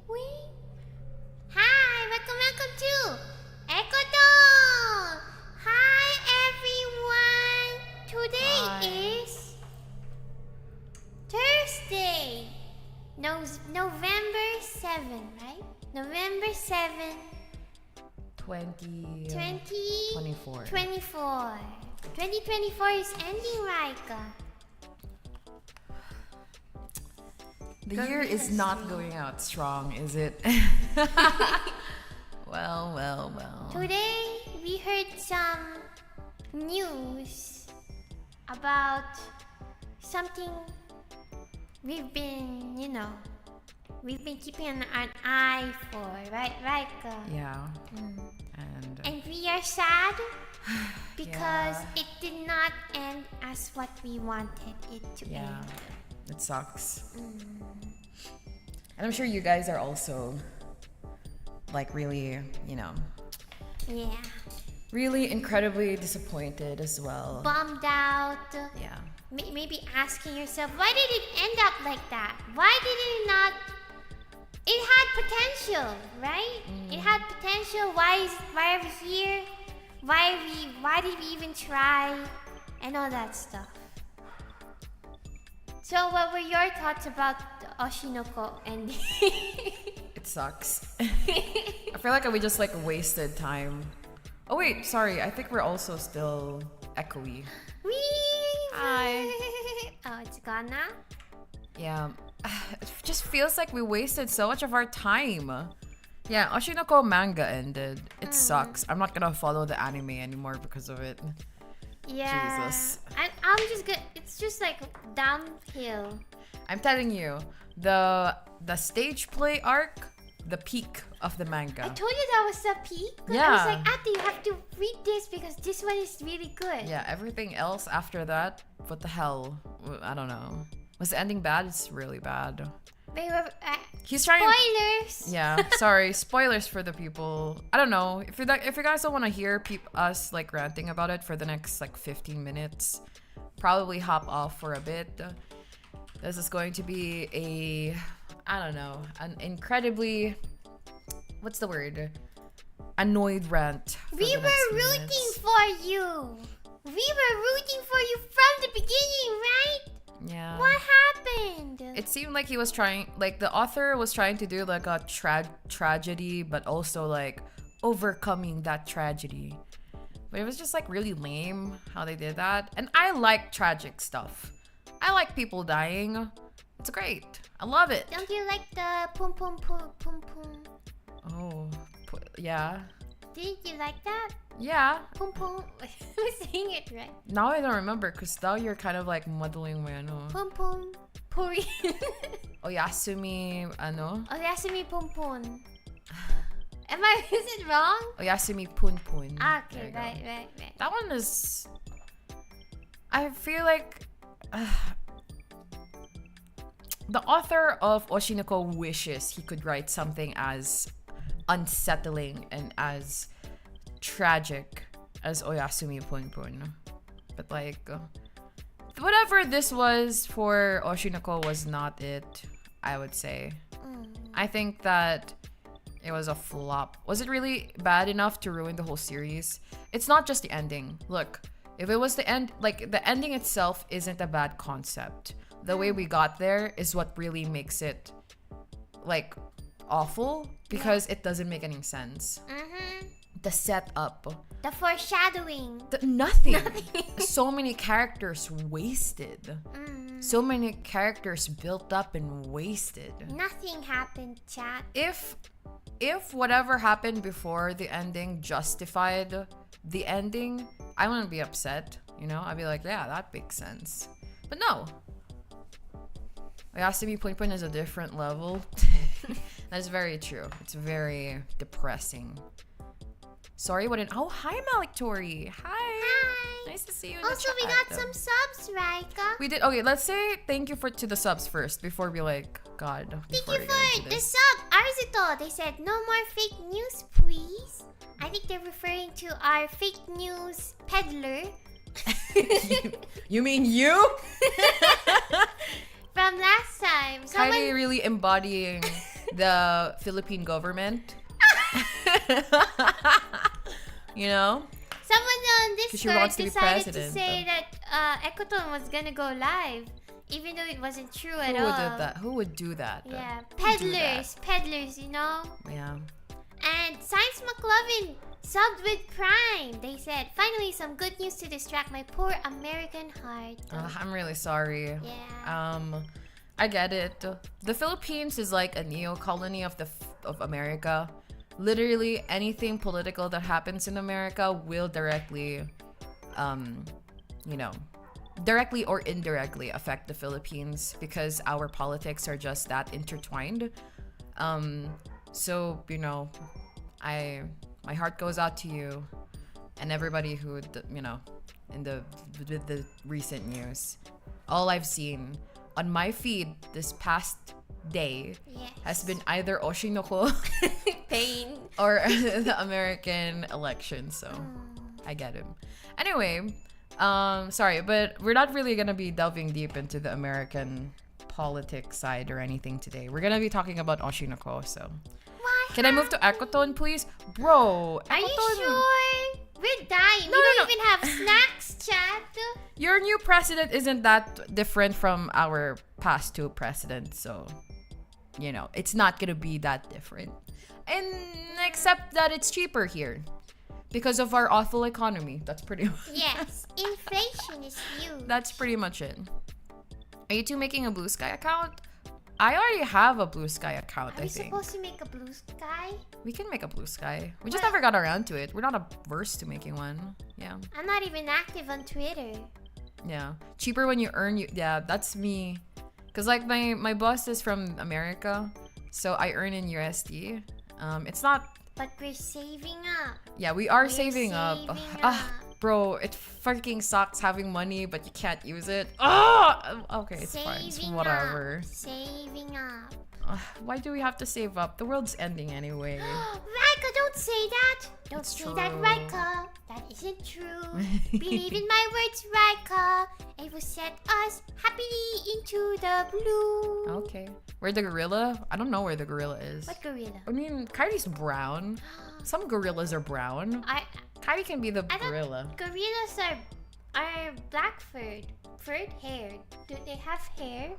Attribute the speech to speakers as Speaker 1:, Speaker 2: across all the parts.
Speaker 1: Wait. Hi, welcome to Ekoton. Hi, everyone. Today is Thursday, November 7, right? November 7,
Speaker 2: 2024.
Speaker 1: 2024 is ending, Raika.
Speaker 2: The year is not going out strong, is it? Well.
Speaker 1: Today, we heard some news about something we've been keeping an eye for, right, Raika?
Speaker 2: Yeah.
Speaker 1: And we are sad because it did not end as what we wanted it to end.
Speaker 2: It sucks. And I'm sure you guys are also like really, really incredibly disappointed as well.
Speaker 1: Bummed out.
Speaker 2: Yeah.
Speaker 1: Maybe asking yourself, why did it end up like that? Why did it not? It had potential, right? It had potential. Why are we here? Why did we even try? And all that stuff. So what were your thoughts about the Oshinoko ending?
Speaker 2: It sucks. I feel like we just wasted time. Oh wait, sorry. I think we're also still echoey.
Speaker 1: Hi. Oh, it's gone now?
Speaker 2: Yeah. It just feels like we wasted so much of our time. Yeah, Oshinoko manga ended. It sucks. I'm not gonna follow the anime anymore because of it.
Speaker 1: Yeah.
Speaker 2: Jesus.
Speaker 1: I'm just good. It's just like downhill.
Speaker 2: I'm telling you, the stage play arc, the peak of the manga.
Speaker 1: I told you that was the peak.
Speaker 2: Yeah.
Speaker 1: I was like, Ate, you have to read this because this one is really good.
Speaker 2: Yeah, everything else after that, what the hell? I don't know. Was the ending bad? It's really bad.
Speaker 1: He's trying. Spoilers.
Speaker 2: Yeah, sorry. Spoilers for the people. I don't know if you guys don't want to hear us ranting about it for the next 15 minutes. Probably hop off for a bit. This is going to be an incredibly, what's the word? Annoyed rant.
Speaker 1: We were rooting for you. We were rooting for you from the beginning, right?
Speaker 2: Yeah.
Speaker 1: What happened?
Speaker 2: It seemed like he was trying, the author was trying to do a tragedy, but also overcoming that tragedy. But it was just really lame how they did that. And I like tragic stuff. I like people dying. It's great. I love it.
Speaker 1: Don't you like the pum pum pum pum pum?
Speaker 2: Oh, yeah.
Speaker 1: Did you like that?
Speaker 2: Yeah.
Speaker 1: Pum pum. I'm saying it right.
Speaker 2: Now I don't remember because now you're kind of muddling my ano.
Speaker 1: Pum pum. Puri.
Speaker 2: Oyasumi ano?
Speaker 1: Oyasumi pum pum. Is it wrong?
Speaker 2: Oyasumi pun pun.
Speaker 1: Okay, right.
Speaker 2: That one is... I feel like... the author of Oshinoko wishes he could write something as unsettling and as tragic as Oyasumi Pun Pun. But whatever this was for Oshinoko was not it, I would say. I think that it was a flop. Was it really bad enough to ruin the whole series? It's not just the ending. Look, if it was the end, the ending itself isn't a bad concept. The way we got there is what really makes it awful because it doesn't make any sense. The setup,
Speaker 1: the foreshadowing,
Speaker 2: nothing. So many characters wasted. So many characters built up and wasted.
Speaker 1: Nothing happened, chat.
Speaker 2: If whatever happened before the ending justified the ending, I wouldn't be upset. I'd be like, yeah, that makes sense. But no, Oyasumi Punpun is a different level. That's very true. It's very depressing. Sorry, what an... Oh, hi, Malik Tori. Hi.
Speaker 1: Hi.
Speaker 2: Nice to see you in the
Speaker 1: Also,
Speaker 2: chat.
Speaker 1: we got some subs, Raika.
Speaker 2: We did... Okay, let's say thank you to the subs first before we like... God.
Speaker 1: Thank
Speaker 2: before
Speaker 1: you
Speaker 2: we get into
Speaker 1: for the
Speaker 2: this.
Speaker 1: sub. Arzito, they said no more fake news, please. I think they're referring to our fake news peddler.
Speaker 2: You mean you?
Speaker 1: From last time.
Speaker 2: Kylie really embodying the Philippine government. You know?
Speaker 1: Someone on
Speaker 2: 'Cause she
Speaker 1: Discord
Speaker 2: wants to be
Speaker 1: decided to
Speaker 2: president,
Speaker 1: say that Ekoton was gonna go live, even though it wasn't true at
Speaker 2: Who
Speaker 1: all.
Speaker 2: would do that? Who would do that?
Speaker 1: Yeah,
Speaker 2: Who would do that?
Speaker 1: peddlers, you know.
Speaker 2: Yeah.
Speaker 1: And Science McLovin subbed with Prime. They said, finally some good news to distract my poor American heart.
Speaker 2: I'm really sorry.
Speaker 1: Yeah.
Speaker 2: I get it. The Philippines is like a neo-colony of America. Literally anything political that happens in America will directly, directly or indirectly affect the Philippines because our politics are just that intertwined. So, my heart goes out to you and everybody who, in the recent news. All I've seen on my feed this past day has been either Oshinoko
Speaker 1: Pain.
Speaker 2: or the American election, so I get him. Anyway, sorry, but we're not really gonna be delving deep into the American politics side or anything today. We're gonna be talking about Oshinoko, so.
Speaker 1: Why?
Speaker 2: Can I move to Ekoton, please? Bro,
Speaker 1: Are you
Speaker 2: Ekoton,
Speaker 1: sure? We're dying.
Speaker 2: No,
Speaker 1: we
Speaker 2: no,
Speaker 1: don't
Speaker 2: no.
Speaker 1: even have snacks, chat.
Speaker 2: your new president isn't that different from our past two presidents, so it's not gonna be that different. And except that it's cheaper here because of our awful economy. That's pretty much
Speaker 1: Yes, inflation is huge.
Speaker 2: that's pretty much it. Are you two making a Blue Sky account? I already have a Blue Sky account,
Speaker 1: Are
Speaker 2: I
Speaker 1: we
Speaker 2: think.
Speaker 1: supposed to make a blue sky?
Speaker 2: We can make a Blue Sky. We just
Speaker 1: What?
Speaker 2: never got around to it. We're not averse to making one. Yeah.
Speaker 1: I'm not even active on Twitter.
Speaker 2: Yeah. Cheaper when you earn yeah, that's me. Cause like my boss is from America, so I earn in USD. It's not
Speaker 1: But we're saving up.
Speaker 2: yeah, we are
Speaker 1: We're
Speaker 2: saving up.
Speaker 1: saving
Speaker 2: Ah, bro, it fucking sucks having money but you can't use it. Oh, okay, it's fine. It's whatever.
Speaker 1: Up. Saving up.
Speaker 2: Why do we have to save up? The world's ending anyway.
Speaker 1: Raika, don't say that. Don't
Speaker 2: It's
Speaker 1: say that,
Speaker 2: true.
Speaker 1: Raika. That isn't true. Believe in my words, Raika. It will set us happily into the blue.
Speaker 2: Okay. Where the gorilla? I don't know where the gorilla is.
Speaker 1: What gorilla?
Speaker 2: I mean, Kyrie's brown. Some gorillas are brown. Kyrie can be the
Speaker 1: I thought
Speaker 2: gorilla.
Speaker 1: gorillas are black furred hair. Do they have hair?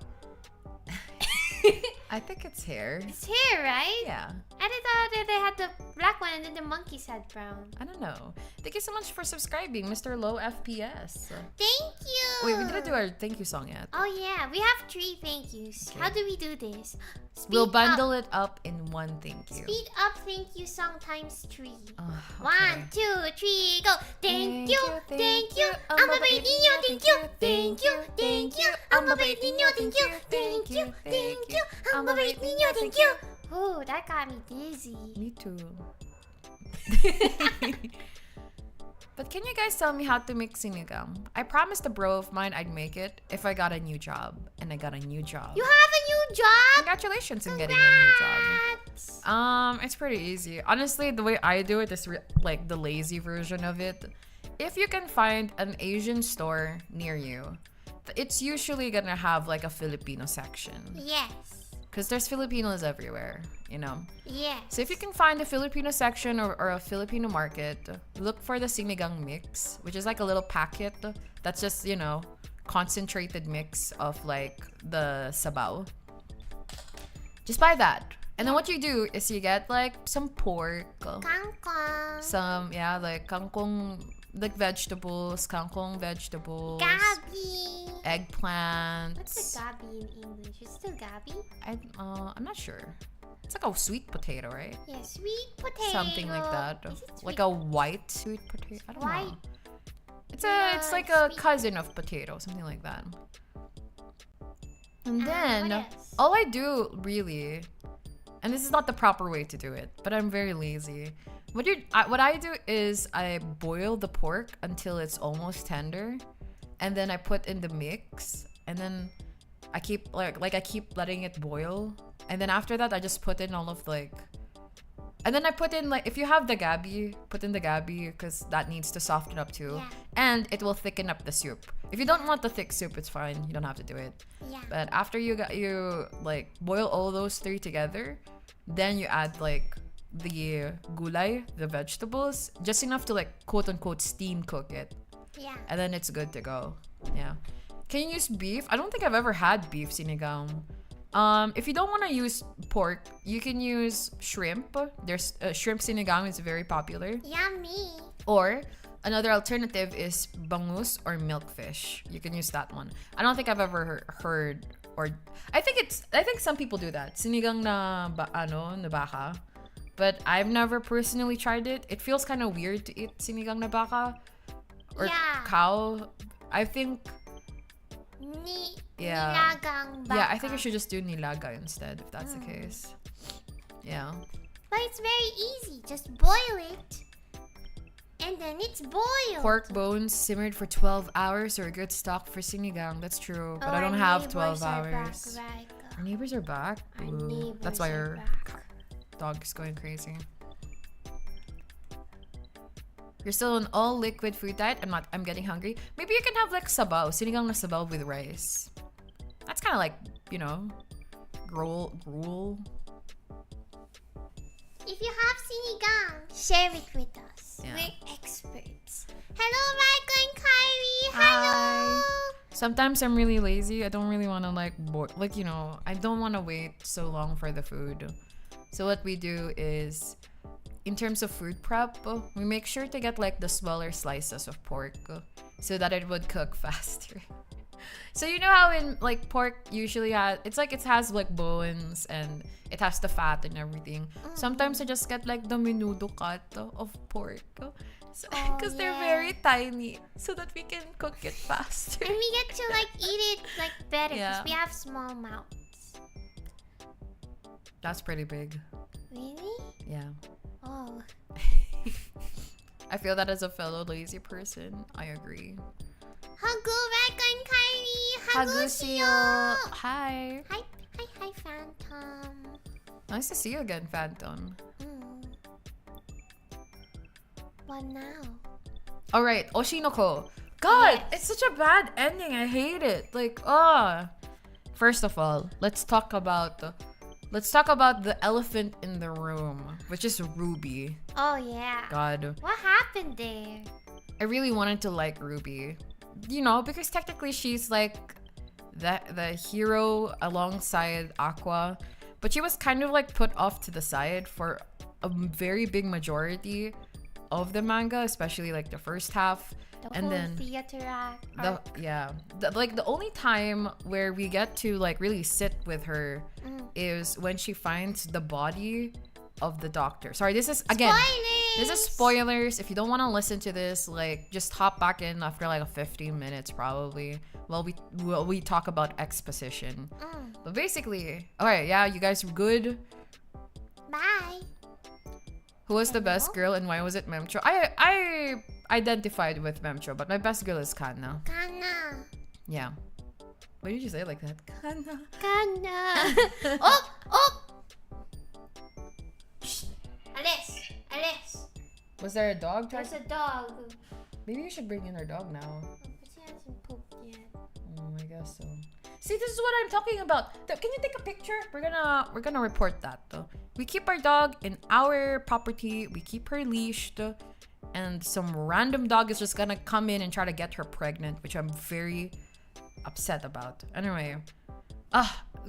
Speaker 2: I think it's hair.
Speaker 1: It's hair, right?
Speaker 2: Yeah.
Speaker 1: And I thought that they had the black one and then the monkeys had brown.
Speaker 2: I don't know. Thank you so much for subscribing, Mr. Low FPS.
Speaker 1: Thank you.
Speaker 2: Wait, we didn't do our thank you song yet.
Speaker 1: Oh yeah, we have 3 thank yous.
Speaker 2: Okay.
Speaker 1: How do we do this? Speed
Speaker 2: We'll bundle
Speaker 1: up.
Speaker 2: it up in one thank you.
Speaker 1: Speed up thank you song times 3.
Speaker 2: Okay.
Speaker 1: 1, 2, 3, go. Thank you, thank you. Ang mabait ninyo, thank you, thank you, thank you. Ang mabait ninyo, thank you, thank you, thank you. Ang mabait ninyo, thank you. Ooh, that got me dizzy.
Speaker 2: Me too. But can you guys tell me how to make sinigang? I promised a bro of mine I'd make it if I got a new job. And I got a new job.
Speaker 1: You have a new job?
Speaker 2: Congratulations on getting a new job.
Speaker 1: Congrats.
Speaker 2: It's pretty easy. Honestly, the way I do it is like the lazy version of it. If you can find an Asian store near you, it's usually gonna have like a Filipino section.
Speaker 1: Yes.
Speaker 2: Because there's Filipinos everywhere,
Speaker 1: Yes.
Speaker 2: So if you can find a Filipino section or a Filipino market, look for the sinigang mix, which is like a little packet that's just, concentrated mix of like the sabaw. Just buy that. And then what you do is you get like some pork,
Speaker 1: Kangkong.
Speaker 2: some, like kangkong, like vegetables, kangkong vegetables,
Speaker 1: Gabi.
Speaker 2: eggplants.
Speaker 1: What's the gabi in English? Is it still gabi?
Speaker 2: I'm not sure. It's like a sweet potato, right?
Speaker 1: Yeah, sweet potato.
Speaker 2: Something like that.
Speaker 1: Is it
Speaker 2: Like
Speaker 1: sweet?
Speaker 2: a white sweet potato. I don't know.
Speaker 1: White.
Speaker 2: It's
Speaker 1: Yeah,
Speaker 2: like a
Speaker 1: sweet.
Speaker 2: cousin of potato, something like that. And then,
Speaker 1: what else?
Speaker 2: all I do really, and this is not the proper way to do it, but I'm very lazy. What I do is I boil the pork until it's almost tender, and then I put in the mix, and then I keep I keep letting it boil, and then after that I just put in all of and then I put in if you have the gabi, put in the gabi because that needs to soften up too,
Speaker 1: Yeah.
Speaker 2: and it will thicken up the soup. If you don't want the thick soup, it's fine. You don't have to do it.
Speaker 1: Yeah.
Speaker 2: But after you boil all those three together, then you add the gulay, the vegetables, just enough to quote unquote steam cook it,
Speaker 1: Yeah.
Speaker 2: and then it's good to go. Yeah. Can you use beef? I don't think I've ever had beef sinigang. If you don't want to use pork, you can use shrimp. There's shrimp sinigang is very popular.
Speaker 1: Yummy.
Speaker 2: Or another alternative is bangus or milkfish. You can use that one. I don't think I've ever heard I think some people do that. Sinigang na baka. But I've never personally tried it. It feels kind of weird to eat sinigang na baka or
Speaker 1: Yeah.
Speaker 2: cow. I think
Speaker 1: Nilagang baka.
Speaker 2: yeah, I think I should just do nilaga instead if that's the case. Yeah.
Speaker 1: But it's very easy. Just boil it. And then it's boiled.
Speaker 2: Pork bones simmered for 12 hours are a good stock for sinigang. That's true. But I don't have 12 hours. Our neighbors are back.
Speaker 1: Our
Speaker 2: Ooh,
Speaker 1: neighbors
Speaker 2: that's why
Speaker 1: are
Speaker 2: our
Speaker 1: back.
Speaker 2: dog is going crazy. You're still on all liquid food diet. I'm getting hungry. Maybe you can have sabaw. Sinigang na sabaw with rice. That's kind of gruel.
Speaker 1: If you have sinigang, share it with us.
Speaker 2: Yeah.
Speaker 1: We're experts. Hello, Raiko and Kyrie.
Speaker 2: Hi.
Speaker 1: Hello.
Speaker 2: Sometimes I'm really lazy. I don't really want to I don't want to wait so long for the food. So what we do is, in terms of food prep, we make sure to get the smaller slices of pork so that it would cook faster. So you know how in pork usually has it has bones and it has the fat and everything. Sometimes I just get the menudo cut of pork. Because they're very tiny, so that we can cook it faster.
Speaker 1: And we get to eat it better because
Speaker 2: Yeah.
Speaker 1: we have small mouths.
Speaker 2: That's pretty big.
Speaker 1: Really?
Speaker 2: Yeah.
Speaker 1: Oh.
Speaker 2: I feel that as a fellow lazy person, I agree.
Speaker 1: Hagu, Raiko and Kyrie.
Speaker 2: Hagusiyo.
Speaker 1: Hagusiyo.
Speaker 2: Hi.
Speaker 1: Hi, Phantom.
Speaker 2: Nice to see you again, Phantom.
Speaker 1: What now?
Speaker 2: All right, Oshinoko. God,
Speaker 1: Yes.
Speaker 2: it's such a bad ending. I hate it. First of all, let's talk about the elephant in the room, which is Ruby.
Speaker 1: Oh, yeah.
Speaker 2: God,
Speaker 1: What happened there?
Speaker 2: I really wanted to like Ruby. Because technically she's the hero alongside Aqua, but she was kind of put off to the side for a very big majority of the manga, especially the first half.
Speaker 1: The
Speaker 2: And
Speaker 1: whole
Speaker 2: then
Speaker 1: theater act.
Speaker 2: the only time where we get to really sit with her is when she finds the body of the doctor. Sorry, this is again
Speaker 1: Spoilers!
Speaker 2: this is spoilers. If you don't want to listen to this, just hop back in after 15 minutes probably while we talk about exposition. But basically, alright, yeah, you guys good?
Speaker 1: Bye.
Speaker 2: Who was the best girl and why was it Memcho? I identified with Memcho, but my best girl is Kana.
Speaker 1: Kana.
Speaker 2: Yeah. Why did you say it like that? Kana.
Speaker 1: Kana. Oh! Shh. Alice.
Speaker 2: Was there a dog?
Speaker 1: There's a dog.
Speaker 2: Maybe you should bring in our dog now.
Speaker 1: But she hasn't pooped yet.
Speaker 2: I guess so. See, this is what I'm talking about. Can you take a picture? We're gonna report that though. We keep our dog in our property. We keep her leashed, and some random dog is just gonna come in and try to get her pregnant, which I'm very upset about. Anyway,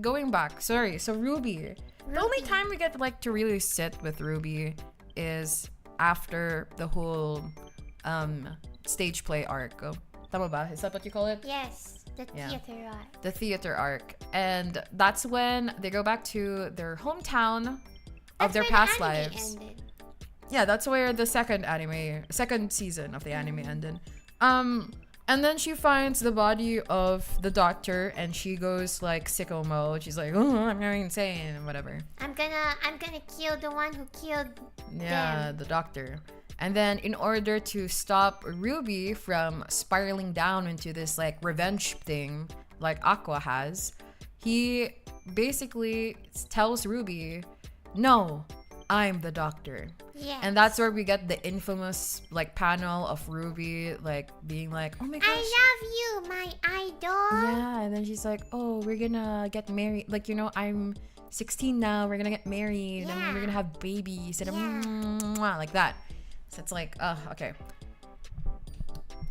Speaker 2: going back. Sorry. So Ruby. The only time we get to really sit with Ruby is after the whole stage play arc. Tama ba? Is that what you call it?
Speaker 1: Yes. The
Speaker 2: Yeah.
Speaker 1: theater act.
Speaker 2: The theater arc. And that's when they go back to their hometown of their past lives.
Speaker 1: Ended.
Speaker 2: Yeah, that's where the second season of the anime ended. And then she finds the body of the doctor, and she goes like sicko mode. She's like, "Oh, I'm going insane," and whatever.
Speaker 1: I'm gonna kill the one who killed them.
Speaker 2: The doctor. And then in order to stop Ruby from spiraling down into this like revenge thing like Aqua has, he basically tells Ruby, "No, I'm the doctor."
Speaker 1: Yes.
Speaker 2: And that's where we get the infamous like panel of Ruby like being like, "Oh my gosh,
Speaker 1: I love you, my idol."
Speaker 2: yeah." And then she's like, "Oh, we're gonna get married. Like, I'm 16 now. We're gonna get married, and
Speaker 1: Yeah.
Speaker 2: we're gonna have babies." And
Speaker 1: Yeah.
Speaker 2: like that. So it's like, okay.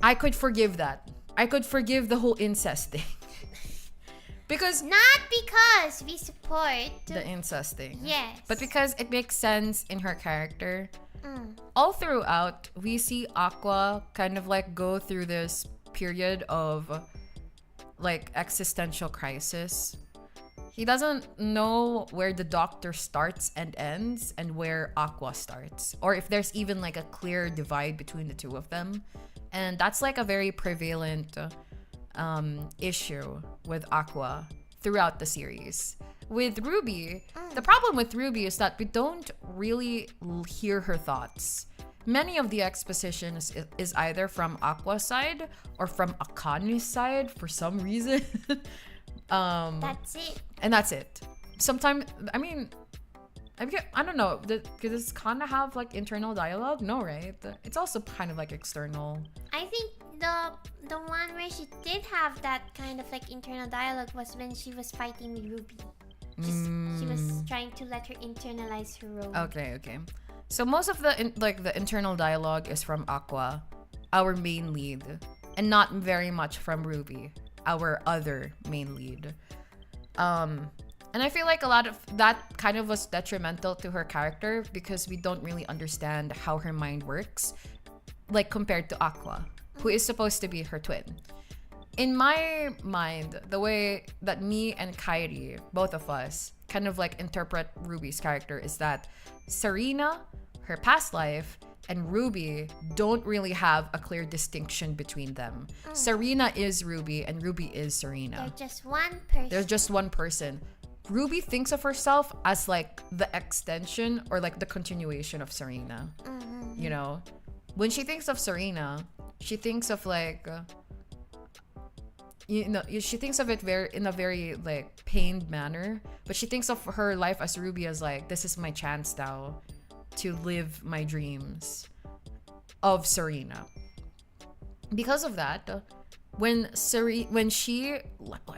Speaker 2: I could forgive that. I could forgive the whole incest thing. Because
Speaker 1: Not because we support.
Speaker 2: the incest thing.
Speaker 1: Yes.
Speaker 2: But because it makes sense in her character.
Speaker 1: Mm.
Speaker 2: All throughout, we see Aqua kind of like go through this period of like existential crisis. He doesn't know where the doctor starts and ends and where Aqua starts, or if there's even like a clear divide between the two of them. And that's like a very prevalent issue with Aqua throughout the series. With Ruby, the problem with Ruby is that we don't really hear her thoughts. Many of the exposition is either from Aqua's side or from Akane's side for some reason.
Speaker 1: That's it.
Speaker 2: And that's it. Sometimes, I don't know. Does Kana have like internal dialogue? No, right? It's also kind of like external.
Speaker 1: I think the one where she did have that kind of like internal dialogue was when she was fighting with Ruby. She was trying to let her internalize her role.
Speaker 2: Okay. So most of the internal dialogue is from Aqua, our main lead, and not very much from Ruby, our other main lead. And I feel like a lot of that kind of was detrimental to her character because we don't really understand how her mind works, like compared to Aqua, who is supposed to be her twin. In my mind, the way that me and Kairi, both of us, kind of like interpret Ruby's character is that Serena, her past life, and Ruby don't really have a clear distinction between them. Serena is Ruby and Ruby is Serena.
Speaker 1: They're just one person.
Speaker 2: There's just one person. Ruby thinks of herself as like the extension or like the continuation of Serena. When she thinks of Serena, she thinks of like she thinks of it in a very like pained manner, but she thinks of her life as Ruby as like, this is my chance now to live my dreams of Serena. Because of that, when she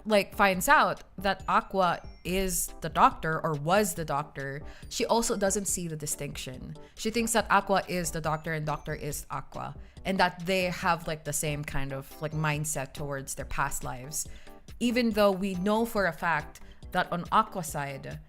Speaker 2: like finds out that Aqua is the doctor or was the doctor, she also doesn't see the distinction. She thinks that Aqua is the doctor and doctor is Aqua, and that they have like the same kind of like mindset towards their past lives, even though we know for a fact that on Aqua's side,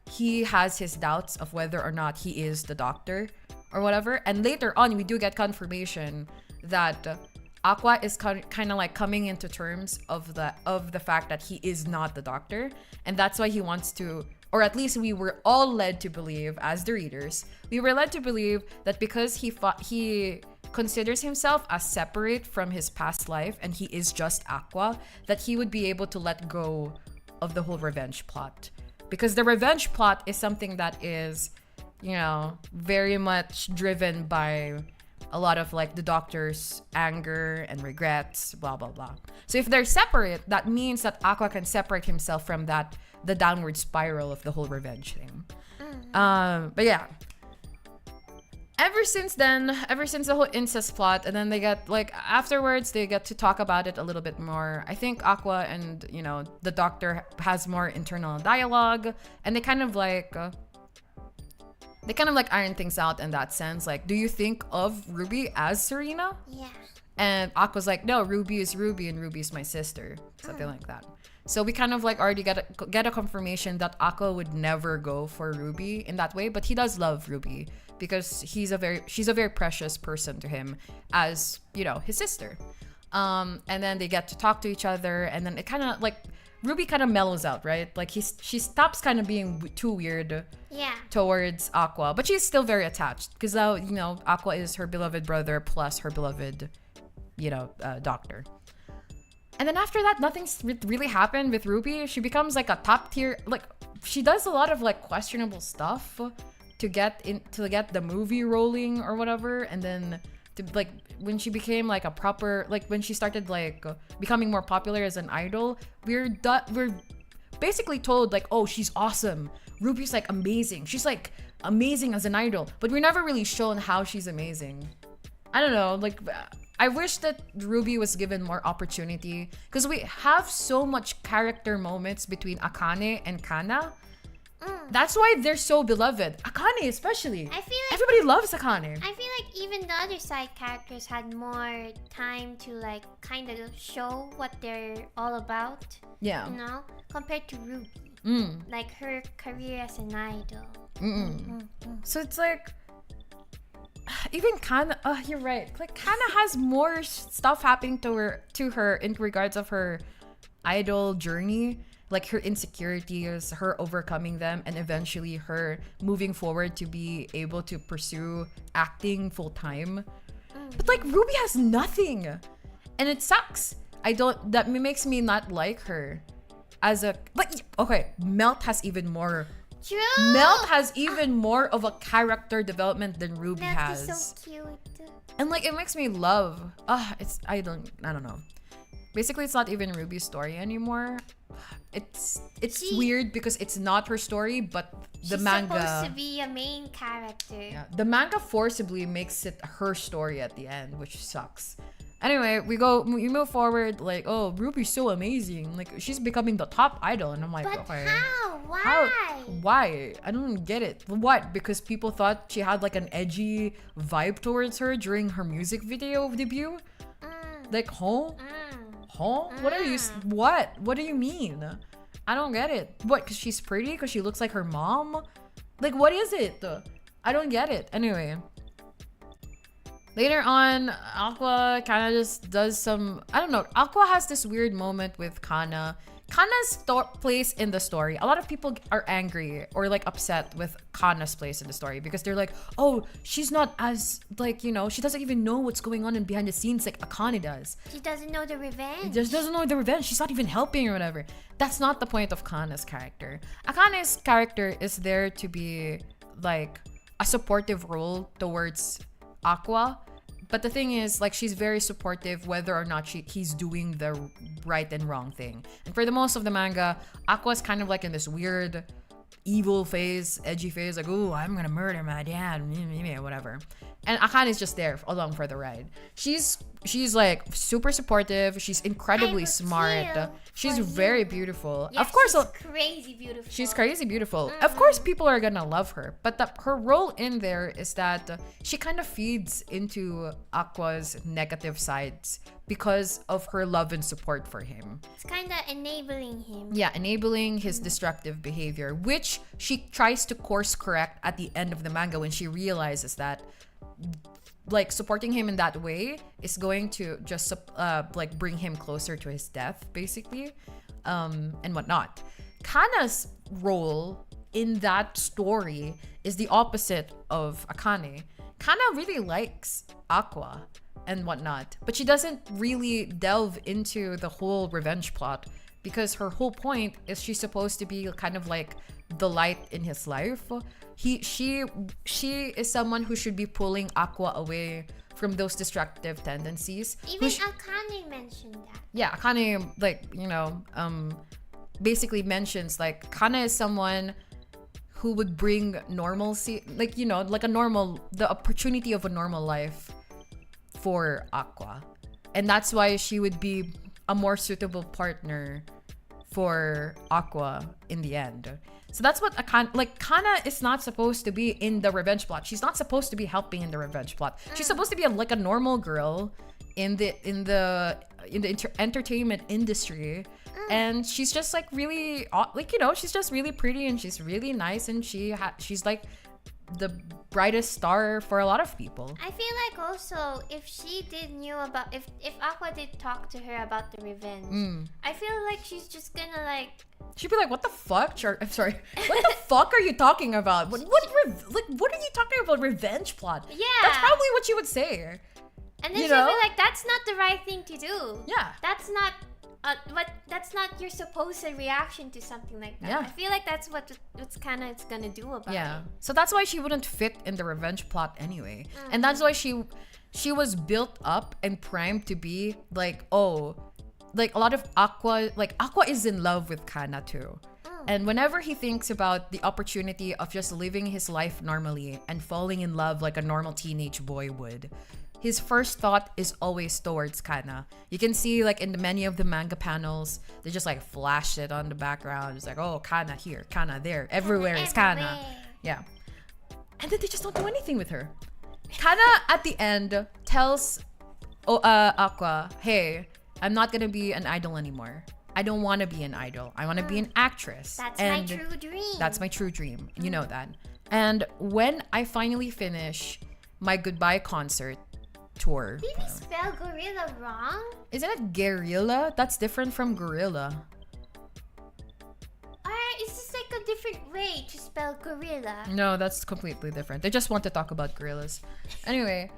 Speaker 2: he has his doubts of whether or not he is the doctor or whatever. And later on, we do get confirmation that Aqua is kind of like coming into terms of the fact that he is not the doctor, and that's why he wants to, or at least we were all led to believe as the readers, we were led to believe that because he considers himself as separate from his past life and he is just Aqua, that he would be able to let go of the whole revenge plot. Because the revenge plot is something that is, very much driven by a lot of like the doctor's anger and regrets, blah, blah, blah. So if they're separate, that means that Aqua can separate himself from the downward spiral of the whole revenge thing. But yeah. Ever since the whole incest plot, and then they get like afterwards they get to talk about it a little bit more. I think Aqua and the doctor has more internal dialogue, and they kind of like iron things out in that sense. Like, do you think of Ruby as Serena?
Speaker 1: Yeah.
Speaker 2: And Aqua's like, no, Ruby is Ruby and Ruby is my sister, something like that. So we kind of like already get a confirmation that Aqua would never go for Ruby in that way, but he does love Ruby because she's a very precious person to him as, his sister. And then they get to talk to each other, and then it kind of like Ruby kind of mellows out, right? Like she stops kind of being too weird towards Aqua, but she's still very attached because now, Aqua is her beloved brother plus her beloved doctor. And then after that, nothing's really happened with Ruby. She becomes like a top tier, like she does a lot of like questionable stuff to get the movie rolling or whatever. And then like when she became like a proper, like when she started like becoming more popular as an idol, we're basically told like, oh, she's awesome. Ruby's like amazing. She's like amazing as an idol, but we're never really shown how she's amazing. I don't know, like I wish that Ruby was given more opportunity because we have so much character moments between Akane and Kana. That's why they're so beloved. Akane especially.
Speaker 1: I feel like
Speaker 2: everybody loves Akane.
Speaker 1: I feel like even the other side characters had more time to like kind of show what they're all about.
Speaker 2: Yeah.
Speaker 1: You know, compared to Ruby. Like her career as an idol.
Speaker 2: So it's like even Kana, you're right. Like Kana has more stuff happening to her in regards of her idol journey, like her insecurities, her overcoming them, and eventually her moving forward to be able to pursue acting full time. But like Ruby has nothing, and it sucks. That makes me not like her as a. But okay, Melt has even more.
Speaker 1: True.
Speaker 2: Melt has even more of a character development than Ruby
Speaker 1: Melt
Speaker 2: has.
Speaker 1: is so cute.
Speaker 2: And like it makes me love. I don't know. Basically, it's not even Ruby's story anymore. It's weird because it's not her story, but the manga.
Speaker 1: She's supposed to be a main character.
Speaker 2: Yeah, the manga forcibly makes it her story at the end, which sucks. Anyway, we move forward. Like, oh, Ruby's so amazing. Like, she's becoming the top idol, and I'm like,
Speaker 1: But
Speaker 2: okay.
Speaker 1: how? Why?
Speaker 2: Why? I don't get it. What? Because people thought she had like an edgy vibe towards her during her music video debut? Like, huh? What are you? What do you mean? I don't get it. What? Because she's pretty? Because she looks like her mom? Like, what is it? I don't get it. Anyway. Later on, Aqua kind of just does some... I don't know. Aqua has this weird moment with Kana. Kana's place in the story. A lot of people are angry or like upset with Kana's place in the story because they're like, oh, she's not as like, she doesn't even know what's going on in behind the scenes like Akane does.
Speaker 1: She doesn't know the revenge.
Speaker 2: She just doesn't know the revenge. She's not even helping or whatever. That's not the point of Kana's character. Akane's character is there to be like a supportive role towards Aqua. But the thing is, like, she's very supportive whether or not he's doing the right and wrong thing. And for the most of the manga, Aqua's kind of like in this weird evil phase, edgy phase, like, ooh, I'm gonna murder my dad, whatever. And Akane is just there along for the ride. She's like super supportive. She's incredibly smart. She's very beautiful.
Speaker 1: Yeah,
Speaker 2: of course,
Speaker 1: she's crazy beautiful.
Speaker 2: She's crazy beautiful. Of course, people are gonna love her. But her role in there is that she kind of feeds into Aqua's negative sides because of her love and support for him.
Speaker 1: It's kind of enabling him.
Speaker 2: Yeah, enabling his destructive behavior, which she tries to course correct at the end of the manga when she realizes that like supporting him in that way is going to just like bring him closer to his death basically, and whatnot. Kana's role in that story is the opposite of Akane. Kana really likes Aqua and whatnot, but she doesn't really delve into the whole revenge plot because her whole point is she's supposed to be kind of like the light in his life. She is someone who should be pulling Aqua away from those destructive tendencies.
Speaker 1: Even Akane mentioned that.
Speaker 2: Yeah, Akane basically mentions like Kana is someone who would bring normalcy, like the opportunity of a normal life for Aqua, and that's why she would be a more suitable partner for Aqua in the end. So that's what Kana is not supposed to be in the revenge plot. She's not supposed to be helping in the revenge plot. She's supposed to be like a normal girl in the entertainment industry, and she's just like really she's just really pretty and she's really nice and she's like the brightest star for a lot of people.
Speaker 1: I feel like also if she knew about if Aqua did talk to her about the revenge, I feel like she's just gonna like.
Speaker 2: She'd be like, "What the fuck? I'm sorry. What the fuck are you talking about? What are you talking about? Revenge plot?
Speaker 1: Yeah,
Speaker 2: that's probably what she would say."
Speaker 1: And then
Speaker 2: You
Speaker 1: she'll
Speaker 2: know?
Speaker 1: be like, that's not the right thing to do.
Speaker 2: Yeah.
Speaker 1: That's not that's not your supposed reaction to something like that.
Speaker 2: Yeah.
Speaker 1: I feel like that's what's kind of it's gonna do about
Speaker 2: Yeah.
Speaker 1: it.
Speaker 2: So that's why she wouldn't fit in the revenge plot anyway. And that's why she was built up and primed to be like, oh, like a lot of Aqua is in love with Kana too. And whenever he thinks about the opportunity of just living his life normally and falling in love like a normal teenage boy would, his first thought is always towards Kana. You can see like in the many of the manga panels, they just like flash it on the background. It's like, oh, Kana here, Kana there, everywhere is Kana.
Speaker 1: Everywhere.
Speaker 2: Yeah. And then they just don't do anything with her. Kana at the end tells Aqua, hey, I'm not gonna be an idol anymore. I don't want to be an idol. I want to be an actress.
Speaker 1: That's
Speaker 2: and
Speaker 1: my true dream.
Speaker 2: That's my true dream. You know that. And when I finally finish my goodbye concert tour,
Speaker 1: Did we spell gorilla wrong?
Speaker 2: isn't it Guerrilla? That's different from Gorilla.
Speaker 1: It's just like a different way to spell gorilla.
Speaker 2: No, that's completely different. They just want to talk about gorillas. Anyway,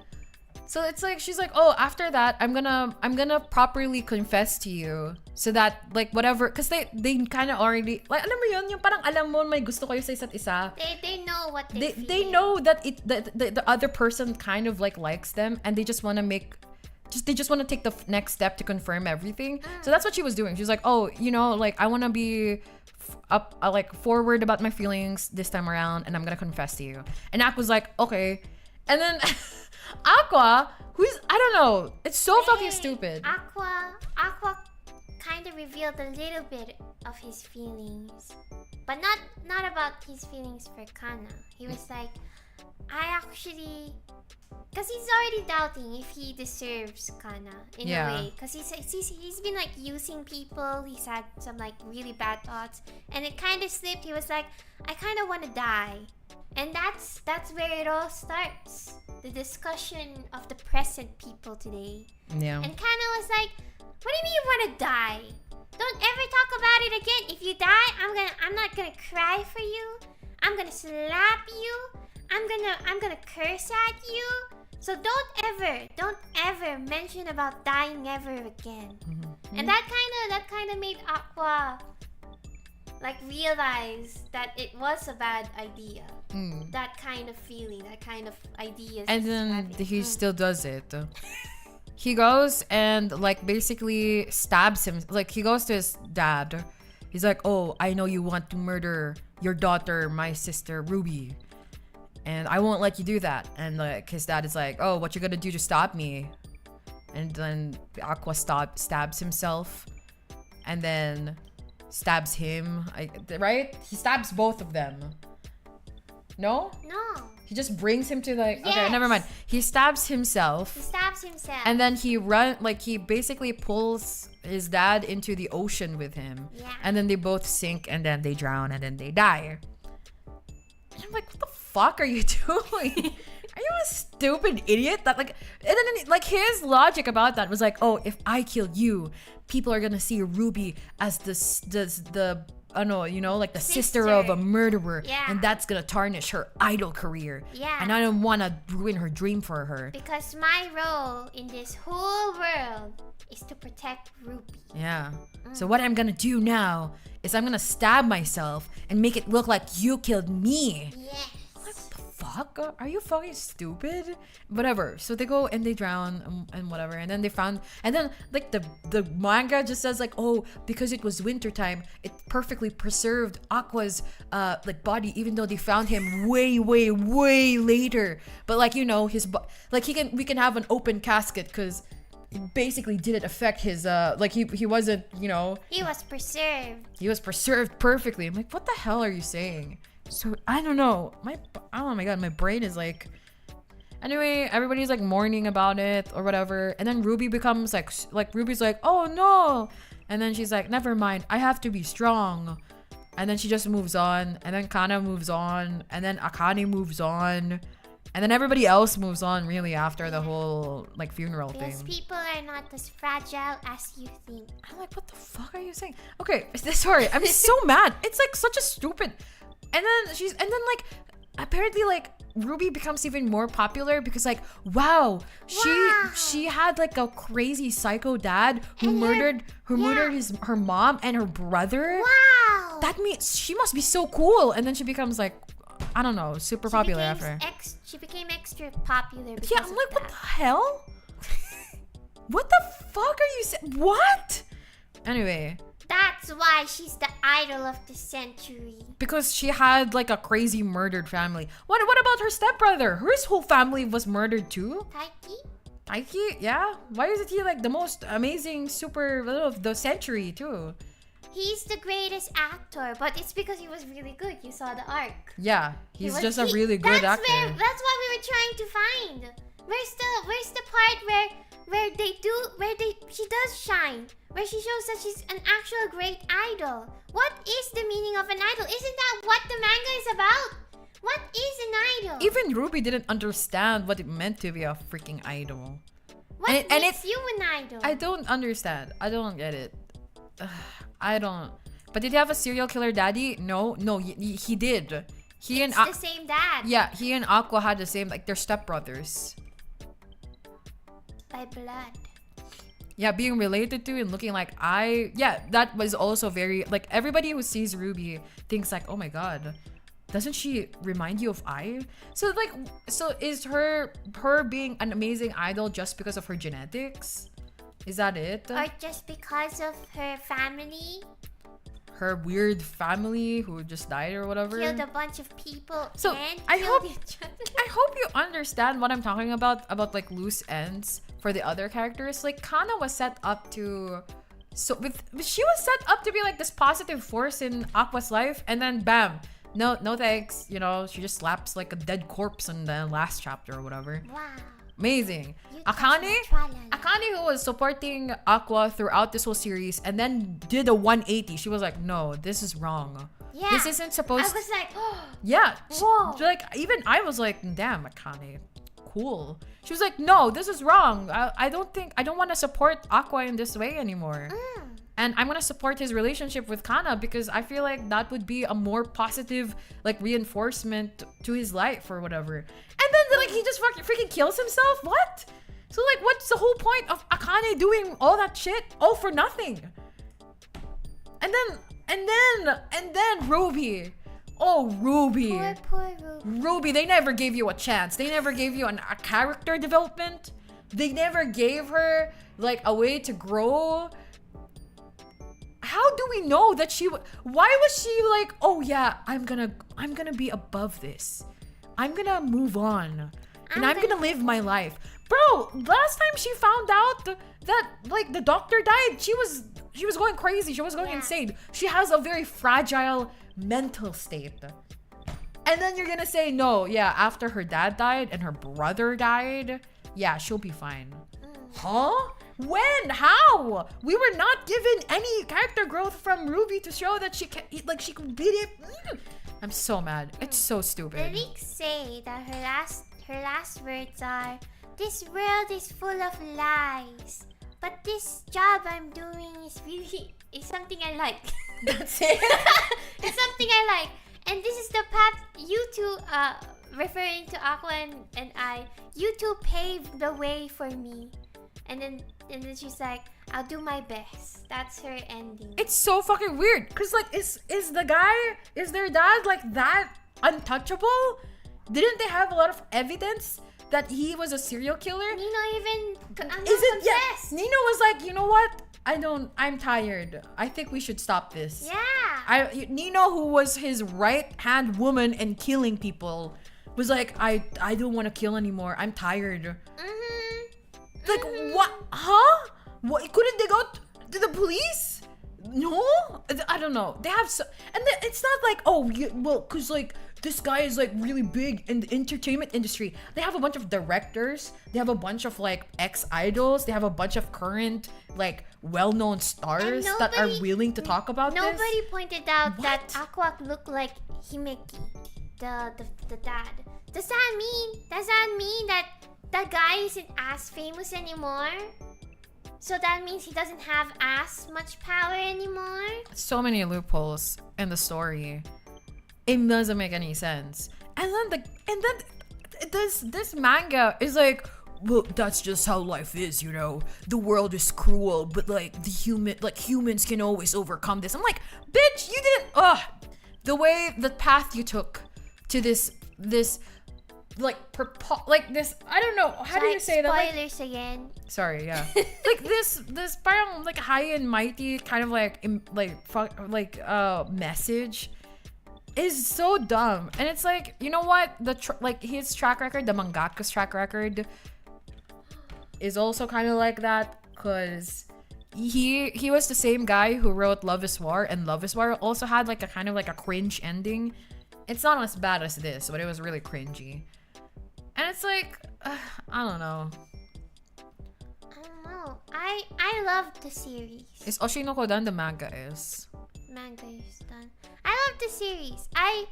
Speaker 2: so it's like she's like, oh, after that, I'm gonna properly confess to you, so that like whatever, cause they kind of already like alam mo yun, yung parang alam mo may gusto kayo sa isa't isa.
Speaker 1: They know what they feel.
Speaker 2: They know that the other person kind of like likes them, and they just want to they just want to take the next step to confirm everything. So that's what she was doing. She was like, oh, you know, like I want to be like forward about my feelings this time around, and I'm gonna confess to you. And Aqua's like, okay. And then Aqua, who's, I don't know, it's so fucking stupid.
Speaker 1: Aqua kind of revealed a little bit of his feelings, but not about his feelings for Kana. He was like, I actually, because he's already doubting if he deserves Kana in a way, because he's been like using people. He's had some like really bad thoughts, and it kind of slipped. He was like, I kind of want to die. And that's where it all starts. The discussion of the present people today.
Speaker 2: Yeah.
Speaker 1: And Kana was like, what do you mean you want to die? Don't ever talk about it again. If you die, I'm not gonna cry for you. I'm gonna slap you. I'm gonna curse at you. So don't ever mention about dying ever again.
Speaker 2: Mm-hmm.
Speaker 1: And that kind of made Aqua like realize that it was a bad idea. That kind of feeling, that kind of ideas.
Speaker 2: And then he still does it. He goes and like basically stabs him. Like he goes to his dad. He's like, oh, I know you want to murder your daughter, my sister Ruby, and I won't let you do that. And like his dad is like, oh, what you gonna do to stop me? And then Aqua stabs himself, and then stabs him. Right? He stabs both of them. No?
Speaker 1: No.
Speaker 2: He just brings him to like, okay,
Speaker 1: Yes.
Speaker 2: never mind. He stabs himself.
Speaker 1: He stabs himself.
Speaker 2: And then he basically pulls his dad into the ocean with him.
Speaker 1: Yeah.
Speaker 2: And then they both sink, and then they drown, and then they die. And I'm like, what the fuck are you doing? Are you a stupid idiot? That like, and then like his logic about that was like, oh, if I kill you, people are gonna see Ruby as the I know, you know, like the sister of a murderer,
Speaker 1: Yeah.
Speaker 2: and that's gonna tarnish her idol career.
Speaker 1: Yeah.
Speaker 2: And I don't want to ruin her dream for her.
Speaker 1: Because my role in this whole world is to protect Ruby.
Speaker 2: Yeah. So what I'm gonna do now is I'm gonna stab myself and make it look like you killed me.
Speaker 1: Yes.
Speaker 2: What the fuck? Are you fucking stupid? Whatever. So they go and they drown and whatever. And then they found, and then like the manga just says like, oh, because it was wintertime, it perfectly preserved Aqua's like body, even though they found him way later. But like, you know, like we can have an open casket because it basically didn't affect his like he wasn't, you know,
Speaker 1: He was preserved.
Speaker 2: he was preserved perfectly. I'm like, what the hell are you saying? So I don't know. Oh my god, my brain is like. Anyway, everybody's like mourning about it or whatever, and then Ruby becomes like Ruby's like, oh no, and then she's like, never mind, I have to be strong, and then she just moves on, and then Kana moves on, and then Akane moves on, and then everybody else moves on really after the whole like funeral thing.
Speaker 1: Because people are not as fragile as you think.
Speaker 2: I'm like, what the fuck are you saying? Okay, sorry, I'm so mad. It's like such a stupid. And then like apparently like Ruby becomes even more popular because like wow, she had like a crazy psycho dad who
Speaker 1: And
Speaker 2: murdered her mom and her brother.
Speaker 1: Wow.
Speaker 2: That means she must be so cool. And then she becomes like, I don't know, super popular after.
Speaker 1: She became extra popular because
Speaker 2: Yeah, I'm like, what the hell? What the fuck are you saying? What? Anyway.
Speaker 1: That's why she's the idol of the century.
Speaker 2: Because she had like a crazy murdered family. What about her stepbrother? His whole family was murdered too. Taiki? Yeah? Why isn't he like the most amazing super of the century too?
Speaker 1: He's the greatest actor, but it's because he was really good. You saw the arc.
Speaker 2: Yeah, he's just a really good actor.
Speaker 1: That's what we were trying to find. Where's the part where she does shine, where she shows that she's an actual great idol. What is the meaning of an idol? Isn't that what the manga is about? What is an idol?
Speaker 2: Even Ruby didn't understand what it meant to be a freaking idol.
Speaker 1: What makes you an idol?
Speaker 2: I don't understand. I don't get it. I don't. But did he have a serial killer daddy? No, he did.
Speaker 1: It's the same dad.
Speaker 2: Yeah, he and Aqua had the same, like they're stepbrothers.
Speaker 1: By blood.
Speaker 2: Yeah, being related to and looking like that was also very, like everybody who sees Ruby thinks like, oh my god, doesn't she remind you of I? So is her being an amazing idol just because of her genetics? Is that it?
Speaker 1: Or just because of her family?
Speaker 2: Her weird family who just died or whatever.
Speaker 1: Killed a bunch of people.
Speaker 2: So
Speaker 1: and
Speaker 2: I
Speaker 1: killed each other.
Speaker 2: hope you understand what I'm talking about like loose ends for the other characters. Like Kana was set up to, she was set up to be like this positive force in Aqua's life, and then bam, no thanks. You know, she just slaps like a dead corpse in the last chapter or whatever.
Speaker 1: Wow.
Speaker 2: Amazing. Akane, who was supporting Aqua throughout this whole series and then did a 180. She was like, no, this is wrong.
Speaker 1: Yeah.
Speaker 2: This isn't supposed
Speaker 1: I was like, oh.
Speaker 2: Yeah.
Speaker 1: Whoa.
Speaker 2: Like, even I was like, damn, Akane. Cool. She was like, no, this is wrong. I don't want to support Aqua in this way anymore. And I'm gonna support his relationship with Kana because I feel like that would be a more positive like reinforcement to his life or whatever. And then like he just freaking kills himself? What? So like what's the whole point of Akane doing all that shit all for nothing? And then Ruby. Oh, Ruby.
Speaker 1: Poor Ruby.
Speaker 2: Ruby, they never gave you a chance. They never gave you a character development. They never gave her like a way to grow. How do we know that why was she like, oh yeah, I'm gonna be above this. I'm gonna move on. And I'm gonna live my life. Bro, last time she found out that like the doctor died, she was going crazy. She was going insane. She has a very fragile mental state. And then you're gonna say, no, yeah, after her dad died and her brother died, yeah, she'll be fine. Huh? When? How? We were not given any character growth from Ruby to show that she could beat it. I'm so mad. It's so stupid.
Speaker 1: The leaks say that her last words are, "This world is full of lies, but this job I'm doing is something I like."
Speaker 2: That's it.
Speaker 1: It's something I like, and this is the path you two, referring to Aqua and I. You two paved the way for me. And then she's like, I'll do my best. That's her ending.
Speaker 2: It's so fucking weird. Cause like, is their dad like that untouchable? Didn't they have a lot of evidence that he was a serial killer?
Speaker 1: Nino even
Speaker 2: confessed. Nino was like, you know what? I'm tired. I think we should stop this.
Speaker 1: Yeah.
Speaker 2: Nino, who was his right hand woman and killing people, was like, I don't want to kill anymore. I'm tired. Like, what? Huh? What? Couldn't they go to the police? No? I don't know. They have and it's not like, cause like this guy is like really big in the entertainment industry. They have a bunch of directors. They have a bunch of like ex-idols. They have a bunch of current like well-known stars that are willing to talk about this.
Speaker 1: Nobody pointed out that Aqua looked like Himeki, the dad. Does that mean that that guy isn't as famous anymore? So that means he doesn't have as much power anymore?
Speaker 2: So many loopholes in the story. It doesn't make any sense. And then this manga is like, well, that's just how life is, you know. The world is cruel, but like humans can always overcome this. I'm like, bitch, you didn't. The path you took to this like this. I don't know. How do you say that?
Speaker 1: Spoilers again.
Speaker 2: Sorry, yeah. Like this parang like high and mighty kind of message is so dumb. And it's like, you know what? His track record, the mangaka's track record is also kind of like that, because he was the same guy who wrote Love is War, and Love is War also had like a kind of like a cringe ending. It's not as bad as this, but it was really cringy. And it's like, I don't know.
Speaker 1: I love the series.
Speaker 2: Is Oshinoko done? The manga is.
Speaker 1: Manga is done. I love the series. I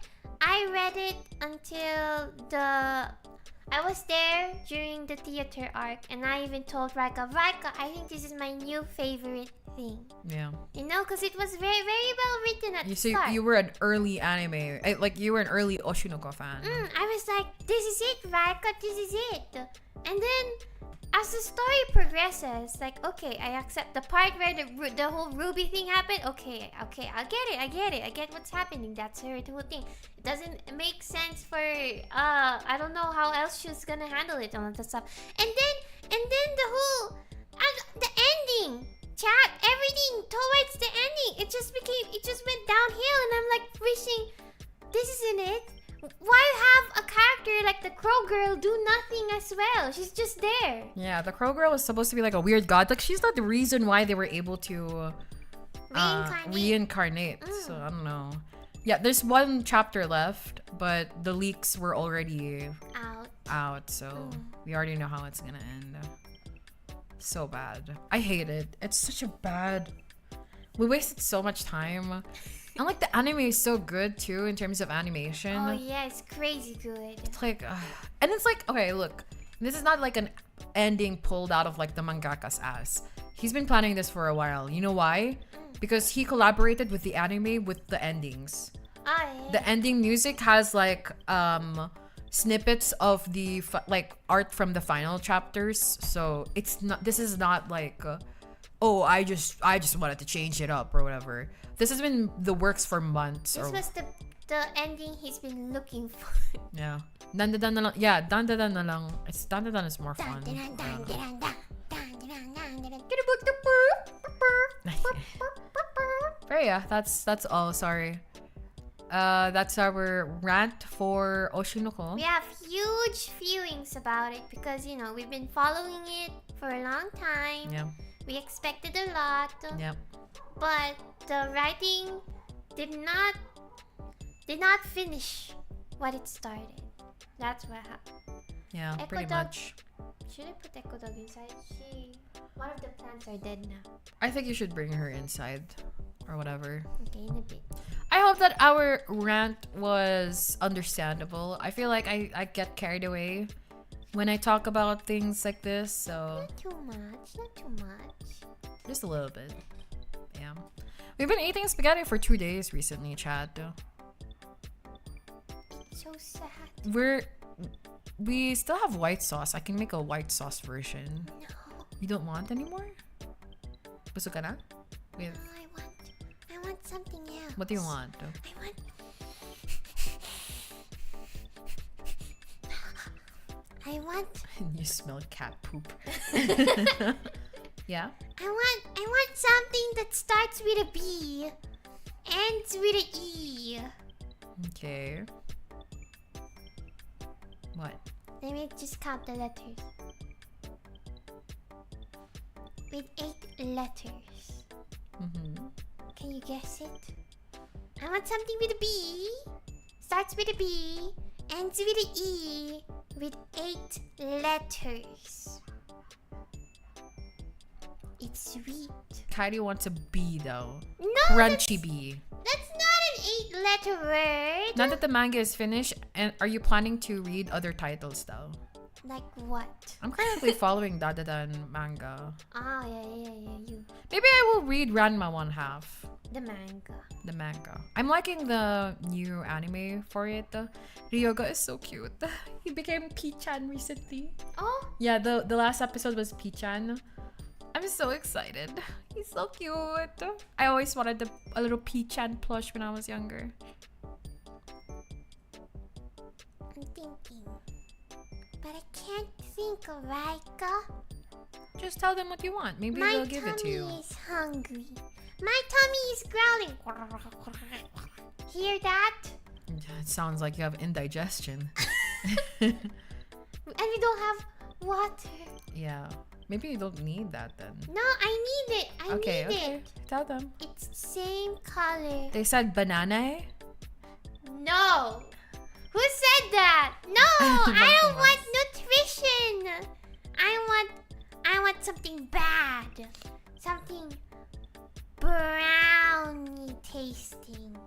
Speaker 1: read it until I was there during the theater arc, and I even told Raika, I think this is my new favorite thing.
Speaker 2: Yeah.
Speaker 1: You know, because it was very, very well written at the start.
Speaker 2: You were an early anime, you were an early Oshinoko fan.
Speaker 1: I was like, this is it, Raika, this is it. And then, as the story progresses, like, okay, I accept the part where the whole Ruby thing happened. Okay, I get it. I get what's happening. That's her whole thing. It doesn't make sense for, I don't know how else she's gonna handle it and all that stuff. And then the whole, the ending, chat, everything towards the ending, it just went downhill, and I'm like wishing, this isn't it. Why have a character like the Crow Girl do nothing as well? She's just there.
Speaker 2: Yeah, the Crow Girl is supposed to be like a weird god. Like, she's not the reason why they were able to reincarnate. So I don't know. Yeah, there's one chapter left, but the leaks were already out, so we already know how it's gonna end. So bad. I hate it. It's such a bad. We wasted so much time. And like the anime is so good too in terms of animation.
Speaker 1: Oh yeah, it's crazy good.
Speaker 2: It's like, and it's like, okay, look, this is not like an ending pulled out of like the mangaka's ass. He's been planning this for a while. You know why? Because he collaborated with the anime with the endings.
Speaker 1: Oh yeah.
Speaker 2: The ending music has like snippets of the art from the final chapters. So it's not. This is not like, I just wanted to change it up or whatever. This has been the works for months.
Speaker 1: This was the ending he's been looking for.
Speaker 2: Yeah. Dan-da-dan na lang. Yeah, dan-da-dan na lang. Dan-da-dan is more fun. But yeah, that's all. Sorry. That's our rant for Oshinoko.
Speaker 1: We have huge feelings about it because, you know, we've been following it for a long time.
Speaker 2: Yeah.
Speaker 1: We expected a lot.
Speaker 2: Yep.
Speaker 1: But the writing did not finish what it started. That's what happened.
Speaker 2: Yeah,
Speaker 1: Echo
Speaker 2: pretty
Speaker 1: Dog,
Speaker 2: much.
Speaker 1: should I put Echo Dog inside? One of the plants are dead now.
Speaker 2: I think you should bring her inside or whatever.
Speaker 1: Okay, in a bit.
Speaker 2: I hope that our rant was understandable. I feel like I get carried away when I talk about things like this, so
Speaker 1: Not too much.
Speaker 2: just a little bit. Yeah. We've been eating spaghetti for 2 days recently, Chad.
Speaker 1: It's so sad.
Speaker 2: We still have white sauce. I can make a white sauce version.
Speaker 1: No.
Speaker 2: You don't want anymore? Busog ka na? With
Speaker 1: No, I want something else.
Speaker 2: what do you want?
Speaker 1: I want
Speaker 2: You smell cat poop. Yeah?
Speaker 1: I want something that starts with a B, ends with a E.
Speaker 2: Okay. What?
Speaker 1: Let me just count the letters. With 8 letters.
Speaker 2: Mm-hmm.
Speaker 1: Can you guess it? I want something with a B, starts with a B, ends with a E, with 8 letters. It's sweet.
Speaker 2: Kylie wants a bee though.
Speaker 1: No,
Speaker 2: Crunchy bee.
Speaker 1: that's not an 8-letter word.
Speaker 2: Now that the manga is finished, and are you planning to read other titles though?
Speaker 1: Like what?
Speaker 2: I'm currently following Dadadan manga.
Speaker 1: Oh, yeah, you.
Speaker 2: Maybe I will read Ranma 1/2.
Speaker 1: The manga.
Speaker 2: The manga. I'm liking the new anime for it. Ryoga is so cute. He became Pichan recently.
Speaker 1: Oh?
Speaker 2: Yeah, the last episode was Pichan. I'm so excited. He's so cute. I always wanted a little Pichan plush when I was younger.
Speaker 1: I'm thinking. But I can't think, Raika.
Speaker 2: Just tell them what you want. Maybe
Speaker 1: My
Speaker 2: they'll give it to you.
Speaker 1: tummy is hungry. My tummy is growling. Hear that?
Speaker 2: It sounds like you have indigestion.
Speaker 1: And we don't have water.
Speaker 2: Yeah. Maybe you don't need that then.
Speaker 1: No, I need it. I need it.
Speaker 2: Tell them.
Speaker 1: It's same color.
Speaker 2: They said banana.
Speaker 1: No. Who said that? No, I don't want nutrition. I want something bad. Something brownie tasting.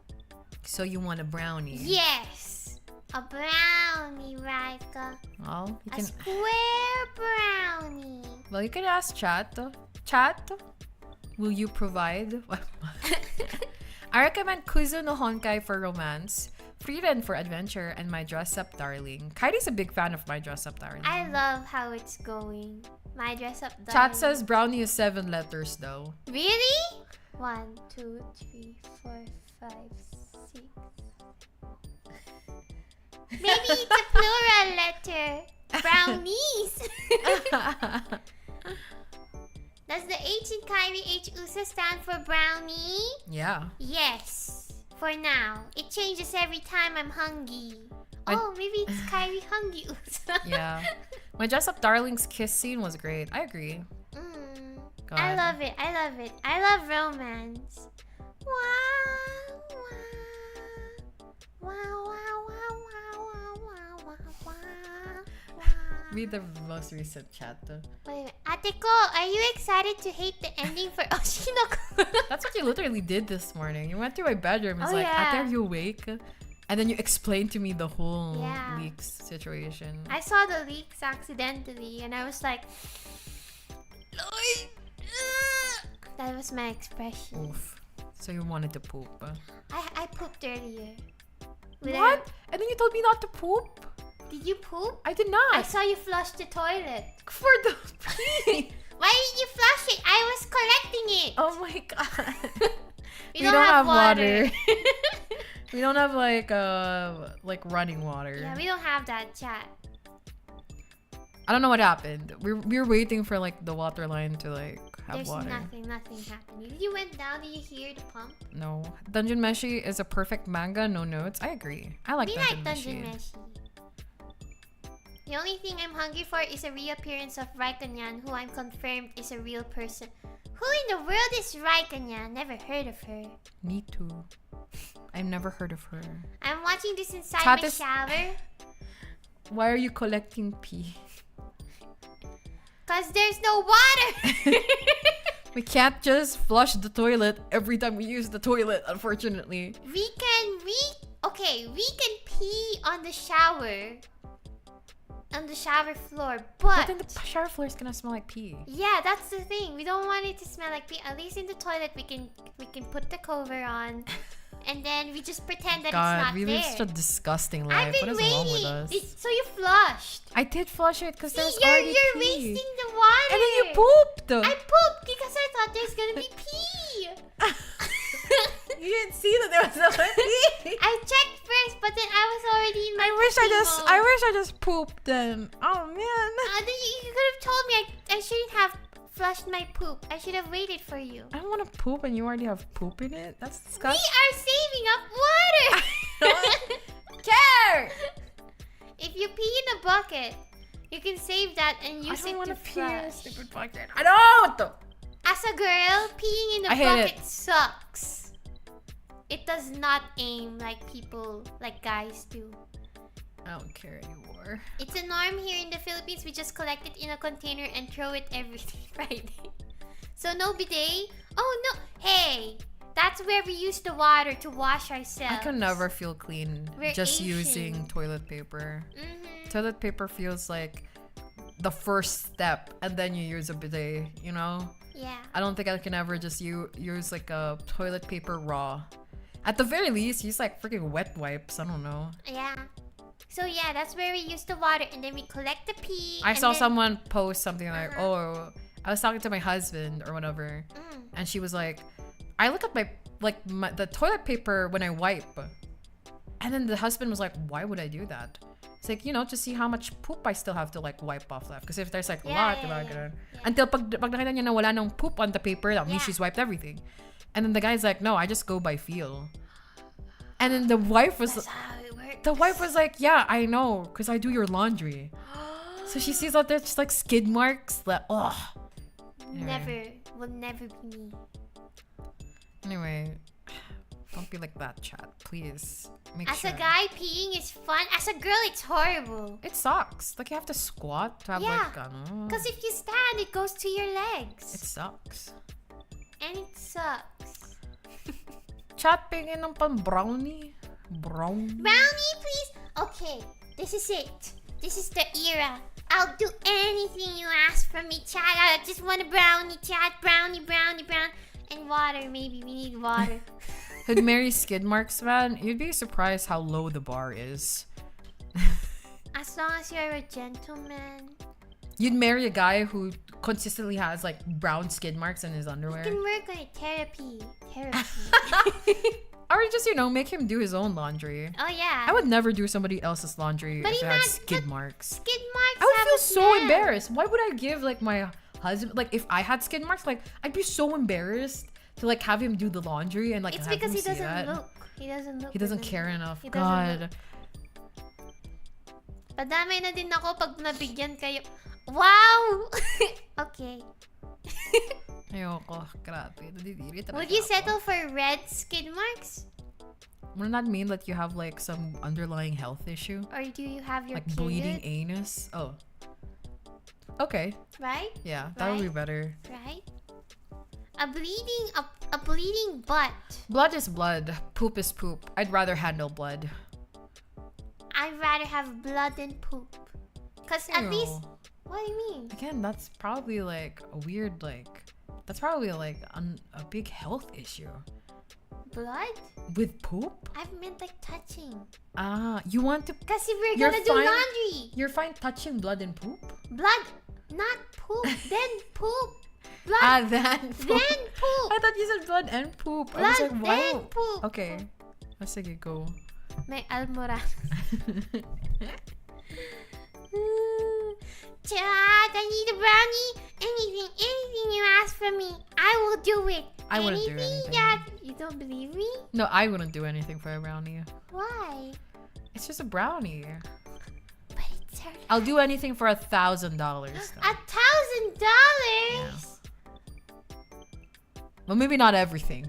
Speaker 2: So you want a brownie?
Speaker 1: Yes. A brownie, Raika.
Speaker 2: Well, you
Speaker 1: A
Speaker 2: can.
Speaker 1: square brownie.
Speaker 2: Well, you can ask Chat. Chat, will you provide? I recommend Kuzu no Honkai for romance, Frieren for adventure, and My Dress Up Darling. Kyrie's a big fan of My Dress Up Darling.
Speaker 1: I love how it's going. My dress up darling.
Speaker 2: Chat says brownie is 7 letters though.
Speaker 1: Really? 1, 2, 3, 4, 5, 6. Maybe it's a plural letter. Brownies. Does the H in Kyrie H USA stand for brownie?
Speaker 2: Yeah.
Speaker 1: Yes. For now. It changes every time I'm hungry.
Speaker 2: I-
Speaker 1: Oh, maybe it's Kyrie hungry USA.
Speaker 2: Yeah. My Dress Up Darling's kiss scene was great. I agree. Go
Speaker 1: I
Speaker 2: ahead.
Speaker 1: love it. I love it. I love romance. Wow, wow. Wow, wow, wow, wow, wow, wow, wow, wow.
Speaker 2: Read the most recent chat.
Speaker 1: Wait a minute. Ateko, are you excited to hate the ending for Oshinoko?
Speaker 2: That's what you literally did this morning. You went to my bedroom. It's
Speaker 1: Oh,
Speaker 2: like,
Speaker 1: yeah.
Speaker 2: Ate, are you awake? And then you explained to me the whole
Speaker 1: Yeah.
Speaker 2: leaks situation.
Speaker 1: I saw the leaks accidentally and I was like, Lloyd! That was my expression.
Speaker 2: Oof. So you wanted to poop.
Speaker 1: I pooped earlier. With
Speaker 2: What? And then you told me not to poop?
Speaker 1: Did you poop?
Speaker 2: I did not.
Speaker 1: I saw you flush the toilet.
Speaker 2: For the pee.
Speaker 1: Why didn't you flush it? I was collecting it.
Speaker 2: Oh my god.
Speaker 1: We don't have water.
Speaker 2: We don't have like running water.
Speaker 1: Yeah, we don't have that, chat.
Speaker 2: I don't know what happened. We were waiting for like the water line to like have
Speaker 1: There's
Speaker 2: water.
Speaker 1: nothing happening. Did you went down? Did you hear the pump?
Speaker 2: No. Dungeon Meshi is a perfect manga, no notes. I agree. I like
Speaker 1: We
Speaker 2: Dungeon
Speaker 1: like
Speaker 2: Meshi.
Speaker 1: Dungeon Meshi. The only thing I'm hungry for is a reappearance of Raikanyan, who I'm confirmed is a real person. Who in the world is Raikanyan? Never heard of her.
Speaker 2: Me too. I've never heard of her.
Speaker 1: I'm watching this inside
Speaker 2: Chat
Speaker 1: my
Speaker 2: is-
Speaker 1: shower.
Speaker 2: Why are you collecting pee?
Speaker 1: Cause there's no water.
Speaker 2: We can't just flush the toilet every time we use the toilet, unfortunately.
Speaker 1: we can pee on the shower. On the shower floor,
Speaker 2: But then the shower floor is gonna smell like pee.
Speaker 1: yeah, that's the thing. We don't want it to smell like pee. At least in the toilet, we can put the cover on, and then we just pretend that it's
Speaker 2: God,
Speaker 1: not
Speaker 2: we
Speaker 1: there.
Speaker 2: live such a disgusting
Speaker 1: I've
Speaker 2: life.
Speaker 1: been
Speaker 2: What is wrong with
Speaker 1: waiting.
Speaker 2: us?
Speaker 1: So you flushed.
Speaker 2: I did flush it because there was
Speaker 1: See,
Speaker 2: already
Speaker 1: you're
Speaker 2: pee.
Speaker 1: wasting the water.
Speaker 2: And then you pooped.
Speaker 1: I pooped because I thought there's gonna be pee.
Speaker 2: You didn't see that there was no pee.
Speaker 1: I checked first, but then I was already in my
Speaker 2: I wish
Speaker 1: pooping
Speaker 2: I
Speaker 1: mode.
Speaker 2: just pooped then. Oh man.
Speaker 1: Then you could have told me I shouldn't have flushed my poop. I should have waited for you.
Speaker 2: I don't want to poop and you already have poop in it. That's
Speaker 1: We
Speaker 2: disgusting.
Speaker 1: are saving up water.
Speaker 2: Care.
Speaker 1: If you pee in a bucket, you can save that and
Speaker 2: I
Speaker 1: use
Speaker 2: don't
Speaker 1: it
Speaker 2: want
Speaker 1: to
Speaker 2: to pee in a
Speaker 1: flush.
Speaker 2: stupid bucket. I don't.
Speaker 1: As a girl, peeing in
Speaker 2: I
Speaker 1: a
Speaker 2: hate
Speaker 1: bucket sucks. It does not aim like guys do.
Speaker 2: I don't care anymore.
Speaker 1: It's a norm here in the Philippines. We just collect it in a container and throw it every Friday. So no bidet. Oh no. Hey, that's where we use the water to wash ourselves.
Speaker 2: I can never feel clean
Speaker 1: We're
Speaker 2: just
Speaker 1: Asian.
Speaker 2: using toilet paper.
Speaker 1: Mm-hmm.
Speaker 2: Toilet paper feels like the first step, and then you use a bidet, you know?
Speaker 1: Yeah.
Speaker 2: I don't think I can ever just use like a toilet paper raw. At the very least, use like freaking wet wipes. I don't know.
Speaker 1: Yeah. So yeah, that's where we use the water, and then we collect the pee.
Speaker 2: I
Speaker 1: and
Speaker 2: saw
Speaker 1: then-
Speaker 2: someone post something like, "Oh, I was talking to my husband or whatever," and she was like, "I look at the toilet paper when I wipe," and then the husband was like, "Why would I do that?" It's like, to see how much poop I still have to like wipe off left. Because if there's like a lot, diba, ganun. Until pag nakita niya na wala nang poop on the paper, that means she's wiped everything. And then the guy's like, "No, I just go by feel." And then the wife was.
Speaker 1: That's how it works.
Speaker 2: The wife was like, "Yeah, I know, because I do your laundry." So she sees out there just like skid marks. Like, ugh. Anyway.
Speaker 1: Will never be me.
Speaker 2: Anyway, don't be like that, chat. Please. Make
Speaker 1: As
Speaker 2: sure.
Speaker 1: a guy, peeing is fun. As a girl, it's horrible.
Speaker 2: It sucks. Like, you have to squat to have like, ano.
Speaker 1: Because if you stand, it goes to your legs.
Speaker 2: It sucks.
Speaker 1: And it sucks.
Speaker 2: Chat, pingin ng pan brownie. Brownie.
Speaker 1: Brownie, please. Okay, this is it. This is the era. I'll do anything you ask from me, chat. I just want a brownie, chat. Brownie, brownie, brownie. And water, maybe. We need water.
Speaker 2: Could marry skid marks, man? You'd be surprised how low the bar is.
Speaker 1: As long as you're a gentleman.
Speaker 2: You'd marry a guy who consistently has like brown skid marks in his underwear.
Speaker 1: You can work on it. Therapy.
Speaker 2: Or just, make him do his own laundry.
Speaker 1: Oh, yeah.
Speaker 2: I would never do somebody else's laundry
Speaker 1: But
Speaker 2: if it had skid marks.
Speaker 1: Skid marks
Speaker 2: I would
Speaker 1: have
Speaker 2: feel
Speaker 1: a
Speaker 2: so
Speaker 1: smell.
Speaker 2: embarrassed. Why would I give like my husband, like if I had skid marks, like I'd be so embarrassed to like have him do the laundry and like
Speaker 1: It's
Speaker 2: have
Speaker 1: because
Speaker 2: him
Speaker 1: he
Speaker 2: see
Speaker 1: doesn't
Speaker 2: that.
Speaker 1: look. He doesn't look.
Speaker 2: He doesn't care enough.
Speaker 1: He doesn't
Speaker 2: God.
Speaker 1: Padamay na din ako pag nabigyan kayo. Wow! Okay.
Speaker 2: Ayoko. Grabe. Nadidiri talaga
Speaker 1: Would you
Speaker 2: ako.
Speaker 1: settle for red skid marks?
Speaker 2: Wouldn't that mean that you have like some underlying health issue?
Speaker 1: Or do you have your
Speaker 2: Like
Speaker 1: period?
Speaker 2: bleeding anus? Oh. Okay.
Speaker 1: Right?
Speaker 2: Yeah, that would be
Speaker 1: Right?
Speaker 2: better.
Speaker 1: Right? A bleeding butt.
Speaker 2: Blood is blood. Poop is poop. I'd rather handle blood.
Speaker 1: I'd rather have blood than poop. Cause at
Speaker 2: Ew.
Speaker 1: least, what do you mean?
Speaker 2: Again, that's probably like a weird that's probably like a big health issue.
Speaker 1: Blood?
Speaker 2: With poop?
Speaker 1: I meant like touching.
Speaker 2: Ah, you want to...
Speaker 1: Cause if we're
Speaker 2: You're
Speaker 1: gonna do
Speaker 2: fine-
Speaker 1: laundry,
Speaker 2: You're fine touching blood and poop?
Speaker 1: blood, not poop, then poop. Blood,
Speaker 2: Ah, then poop.
Speaker 1: then poop.
Speaker 2: I thought you said blood and poop. I was
Speaker 1: Blood,
Speaker 2: like, wow.
Speaker 1: then poop.
Speaker 2: Okay. Oh, sige, go.
Speaker 1: May almoran. Chad, I need a brownie. Anything you ask from me, I will do it.
Speaker 2: I wouldn't do anything.
Speaker 1: That you don't believe me?
Speaker 2: No, I wouldn't do anything for a brownie.
Speaker 1: Why?
Speaker 2: It's just a brownie.
Speaker 1: But it's her.
Speaker 2: I'll do anything for $1,000.
Speaker 1: $1,000.
Speaker 2: Well, maybe not everything.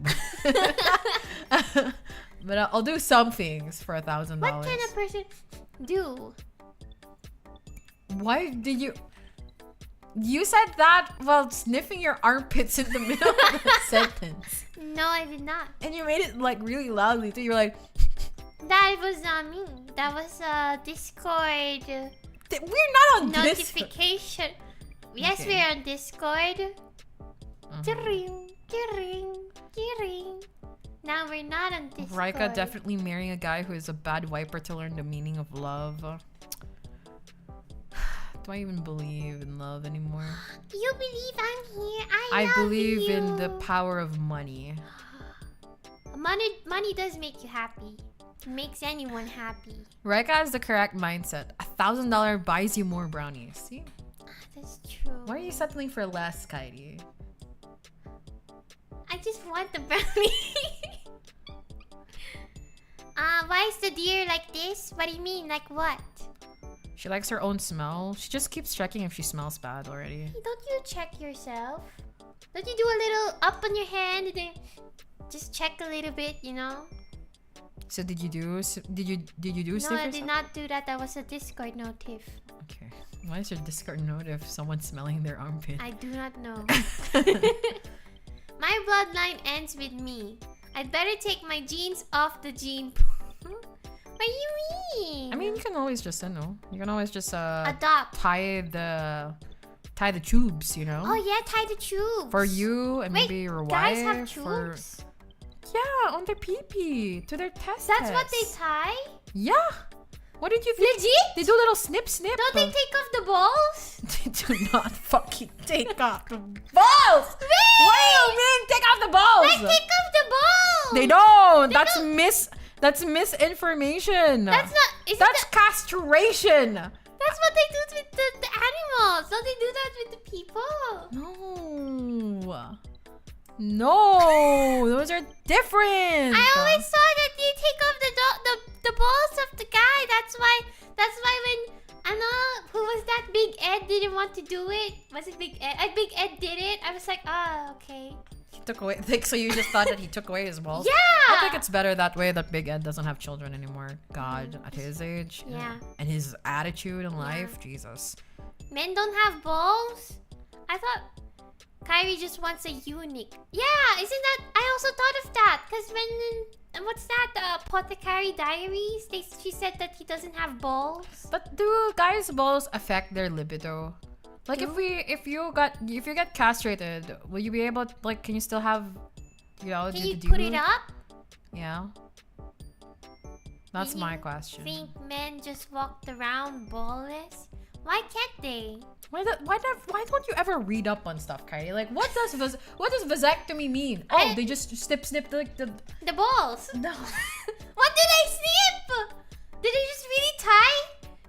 Speaker 2: But I'll do some things for $1,000.
Speaker 1: What can a person do?
Speaker 2: Why did you... You said that while sniffing your armpits in the middle of the sentence.
Speaker 1: No, I did not.
Speaker 2: And you made it like really loudly too. You're like...
Speaker 1: That was not me. That was a Discord
Speaker 2: We're not on Discord.
Speaker 1: notification. Yes,
Speaker 2: Okay.
Speaker 1: we're on Discord.
Speaker 2: Uh-huh.
Speaker 1: Tiring, tiring, tiring. Now we're not on Discord.
Speaker 2: Raika definitely marrying a guy who is a bad wiper to learn the meaning of love. Do I even believe in love anymore?
Speaker 1: You believe I'm here.
Speaker 2: I
Speaker 1: love
Speaker 2: believe
Speaker 1: you.
Speaker 2: in the power of money.
Speaker 1: Money does make you happy. It makes anyone happy.
Speaker 2: Raika has the correct mindset. $1,000 buys you more brownies. See?
Speaker 1: That's true.
Speaker 2: Why are you settling for less, Kairi?
Speaker 1: I just want the brownie. Why is the deer like this? What do you mean? Like what?
Speaker 2: She likes her own smell. She just keeps checking if she smells bad already.
Speaker 1: Hey, don't you check yourself? Don't you do a little up on your hand and then just check a little bit, you know?
Speaker 2: So did you do
Speaker 1: No,
Speaker 2: sniff
Speaker 1: I did
Speaker 2: yourself?
Speaker 1: not do that. That was a Discord notif.
Speaker 2: Okay. Why is your Discord note if someone's smelling their armpit?
Speaker 1: I do not know. My bloodline ends with me. I'd better take my genes off the gene pool. What do you mean?
Speaker 2: I mean, you can always just, you can always just
Speaker 1: adopt.
Speaker 2: tie the tubes, you know?
Speaker 1: Oh yeah, tie the tubes.
Speaker 2: For you and
Speaker 1: Wait,
Speaker 2: maybe your
Speaker 1: guys
Speaker 2: wife.
Speaker 1: have tubes?
Speaker 2: Yeah, on their pee-pee, to their testes.
Speaker 1: That's what they tie?
Speaker 2: Yeah. What did you think?
Speaker 1: Legit?
Speaker 2: They do a little snip.
Speaker 1: Don't they take off the balls?
Speaker 2: They do not fucking take off the balls.
Speaker 1: Wait!
Speaker 2: What do you mean take off the balls?
Speaker 1: Like take off the balls.
Speaker 2: They don't.
Speaker 1: They
Speaker 2: That's
Speaker 1: don't.
Speaker 2: That's misinformation.
Speaker 1: That's not.
Speaker 2: That's castration.
Speaker 1: That's what they do with the animals. Don't they do that with the people?
Speaker 2: No, those are different.
Speaker 1: I always saw that you take off the balls of the guy. That's why when I know who was that Big Ed didn't want to do it. Was it Big Ed? Big Ed did it. I was like, okay.
Speaker 2: He took away. So you just thought that he took away his balls?
Speaker 1: Yeah.
Speaker 2: I think it's better that way. That Big Ed doesn't have children anymore. God, at his age.
Speaker 1: Yeah.
Speaker 2: And his attitude in life, Jesus.
Speaker 1: Men don't have balls. I thought Kyrie just wants a eunuch. Yeah, isn't that? I also thought of that because when what's that? Apothecary Diaries. She said that he doesn't have balls.
Speaker 2: But do guys' balls affect their libido? Like if you get castrated, will you be able to, like, can you still have,
Speaker 1: Can you put it up?
Speaker 2: Yeah. That's my question.
Speaker 1: Think men just walked around ballless? Why can't they?
Speaker 2: Why don't you ever read up on stuff, Kylie? Like, what does vasectomy mean? Oh, they just snip
Speaker 1: the balls.
Speaker 2: No.
Speaker 1: What did they snip? Did they just really tie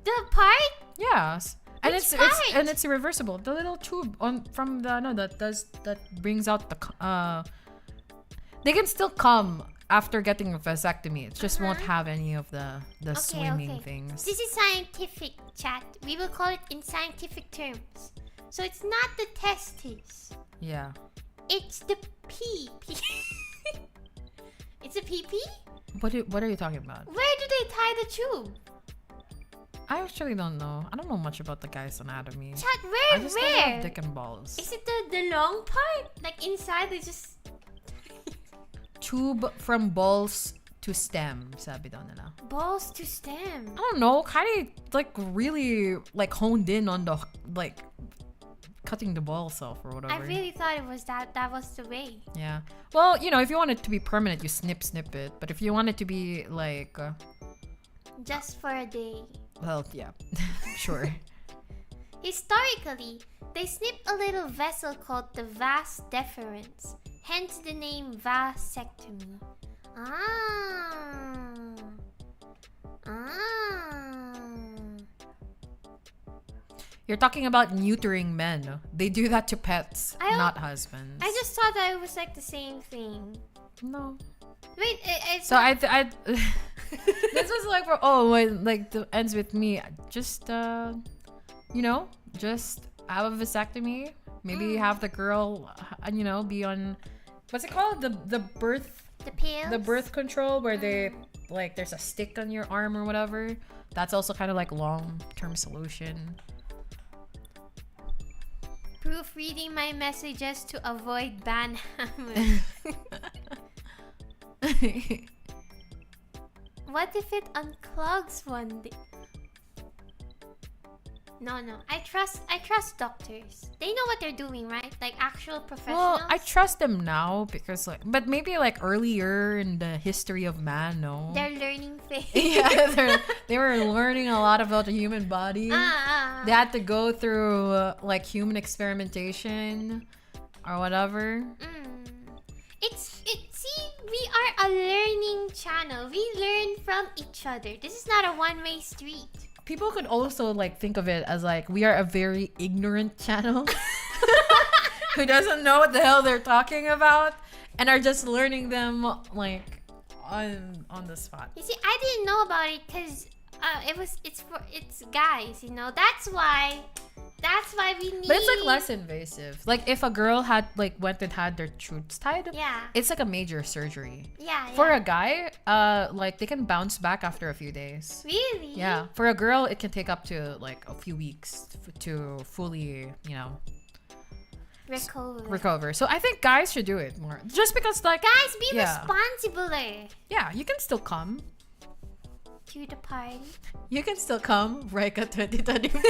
Speaker 1: the part?
Speaker 2: Yes. And
Speaker 1: Which
Speaker 2: it's reversible. The little tube that brings out the they can still come after getting a vasectomy. It just won't have any of the swimming things.
Speaker 1: This is scientific, chat. We will call it in scientific terms. So it's not the testes.
Speaker 2: Yeah.
Speaker 1: It's the pee. It's a pee-pee?
Speaker 2: What are you talking about?
Speaker 1: Where do they tie the tube?
Speaker 2: I actually don't know. I don't know much about the guy's anatomy.
Speaker 1: Chat,
Speaker 2: I just don't have dick and balls.
Speaker 1: Is it the long part? Like inside they just...
Speaker 2: Tube from balls to stem, sabi daw nila.
Speaker 1: Balls to stem.
Speaker 2: I don't know. Kind of really honed in on the cutting the balls off or whatever.
Speaker 1: I really thought it was that was the way.
Speaker 2: Yeah. Well, if you want it to be permanent, you snip it. But if you want it to be
Speaker 1: just for a day.
Speaker 2: Well, yeah. Sure.
Speaker 1: Historically, they snipped a little vessel called the vas deferens, hence the name vasectomy.
Speaker 2: You're talking about neutering men. They do that to pets, not husbands.
Speaker 1: I just thought that it was like the same thing.
Speaker 2: No.
Speaker 1: Wait, it's
Speaker 2: so I this was the ends with me. Just just have a vasectomy. Maybe have the girl, be on, what's it called? The birth.
Speaker 1: The pills.
Speaker 2: The birth control where they there's a stick on your arm or whatever. That's also kind of long-term solution.
Speaker 1: Proofreading my messages to avoid ban hammer. What if it unclogs one day? No. I trust doctors. They know what they're doing, right? Like actual professionals.
Speaker 2: Well, I trust them now because but maybe earlier in the history of man, no.
Speaker 1: They're learning phase.
Speaker 2: Yeah, they were learning a lot about the human body. They had to go through human experimentation or whatever.
Speaker 1: See, we are a learning channel. We learn from each other. This is not a one-way street.
Speaker 2: People could also think of it as we are a very ignorant channel who doesn't know what the hell they're talking about and are just learning them on the spot.
Speaker 1: You see, I didn't know about it because it's guys, That's why we need.
Speaker 2: But it's less invasive. If a girl had went and had their tubes tied, it's a major surgery.
Speaker 1: Yeah.
Speaker 2: For a guy, they can bounce back after a few days.
Speaker 1: Really?
Speaker 2: Yeah. For a girl, it can take up to a few weeks to fully, recover. So I think guys should do it more. Just because
Speaker 1: guys, be responsible.
Speaker 2: Yeah, you can still come.
Speaker 1: to the party.
Speaker 2: You can still come, Rika 2024.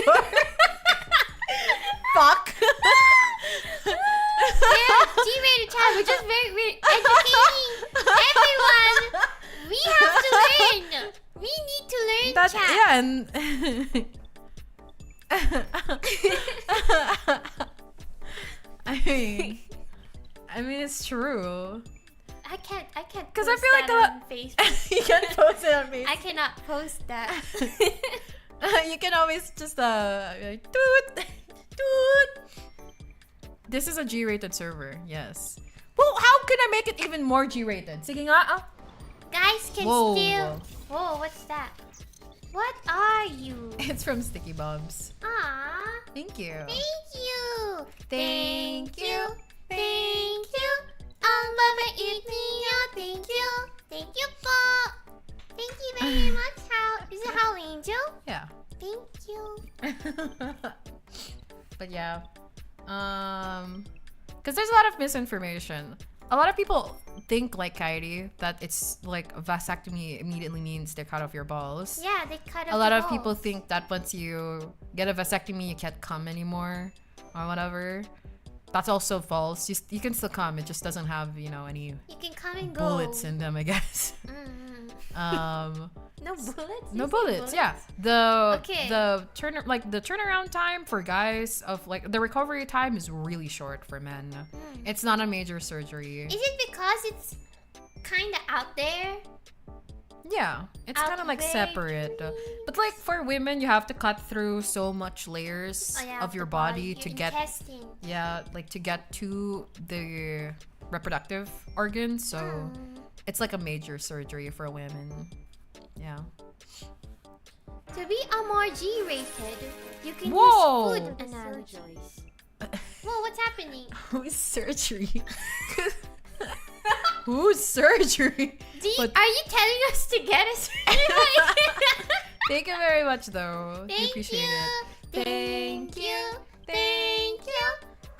Speaker 2: Fuck.
Speaker 1: Yeah, G-rated child. We're just very educating everyone. We have to learn. We need to learn chat.
Speaker 2: Yeah, and I mean, it's true.
Speaker 1: I can't.
Speaker 2: Because I
Speaker 1: post
Speaker 2: feel like
Speaker 1: that on Facebook.
Speaker 2: you can post it on Facebook.
Speaker 1: I cannot post that.
Speaker 2: You can always just be like, toot, toot. This is a G-rated server. Yes. Well, how can I make it even more G-rated? Sige nga.
Speaker 1: Guys can
Speaker 2: Whoa.
Speaker 1: still. Whoa, what's that? What are you?
Speaker 2: It's from Sticky Bombs.
Speaker 1: Aww.
Speaker 2: Thank you.
Speaker 1: Thank you.
Speaker 2: Thank you.
Speaker 1: Thank you. Mabait niyo. Thank you. Thank you po. Thank you very much. Is it How Angel?
Speaker 2: Yeah.
Speaker 1: Thank you.
Speaker 2: But yeah. Because there's a lot of misinformation. A lot of people think like Kairi that it's like vasectomy immediately means they cut off your balls.
Speaker 1: Yeah, they cut off
Speaker 2: A lot
Speaker 1: the
Speaker 2: of people
Speaker 1: balls.
Speaker 2: think that once you get a vasectomy, you can't come anymore or whatever. That's also false. You can still come. It just doesn't have, any
Speaker 1: You can come and go.
Speaker 2: bullets in them, I guess.
Speaker 1: No bullets?
Speaker 2: No
Speaker 1: You say
Speaker 2: bullets. Yeah. The
Speaker 1: Okay.
Speaker 2: the turnaround time for guys of like the recovery time is really short for men. It's not a major surgery.
Speaker 1: Is it because it's kind of out there?
Speaker 2: Yeah, it's
Speaker 1: Out
Speaker 2: kind of like
Speaker 1: there.
Speaker 2: separate. But like for women, you have to cut through so much layers
Speaker 1: Oh, yeah,
Speaker 2: of your
Speaker 1: the
Speaker 2: body
Speaker 1: your
Speaker 2: to get
Speaker 1: intestine.
Speaker 2: to get to the reproductive organs. So it's like a major surgery for women. Yeah.
Speaker 1: To be a more G-rated, you can
Speaker 2: Whoa.
Speaker 1: use food analogies. Whoa, what's happening?
Speaker 2: Whose surgery? Whose surgery? But-
Speaker 1: Are you telling us to get a surgery?
Speaker 2: Thank you very much, though. We
Speaker 1: Thank
Speaker 2: appreciate
Speaker 1: you.
Speaker 2: it.
Speaker 1: Thank you. Thank you.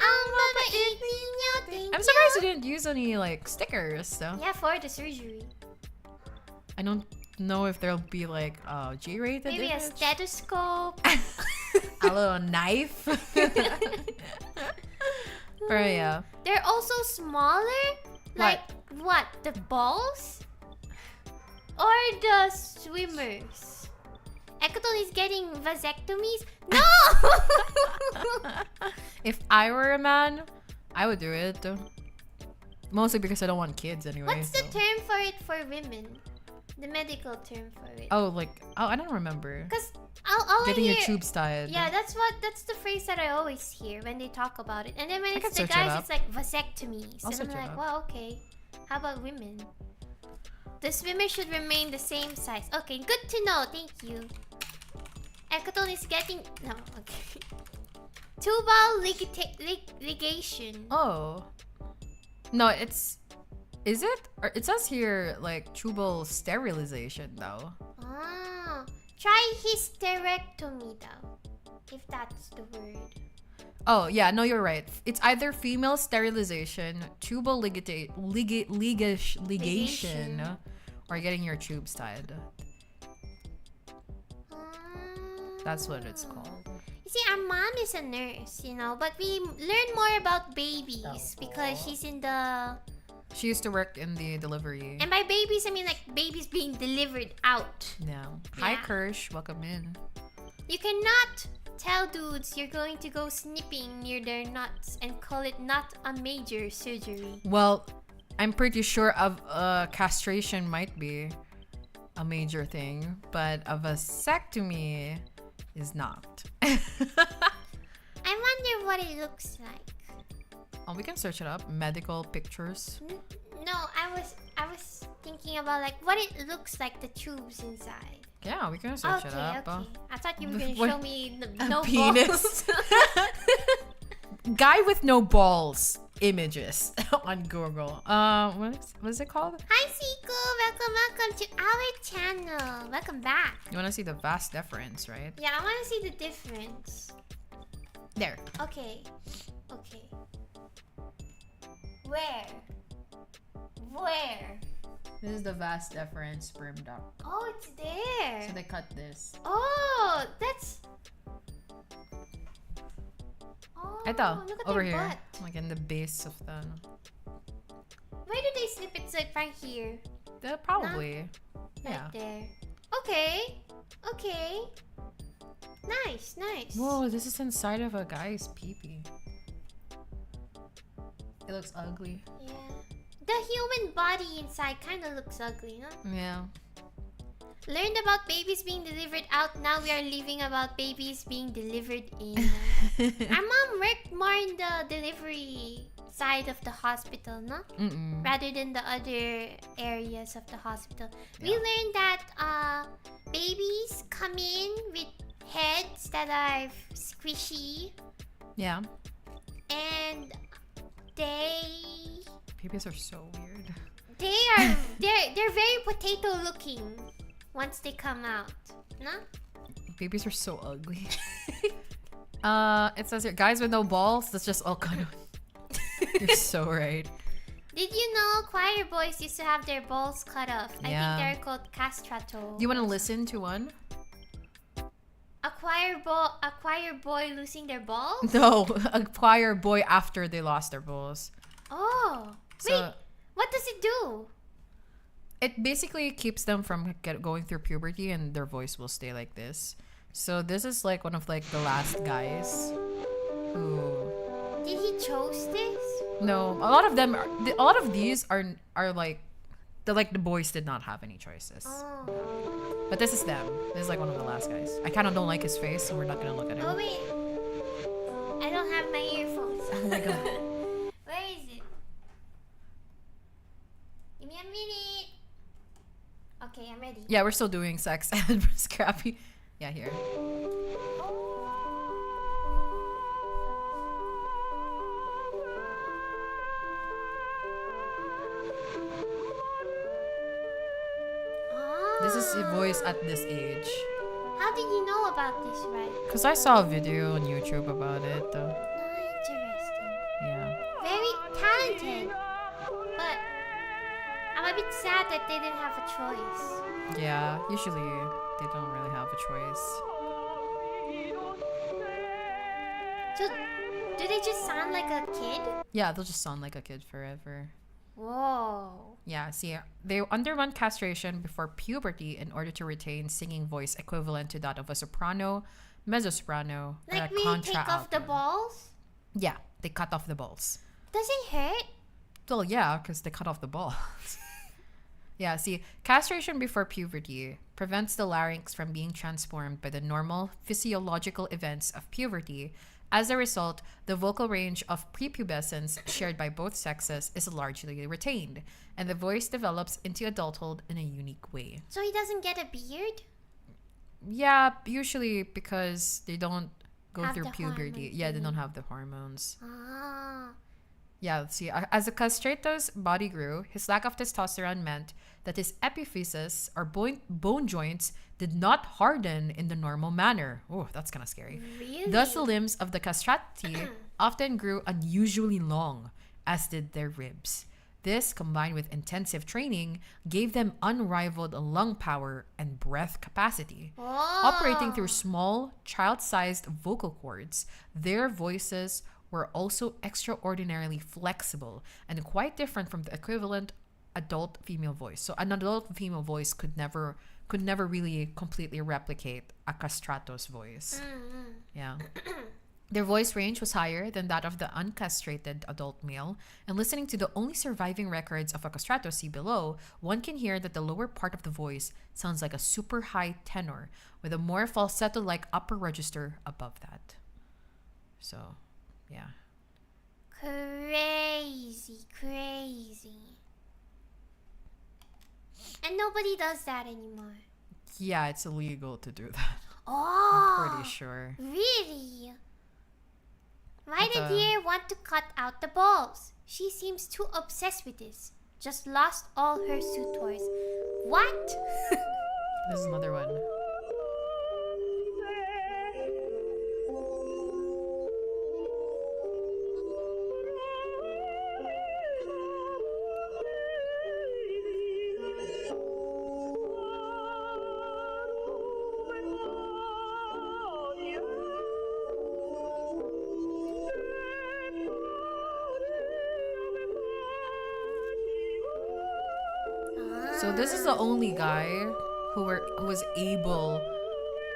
Speaker 1: Ang mabait ninyo. Thank
Speaker 2: I'm
Speaker 1: you.
Speaker 2: surprised you didn't use any like stickers. So
Speaker 1: Yeah, for the surgery.
Speaker 2: I don't know if there'll be like G-rated.
Speaker 1: Maybe a
Speaker 2: image.
Speaker 1: stethoscope.
Speaker 2: A little knife. Or yeah.
Speaker 1: They're also smaller. Like what? The balls? Or the swimmers? Ekaton is getting vasectomies? No!
Speaker 2: If I were a man, I would do it. Mostly because I don't want kids anyway.
Speaker 1: What's the
Speaker 2: so.
Speaker 1: term for it for women? The medical term for it.
Speaker 2: Oh, I don't remember.
Speaker 1: Because all
Speaker 2: Getting
Speaker 1: I
Speaker 2: your
Speaker 1: hear,
Speaker 2: tubes tied.
Speaker 1: Yeah, that's the phrase that I always hear when they talk about it. And then when
Speaker 2: I can
Speaker 1: it's the
Speaker 2: search it
Speaker 1: guys,
Speaker 2: up.
Speaker 1: it's like vasectomies.
Speaker 2: I'll
Speaker 1: And
Speaker 2: search
Speaker 1: I'm
Speaker 2: it
Speaker 1: like,
Speaker 2: up.
Speaker 1: well, okay. How about women? The swimmer should remain the same size. Okay, good to know. Thank you. Ekaton is getting... No, okay. Tubal ligation.
Speaker 2: Oh. No, it's... Is it? Or it says here, like, tubal sterilization, though.
Speaker 1: Ah, try hysterectomy though, if that's the word.
Speaker 2: Oh, yeah, no, you're right. It's either female sterilization, tubal ligation, or getting your tubes tied. That's what it's called.
Speaker 1: You see, our mom is a nurse, but we learn more about babies because she's in the...
Speaker 2: She used to work in the delivery.
Speaker 1: And by babies, I mean like babies being delivered out.
Speaker 2: No. Hi,
Speaker 1: Yeah.
Speaker 2: Kirsch. Welcome in.
Speaker 1: You cannot tell dudes you're going to go snipping near their nuts and call it not a major surgery.
Speaker 2: Well, I'm pretty sure of castration might be a major thing, but a vasectomy is not.
Speaker 1: I wonder what it looks like.
Speaker 2: Oh, we can search it up. Medical pictures.
Speaker 1: No, I was thinking about like what it looks like, the tubes inside.
Speaker 2: Yeah, we can search
Speaker 1: Okay,
Speaker 2: it up.
Speaker 1: okay. I thought you were gonna
Speaker 2: What-
Speaker 1: show me
Speaker 2: a
Speaker 1: no
Speaker 2: penis.
Speaker 1: balls.
Speaker 2: Guy with no balls images on Google. What is it called?
Speaker 1: Hi, Siku. Welcome to our channel. Welcome back.
Speaker 2: You want to see the vast difference, right?
Speaker 1: Yeah, I want to see the difference.
Speaker 2: There.
Speaker 1: Okay. Where? Where?
Speaker 2: This is the vas deferens sperm duct.
Speaker 1: Oh, it's there.
Speaker 2: So they cut this.
Speaker 1: Oh, that's. Oh,
Speaker 2: Ito,
Speaker 1: look at
Speaker 2: over
Speaker 1: their
Speaker 2: here.
Speaker 1: butt.
Speaker 2: Like in the base of the...
Speaker 1: Where do they snip it? Like right here.
Speaker 2: Probably.
Speaker 1: Right
Speaker 2: Yeah.
Speaker 1: there. Okay. Okay. Nice, nice.
Speaker 2: Whoa, this is inside of a guy's pee-pee. It looks ugly.
Speaker 1: Yeah. The human body inside kind of looks ugly, huh?
Speaker 2: Yeah.
Speaker 1: Learned about babies being delivered out. Now we are leaving about babies being delivered in. Our mom worked more in the delivery side of the hospital, no? Rather than the other areas of the hospital. We
Speaker 2: Yeah.
Speaker 1: learned that babies come in with heads that are squishy,
Speaker 2: Yeah.
Speaker 1: and they
Speaker 2: Babies are so weird.
Speaker 1: they're very potato looking once they come out, no?
Speaker 2: Babies are so ugly. It says here, guys with no balls, that's just all kind of... You're so right.
Speaker 1: Did you know choir boys used to have their balls cut off?
Speaker 2: Yeah.
Speaker 1: I think they're called castrato.
Speaker 2: Do you want to listen to one?
Speaker 1: A choir boy losing their balls?
Speaker 2: No, a choir boy after they lost their balls.
Speaker 1: Oh.
Speaker 2: So-
Speaker 1: Wait, what does it do?
Speaker 2: It basically keeps them from going through puberty, and their voice will stay like this. So this is like one of like the last guys who...
Speaker 1: Did he chose this?
Speaker 2: No, a lot of them, a lot of these are like, the boys did not have any choices.
Speaker 1: Oh.
Speaker 2: But this is them. This is like one of the last guys. I kind of don't like his face, so we're not gonna look at him.
Speaker 1: Oh wait. I don't have my earphones.
Speaker 2: Oh my god.
Speaker 1: Where is it? Give me a minute. Okay, I'm ready.
Speaker 2: Yeah, we're still doing sex and scrappy. Yeah, here. This is the voice at this age.
Speaker 1: How did you know about this, right?
Speaker 2: Cause I saw a video on YouTube about it.
Speaker 1: Interesting.
Speaker 2: Yeah.
Speaker 1: Very talented. But I'm a bit sad that they didn't have a choice.
Speaker 2: Yeah. Usually they don't really have a choice.
Speaker 1: So, do they just sound like a kid?
Speaker 2: Yeah, they'll just sound like a kid forever.
Speaker 1: Whoa.
Speaker 2: Yeah, see, they underwent castration before puberty in order to retain singing voice equivalent to that of a soprano, mezzo-soprano, or
Speaker 1: Like
Speaker 2: a
Speaker 1: we
Speaker 2: contra
Speaker 1: take off the
Speaker 2: alto.
Speaker 1: balls?
Speaker 2: Yeah, they cut off the balls.
Speaker 1: Does it hurt?
Speaker 2: Well, yeah, because they cut off the balls. Yeah, see, castration before puberty prevents the larynx from being transformed by the normal physiological events of puberty. As a result, the vocal range of prepubescence shared by both sexes is largely retained, and the voice develops into adulthood in a unique way.
Speaker 1: So he doesn't get a beard?
Speaker 2: Yeah, usually because they don't go
Speaker 1: Have
Speaker 2: through
Speaker 1: the
Speaker 2: puberty.
Speaker 1: hormones,
Speaker 2: Yeah, they
Speaker 1: you
Speaker 2: don't
Speaker 1: mean.
Speaker 2: have the hormones.
Speaker 1: Ah.
Speaker 2: Yeah, see, as a castrato's body grew, his lack of testosterone meant that his epiphysis, or bone joints, did not harden in the normal manner. Oh, that's kind of scary.
Speaker 1: Really?
Speaker 2: Thus, the limbs of the castrati often grew unusually long, as did their ribs. This, combined with intensive training, gave them unrivaled lung power and breath capacity.
Speaker 1: Oh.
Speaker 2: Operating through small, child-sized vocal cords, their voices were also extraordinarily flexible and quite different from the equivalent adult female voice. So an adult female voice could never really completely replicate a castrato's voice. Yeah. Their voice range was higher than that of the uncastrated adult male, and listening to the only surviving records of a castrato, see below, one can hear that the lower part of the voice sounds like a super high tenor with a more falsetto-like upper register above that. So, yeah.
Speaker 1: Crazy, crazy. And nobody does that anymore.
Speaker 2: Yeah, it's illegal to do that.
Speaker 1: Oh.
Speaker 2: I'm pretty sure.
Speaker 1: Really? Why
Speaker 2: But,
Speaker 1: did dear want to cut out the balls? She seems too obsessed with this. Just lost all her suitors. What?
Speaker 2: This is another one. this is the only guy who was able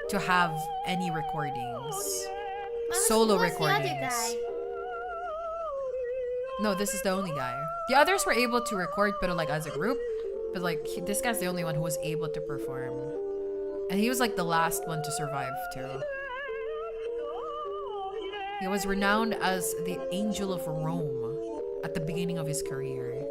Speaker 2: to have any recordings. Solo
Speaker 1: who was
Speaker 2: recordings.
Speaker 1: The other guy?
Speaker 2: No, this is the only guy. The others were able to record, but like as a group. But like this guy's the only one who was able to perform, and he was like the last one to survive too. He was renowned as the Angel of Rome at the beginning of his career.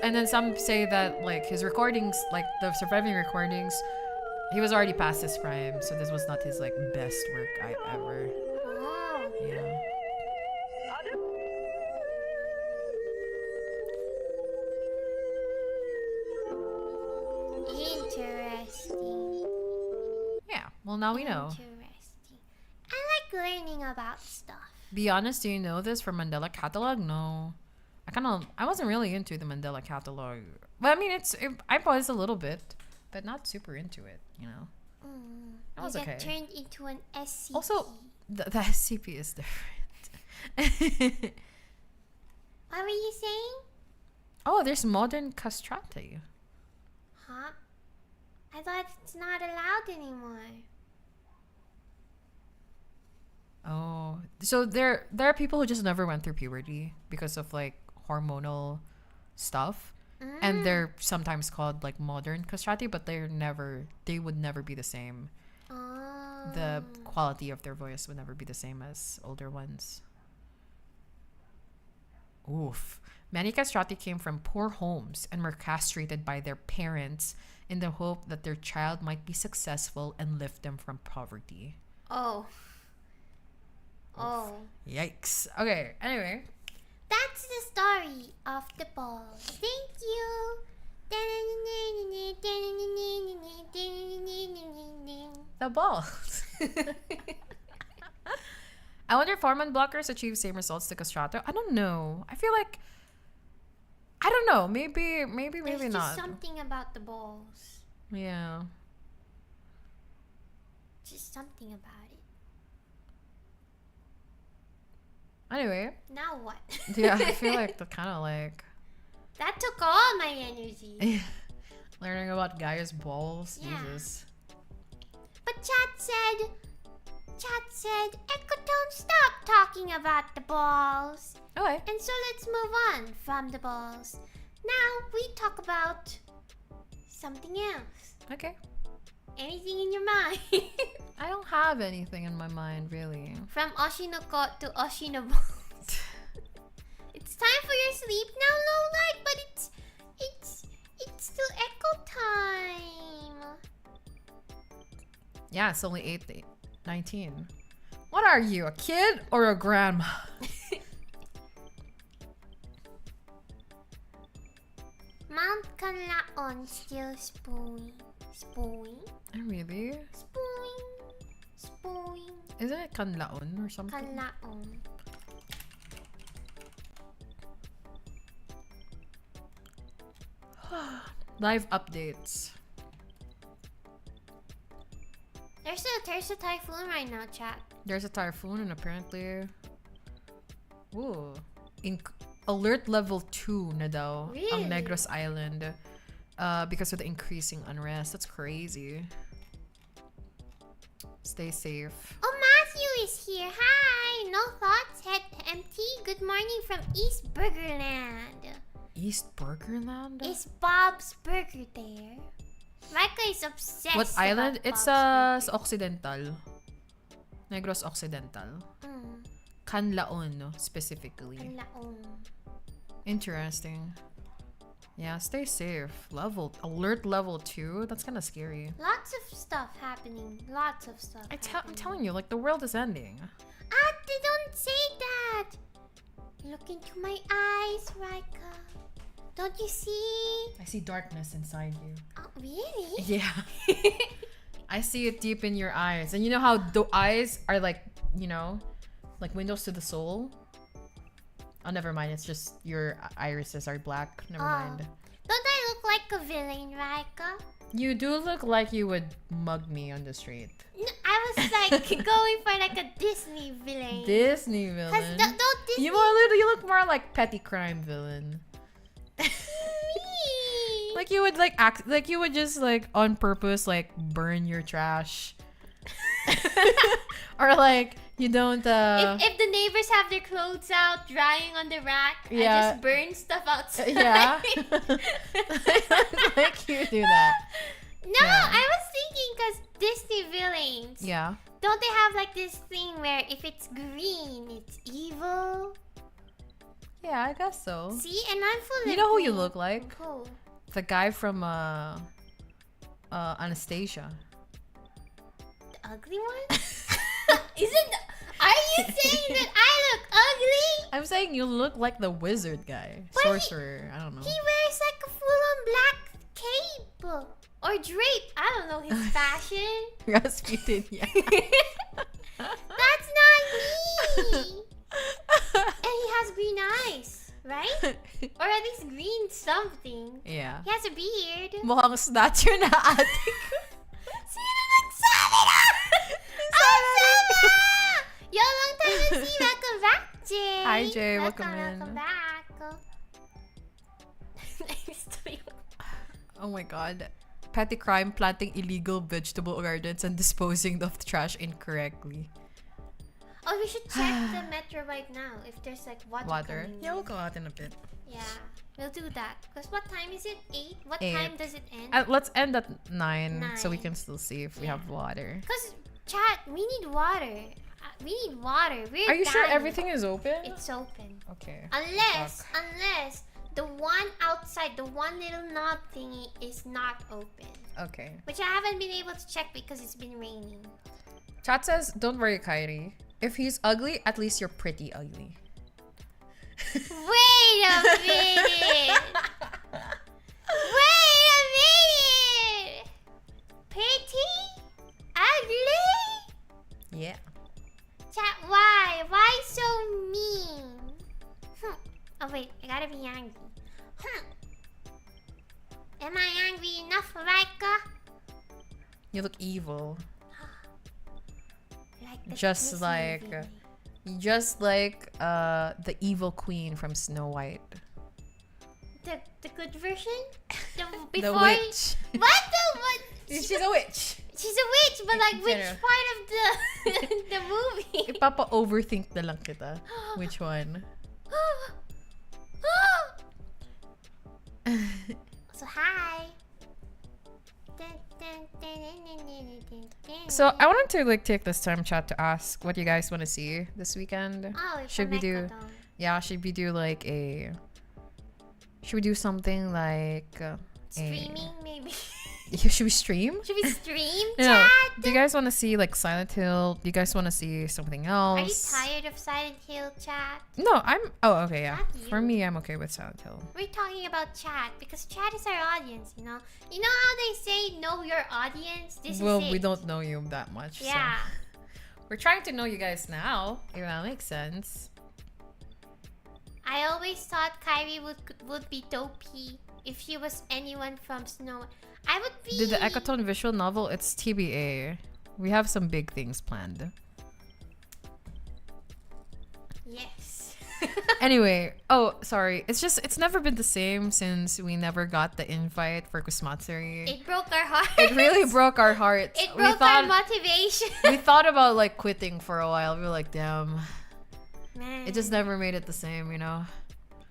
Speaker 2: And then some say that like his recordings, like the surviving recordings, he was already past his prime, so this was not his like best work ever.
Speaker 1: Oh.
Speaker 2: Yeah.
Speaker 1: Interesting.
Speaker 2: Yeah. Well, now we know.
Speaker 1: Interesting. I like learning about stuff.
Speaker 2: Be honest, do you know this from Mandela Catalog? No. I wasn't really into the Mandela Catalog. But I mean, I was a little bit, but not super into it, you know. That was
Speaker 1: you
Speaker 2: okay.
Speaker 1: get turned into an SCP.
Speaker 2: Also, the SCP is different.
Speaker 1: What were you saying?
Speaker 2: Oh, there's modern castrati.
Speaker 1: Huh? I thought it's not allowed anymore.
Speaker 2: Oh, so there are people who just never went through puberty because of like hormonal stuff, and they're sometimes called like modern castrati, but they would never be the same.
Speaker 1: Oh.
Speaker 2: The quality of their voice would never be the same as older ones. Oof. Many castrati came from poor homes and were castrated by their parents in the hope that their child might be successful and lift them from poverty.
Speaker 1: Oh. Oh.
Speaker 2: Yikes. Okay, anyway.
Speaker 1: That's the story of the balls. Thank you.
Speaker 2: The balls. I wonder if hormone blockers achieve same results to castrato. I don't know. I feel like I don't know. Maybe
Speaker 1: There's just
Speaker 2: not.
Speaker 1: something about the balls.
Speaker 2: Yeah.
Speaker 1: Just something about it.
Speaker 2: Anyway.
Speaker 1: Now what?
Speaker 2: Yeah, I feel like the kind of like
Speaker 1: That took all my energy.
Speaker 2: learning about Gaia's balls.
Speaker 1: Yeah.
Speaker 2: Jesus.
Speaker 1: But chat said, Echo, don't stop talking about the balls.
Speaker 2: Okay.
Speaker 1: And so let's move on from the balls. Now we talk about something else.
Speaker 2: Okay.
Speaker 1: Anything in your mind?
Speaker 2: I don't have anything in my mind really.
Speaker 1: From Oshinoko to Oshinobo. It's time for your sleep now, low light, but it's still Echo time.
Speaker 2: Yeah, it's only 8:19. What are you, a kid or a grandma?
Speaker 1: Mount Kanlaon still spooing.
Speaker 2: Really?
Speaker 1: Spooing.
Speaker 2: Isn't it Kanlaon or something?
Speaker 1: Kanlaon.
Speaker 2: Live updates.
Speaker 1: There's a typhoon right now, chat.
Speaker 2: There's a typhoon and apparently alert level 2 na daw
Speaker 1: Really?
Speaker 2: ang Negros Island because of the increasing unrest. That's crazy. Stay safe.
Speaker 1: Oh, Matthew is here. Hi. No thoughts. Head empty. Good morning from East Burgerland.
Speaker 2: East Burgerland?
Speaker 1: Is Bob's Burger there? Micah is obsessed.
Speaker 2: What island?
Speaker 1: about
Speaker 2: It's
Speaker 1: Bob's
Speaker 2: sa Occidental. Negros Occidental.
Speaker 1: Burger.
Speaker 2: Canlaon, no, specifically.
Speaker 1: Kanlaon.
Speaker 2: Interesting. Yeah, stay safe. Alert level 2? That's kind of scary.
Speaker 1: Lots of stuff happening. Lots of stuff.
Speaker 2: I'm telling you, like, the world is ending.
Speaker 1: They don't say that. Look into my eyes, Rika. Don't you see?
Speaker 2: I see darkness inside you.
Speaker 1: Oh, really?
Speaker 2: Yeah. I see it deep in your eyes. And you know how the eyes are like, you know, like windows to the soul? Oh, never mind. It's just your irises are black. Never mind.
Speaker 1: Don't I look like a villain, Rika?
Speaker 2: You do look like you would mug me on the street.
Speaker 1: I was like going for like a Disney villain.
Speaker 2: Disney villain.
Speaker 1: Don't Disney...
Speaker 2: You look more like petty crime villain. Like you would like act like you would just like on purpose like burn your trash. Or like you don't
Speaker 1: If the neighbors have their clothes out drying on the rack, I just burn stuff outside.
Speaker 2: Yeah. Like you do that.
Speaker 1: No, I was thinking because Disney villains.
Speaker 2: Yeah.
Speaker 1: Don't they have like this thing where if it's green, it's evil?
Speaker 2: Yeah, I guess so.
Speaker 1: See, and I'm full of
Speaker 2: You know who you
Speaker 1: green.
Speaker 2: look like?
Speaker 1: Who?
Speaker 2: The guy from Anastasia.
Speaker 1: The ugly one? Isn't? Are you saying that I look ugly?
Speaker 2: I'm saying you look like the wizard guy.
Speaker 1: But
Speaker 2: Sorcerer. I don't know.
Speaker 1: He wears like a full-on black cape or drape. I don't know his fashion.
Speaker 2: Rasputin, yeah.
Speaker 1: That's not me. And he has green eyes, right? Or at least green something.
Speaker 2: Yeah.
Speaker 1: He has a beard.
Speaker 2: Mukhang statue na ate ko.
Speaker 1: Sino nagsabi na? Ang sama! Yo, long time no see. Welcome back, Jay.
Speaker 2: Hi, Jay. Welcome
Speaker 1: Welcome
Speaker 2: in.
Speaker 1: back. Nice to meet you.
Speaker 2: Oh my god. Petty crime, planting illegal vegetable gardens and disposing of trash incorrectly.
Speaker 1: Oh, we should check the metro right now if there's like water. Coming
Speaker 2: Yeah,
Speaker 1: in.
Speaker 2: we'll go out in a bit.
Speaker 1: Yeah, we'll do that. Because what time is it? 8? What
Speaker 2: 8.
Speaker 1: time does it end?
Speaker 2: Let's end at 9 so we
Speaker 1: 9.
Speaker 2: can still see if we have water.
Speaker 1: Because, chat, we need water. We need water. We're
Speaker 2: Are you sure
Speaker 1: dying.
Speaker 2: everything is open?
Speaker 1: It's open.
Speaker 2: Okay.
Speaker 1: Unless the one outside, the one little knob thingy is not open.
Speaker 2: Okay.
Speaker 1: Which I haven't been able to check because it's been raining.
Speaker 2: Chat says, don't worry, Kyrie. If he's ugly, at least you're pretty ugly.
Speaker 1: Wait a minute! Wait a minute! Pretty? Ugly?
Speaker 2: Yeah.
Speaker 1: Chat, why? Why so mean? Oh wait, I gotta be angry. Am I angry enough, Rika?
Speaker 2: You look evil.
Speaker 1: Like the
Speaker 2: Just
Speaker 1: Disney
Speaker 2: like
Speaker 1: movie.
Speaker 2: Just like the evil queen from Snow White.
Speaker 1: the good version? The
Speaker 2: The
Speaker 1: before
Speaker 2: witch.
Speaker 1: what?
Speaker 2: She's a witch.
Speaker 1: She's a witch, but like which
Speaker 2: General.
Speaker 1: part of the the movie?
Speaker 2: Ipapa-overthink na lang kita. Which one?
Speaker 1: So hi.
Speaker 2: So I wanted to like take this time, chat, to ask what you guys want to see this weekend.
Speaker 1: Oh,
Speaker 2: Should we do? Yeah, should we do like a? Should we do something like
Speaker 1: streaming maybe?
Speaker 2: Should we stream?
Speaker 1: Should we stream,
Speaker 2: No.
Speaker 1: chat?
Speaker 2: Do you guys want to see like Silent Hill? Do you guys want to see something else?
Speaker 1: Are you tired of Silent Hill, chat?
Speaker 2: No, I'm. Oh, okay, yeah.
Speaker 1: Not
Speaker 2: For
Speaker 1: you.
Speaker 2: me, I'm okay with Silent Hill.
Speaker 1: We're talking about chat because chat is our audience, you know? You know how they say know your audience? This
Speaker 2: Well,
Speaker 1: is it.
Speaker 2: we don't know you that much.
Speaker 1: Yeah.
Speaker 2: So. We're trying to know you guys now, if that makes sense.
Speaker 1: I always thought Kyrie would be dopey if she was anyone from Snow. I would be.
Speaker 2: Did the Ecotone visual novel? It's TBA. We have some big things planned.
Speaker 1: Yes.
Speaker 2: Anyway, oh, sorry. It's never been the same since we never got the invite for Kusmatsuri.
Speaker 1: It broke our hearts.
Speaker 2: It really broke our hearts.
Speaker 1: It broke our motivation.
Speaker 2: We thought about like quitting for a while. We were like, damn.
Speaker 1: Man.
Speaker 2: It just never made it the same, you know?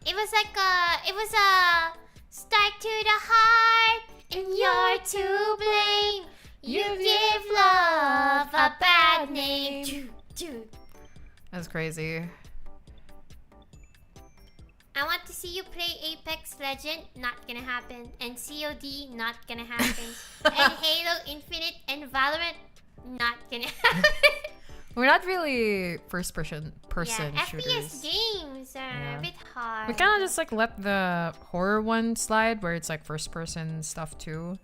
Speaker 1: It was like a start to the heart, and you're to blame. You give love a bad name.
Speaker 2: That's crazy.
Speaker 1: I want to see you play Apex Legend, not gonna happen. And COD, not gonna happen. And Halo Infinite and Valorant, not gonna happen.
Speaker 2: We're not really first-person
Speaker 1: Yeah,
Speaker 2: shooters.
Speaker 1: FPS games are a bit hard.
Speaker 2: We kind of just like let the horror one slide where it's like first-person stuff too.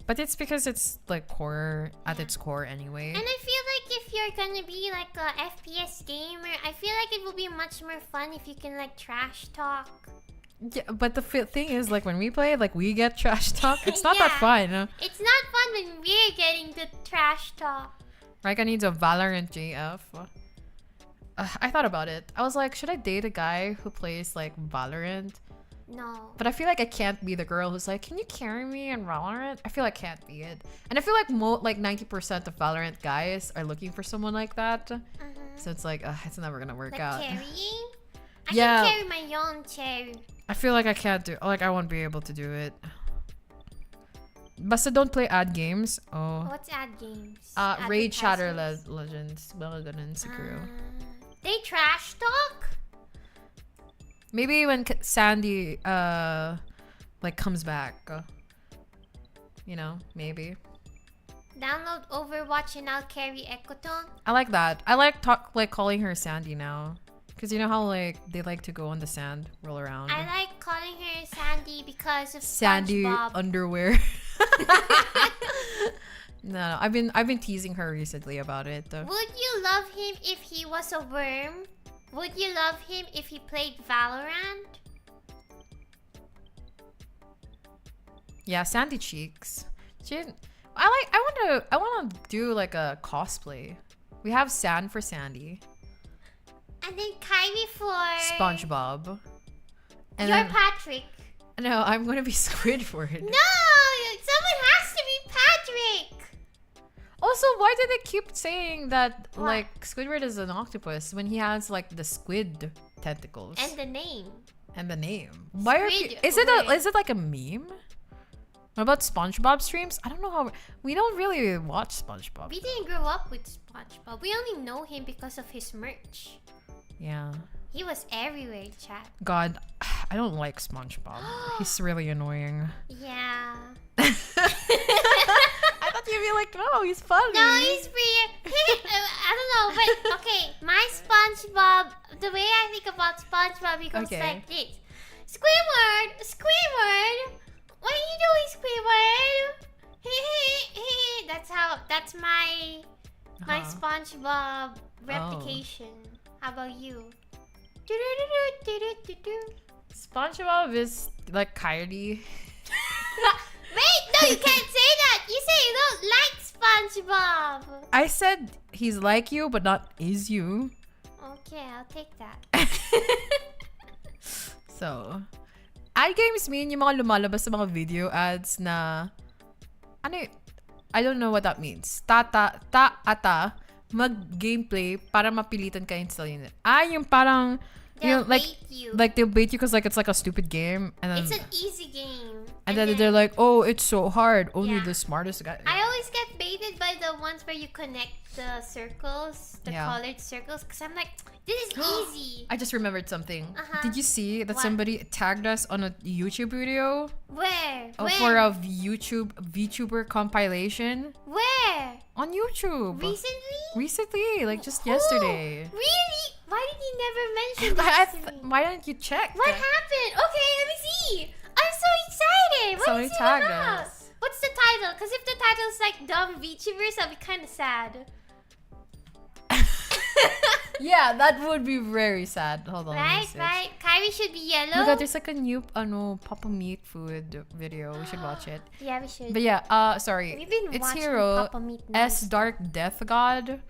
Speaker 2: But it's because it's like horror at its core anyway.
Speaker 1: And I feel like if you're gonna be like a FPS gamer, I feel like it will be much more fun if you can like trash talk.
Speaker 2: Yeah, but the thing is, like when we play, like we get trash talk. It's not that
Speaker 1: Yeah.
Speaker 2: fun.
Speaker 1: It's not fun when we're getting the trash talk.
Speaker 2: Rika needs a Valorant GF. I thought about it. I was like, should I date a guy who plays like Valorant?
Speaker 1: No.
Speaker 2: But I feel like I can't be the girl who's like, can you carry me in Valorant? I feel like I can't be it. And I feel like 90% of Valorant guys are looking for someone like that. So it's like, it's never gonna work
Speaker 1: Like
Speaker 2: out.
Speaker 1: carrying? I
Speaker 2: Yeah.
Speaker 1: can carry my own cherry.
Speaker 2: I feel like I can't do, like I won't be able to do it. Basta don't play ad games. Oh.
Speaker 1: What's ad games?
Speaker 2: Raid Shatter
Speaker 1: Advertisements?
Speaker 2: Legends. Well done, Sekiro.
Speaker 1: They trash talk?
Speaker 2: Maybe when Sandy like comes back. You know, maybe.
Speaker 1: Download Overwatch and I'll carry Ekoton.
Speaker 2: I like that. I like calling her Sandy now. Cause you know how like they like to go on the sand, roll around.
Speaker 1: I like calling her Sandy because of
Speaker 2: Sandy
Speaker 1: SpongeBob.
Speaker 2: underwear. No, I've been teasing her recently about it.
Speaker 1: Would you love him if he was a worm? Would you love him if he played Valorant?
Speaker 2: Yeah, Sandy cheeks. I wanna do like a cosplay. We have Sand for Sandy.
Speaker 1: And then Kyrie for
Speaker 2: SpongeBob. And
Speaker 1: You're
Speaker 2: then,
Speaker 1: Patrick.
Speaker 2: no, I'm gonna be Squidward.
Speaker 1: No! Someone has to be Patrick!
Speaker 2: Also, why do they keep saying that like Squidward is an octopus when he has like the squid tentacles
Speaker 1: And the name.
Speaker 2: and the name? Why are
Speaker 1: Squidward.
Speaker 2: is it like a meme? What about SpongeBob streams? I don't know how we don't really watch SpongeBob.
Speaker 1: We didn't grow up with SpongeBob. We only know him because of his merch.
Speaker 2: Yeah.
Speaker 1: He was everywhere, chat.
Speaker 2: God, I don't like SpongeBob. He's really annoying.
Speaker 1: Yeah.
Speaker 2: I thought you'd be like, no, he's funny.
Speaker 1: No, he's pretty. I don't know, but okay. My SpongeBob, the way I think about SpongeBob, he goes like this: Squidward, Squidward, what are you doing, Squidward? That's my SpongeBob replication. How about you?
Speaker 2: SpongeBob is like Kylie.
Speaker 1: Wait, no, you can't say that. You say you don't like SpongeBob.
Speaker 2: I said he's like you, but not is you.
Speaker 1: Okay, I'll take that.
Speaker 2: So, ad games mean yung mga lumalabas sa mga video ads na I don't know what that means. Ata mag-gameplay para mapilitan ka install yun. Yung parang
Speaker 1: They'll
Speaker 2: like
Speaker 1: bait you.
Speaker 2: like they'll bait you because like it's like a stupid game and then
Speaker 1: It's an easy game.
Speaker 2: and then they're like, oh, it's so hard. Only
Speaker 1: Yeah.
Speaker 2: the smartest guy.
Speaker 1: I always get baited by the ones where you connect the circles, the
Speaker 2: Yeah.
Speaker 1: colored circles, because I'm like, this is easy.
Speaker 2: I just remembered something.
Speaker 1: Uh-huh.
Speaker 2: Did you see that
Speaker 1: What?
Speaker 2: somebody tagged us on a YouTube video
Speaker 1: Where?
Speaker 2: for a VTuber compilation
Speaker 1: Where?
Speaker 2: on YouTube?
Speaker 1: Recently?
Speaker 2: Recently, like just
Speaker 1: Who?
Speaker 2: yesterday.
Speaker 1: Really? Why did you never mention this to me?
Speaker 2: Why didn't you check?
Speaker 1: What happened? Okay, let me see. I'm so excited. Why
Speaker 2: Somebody
Speaker 1: is it
Speaker 2: tagged
Speaker 1: up?
Speaker 2: us.
Speaker 1: What's the title? Because if the title's like dumb VTubers, I'll be kind of sad.
Speaker 2: Yeah, that would be very sad. Hold on. let me
Speaker 1: Right,
Speaker 2: see.
Speaker 1: right. Kyrie should be
Speaker 2: Oh
Speaker 1: yellow.
Speaker 2: my god, there's like a new Papa Meat food video. We should watch it.
Speaker 1: Yeah, we should.
Speaker 2: But yeah, sorry.
Speaker 1: We've been
Speaker 2: It's
Speaker 1: watching
Speaker 2: Hero
Speaker 1: Papa Meat
Speaker 2: S
Speaker 1: nonstop.
Speaker 2: Dark Death God.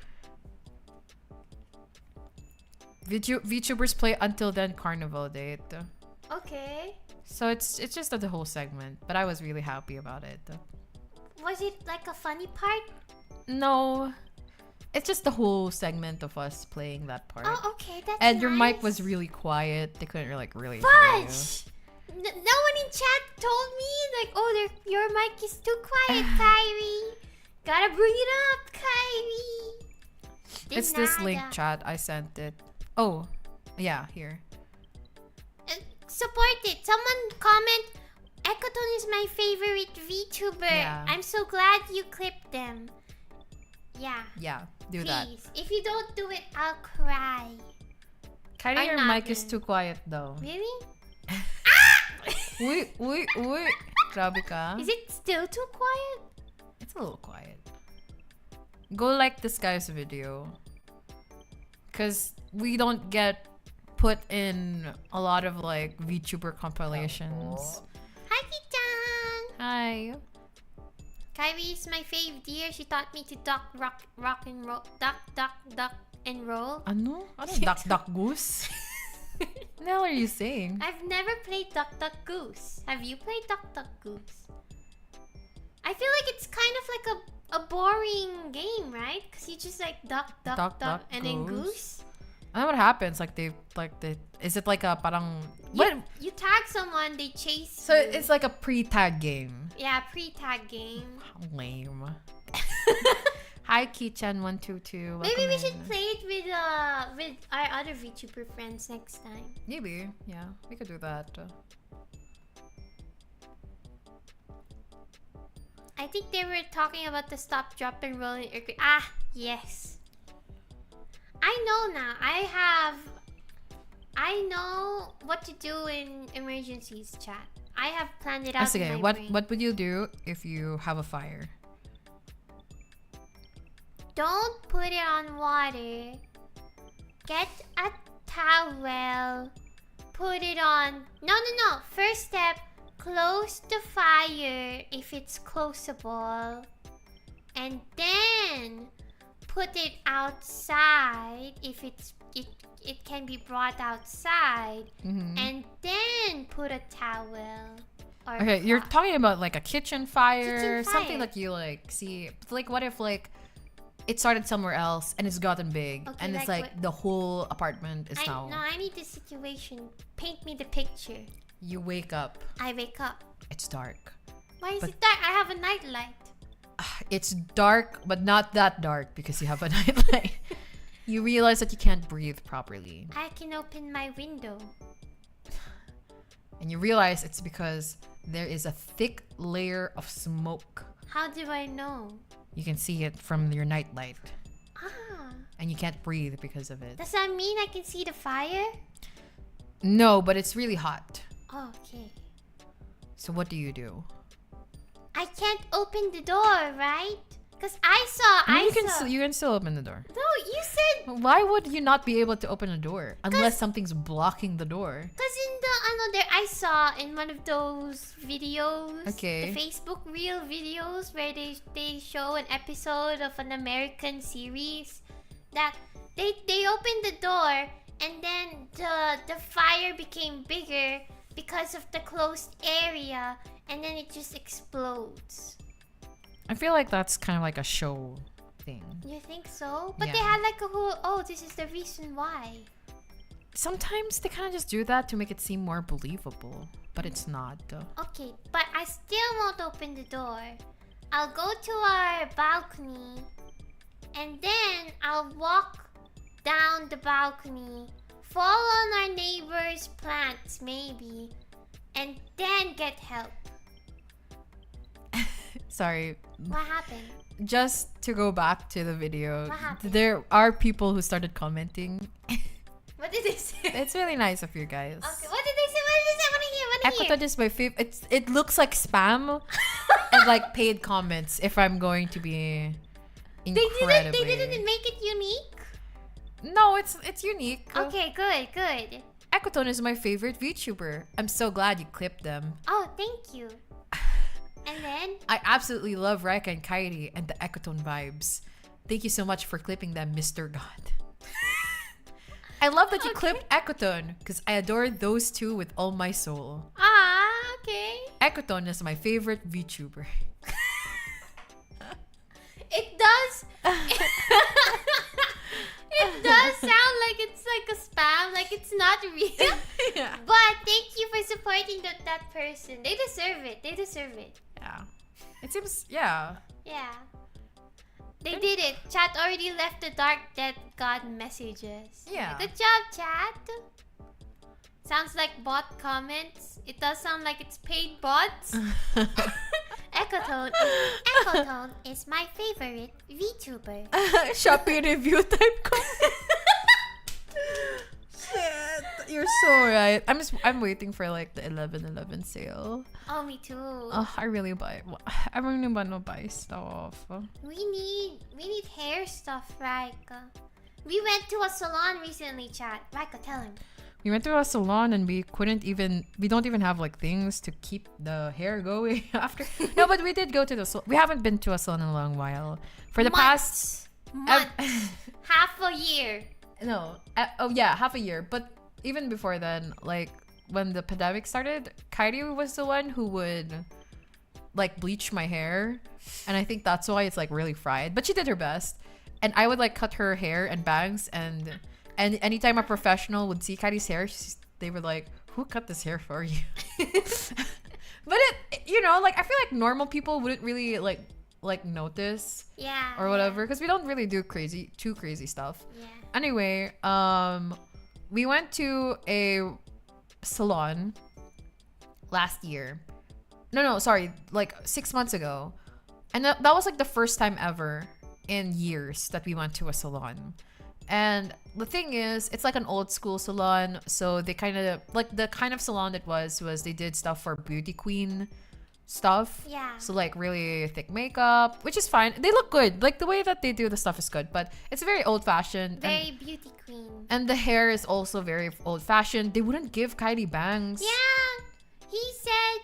Speaker 2: VTubers play Until Then Carnival date.
Speaker 1: Okay.
Speaker 2: So it's just the whole segment, but I was really happy about it.
Speaker 1: Was it like a funny part?
Speaker 2: No, it's just the whole segment of us playing that part.
Speaker 1: Oh, okay. That's
Speaker 2: And your mic
Speaker 1: nice.
Speaker 2: was really quiet. They couldn't really hear you.
Speaker 1: Fudge! No one in chat told me, like, oh, your mic is too quiet, Kyrie. Gotta bring it up, Kyrie.
Speaker 2: It's this link,
Speaker 1: Nada.
Speaker 2: chat. I sent it. Oh, yeah, here.
Speaker 1: Support it. Someone comment, Ekoton is my favorite VTuber.
Speaker 2: Yeah.
Speaker 1: I'm so glad you clipped them. Yeah.
Speaker 2: Yeah, do
Speaker 1: Please.
Speaker 2: that.
Speaker 1: If you don't do it, I'll cry.
Speaker 2: Kylie,
Speaker 1: I'm
Speaker 2: your
Speaker 1: not
Speaker 2: mic is
Speaker 1: gonna.
Speaker 2: too quiet though.
Speaker 1: Really?
Speaker 2: Uy. Grabe ka.
Speaker 1: Is it still too quiet?
Speaker 2: It's a little quiet. Go like this guy's video. Because we don't get put in a lot of like VTuber compilations.
Speaker 1: Hi, Kichan!
Speaker 2: Hi.
Speaker 1: Kyrie is my fave dear. She taught me to duck, rock and roll. Duck, and roll.
Speaker 2: Ano? Ano? Duck, duck, goose? the hell are you saying?
Speaker 1: I've never played Duck Duck Goose. Have you played Duck Duck Goose? I feel like it's kind of like a boring game, right? Because you just like duck, and then goose.
Speaker 2: I know what happens. Is it like a parang...
Speaker 1: You tag someone, they chase
Speaker 2: So
Speaker 1: you.
Speaker 2: it's like a pre-tag game.
Speaker 1: Yeah, pre-tag game.
Speaker 2: Lame. Hi, Kichan122.
Speaker 1: Maybe we should play it with our other VTuber friends next time.
Speaker 2: Maybe, yeah. We could do that.
Speaker 1: I think they were talking about the stop, drop, and roll in earthquake. Ah, yes. I know now. I know what to do in emergencies, chat. I have planned it out.
Speaker 2: Okay,
Speaker 1: in my brain.
Speaker 2: what would you do if you have a fire?
Speaker 1: Don't put it on water. Get a towel. Put it on. No. First step. Close the fire if it's closable. And then put it outside if it can be brought outside.
Speaker 2: Mm-hmm.
Speaker 1: And then put a towel. Or
Speaker 2: Okay, you're
Speaker 1: cloth.
Speaker 2: talking about like a kitchen fire,
Speaker 1: Kitchen
Speaker 2: something
Speaker 1: fire.
Speaker 2: like you like see. Like what if like it started somewhere else and it's gotten big,
Speaker 1: Okay,
Speaker 2: and it's
Speaker 1: like
Speaker 2: like
Speaker 1: what-
Speaker 2: the whole apartment is now.
Speaker 1: No, I need the situation. Paint me the picture.
Speaker 2: You wake up,
Speaker 1: I wake up.
Speaker 2: it's dark.
Speaker 1: Why is
Speaker 2: But-
Speaker 1: it dark? I have a nightlight.
Speaker 2: It's dark, but not that dark because you have a nightlight. You realize that you can't breathe properly,
Speaker 1: I can open my window.
Speaker 2: and you realize it's because there is a thick layer of smoke.
Speaker 1: How do I know?
Speaker 2: You can see it from your nightlight,
Speaker 1: Ah.
Speaker 2: and you can't breathe because of it.
Speaker 1: Does that mean I can see the fire?
Speaker 2: No, but it's really hot.
Speaker 1: Oh, okay.
Speaker 2: So what do you do?
Speaker 1: I can't open the door, right? Because I saw.
Speaker 2: You can still open the door.
Speaker 1: No, you said.
Speaker 2: Why would you not be able to open a door unless something's blocking the door?
Speaker 1: Because in the there I saw in one of those videos,
Speaker 2: Okay.
Speaker 1: the Facebook Reel videos where they show an episode of an American series that they opened the door and then the fire became bigger because of the closed area and then it just explodes.
Speaker 2: I feel like that's kind of like a show thing.
Speaker 1: You think so? But
Speaker 2: Yeah.
Speaker 1: they had like a whole this is the reason why.
Speaker 2: Sometimes they kind of just do that to make it seem more believable, but it's not.
Speaker 1: Okay, but I still won't open the door. I'll go to our balcony and then I'll walk down the balcony, fall on our neighbor's plants maybe, and then get help.
Speaker 2: Sorry.
Speaker 1: What happened?
Speaker 2: Just to go back to the video,
Speaker 1: What happened?
Speaker 2: there are people who started commenting.
Speaker 1: What did they say?
Speaker 2: It's really nice of you guys.
Speaker 1: Okay, what did they say? What did they say? I wanna hear.
Speaker 2: Ekoton is my favorite. It looks like spam and like paid comments. If I'm going to be incredibly,
Speaker 1: They didn't make it unique?
Speaker 2: No, it's unique.
Speaker 1: Okay, good.
Speaker 2: Ekoton is my favorite VTuber. I'm so glad you clipped them.
Speaker 1: Oh, thank you. And then?
Speaker 2: I absolutely love Raika and Kairi and the Ekoton vibes. Thank you so much for clipping them, Mr. God. I love that you clipped Ekoton because I adore those two with all my soul.
Speaker 1: Ah, okay.
Speaker 2: Ekoton is my favorite VTuber.
Speaker 1: It does. It does sound like it's like a spam, like it's not real.
Speaker 2: Yeah.
Speaker 1: But thank you for supporting that person. They deserve it.
Speaker 2: Yeah. It seems, yeah.
Speaker 1: Yeah. They did it. Chat already left the Dark Death God messages.
Speaker 2: Yeah.
Speaker 1: Good job, chat. Sounds like bot comments. It does sound like it's paid bots. Ecotone is my favorite VTuber.
Speaker 2: Shopee review type comment. Shit, you're so right. I'm waiting for like the 11/11 sale.
Speaker 1: Oh, me too.
Speaker 2: I really buy stuff.
Speaker 1: We need hair stuff, Raika. We went to a salon recently, chat. Raika, tell him.
Speaker 2: We went to a salon and we don't even have like things to keep the hair going after. No, but we did go to the salon. We haven't been to a salon in a long while. For the past
Speaker 1: Months. Half a year.
Speaker 2: no, half a year. But even before then, like when the pandemic started, Kairi was the one who would like bleach my hair, and I think that's why it's like really fried. But she did her best, and I would like cut her hair and bangs, and anytime a professional would see Kairi's hair, they were like, "Who cut this hair for you?" But like I feel like normal people wouldn't really like notice, or whatever, because we don't really do too crazy stuff.
Speaker 1: Yeah.
Speaker 2: Anyway, we went to a salon last year. No, sorry, like 6 months ago, and that was like the first time ever in years that we went to a salon. And the thing is, it's like an old school salon, so they kind of like the kind of salon it was they did stuff for beauty queen stuff.
Speaker 1: Yeah.
Speaker 2: So like really thick makeup, which is fine. They look good. Like the way that they do the stuff is good, but it's very old fashioned.
Speaker 1: Very beauty queen.
Speaker 2: And the hair is also very old fashioned. They wouldn't give Kairi bangs.
Speaker 1: Yeah. He said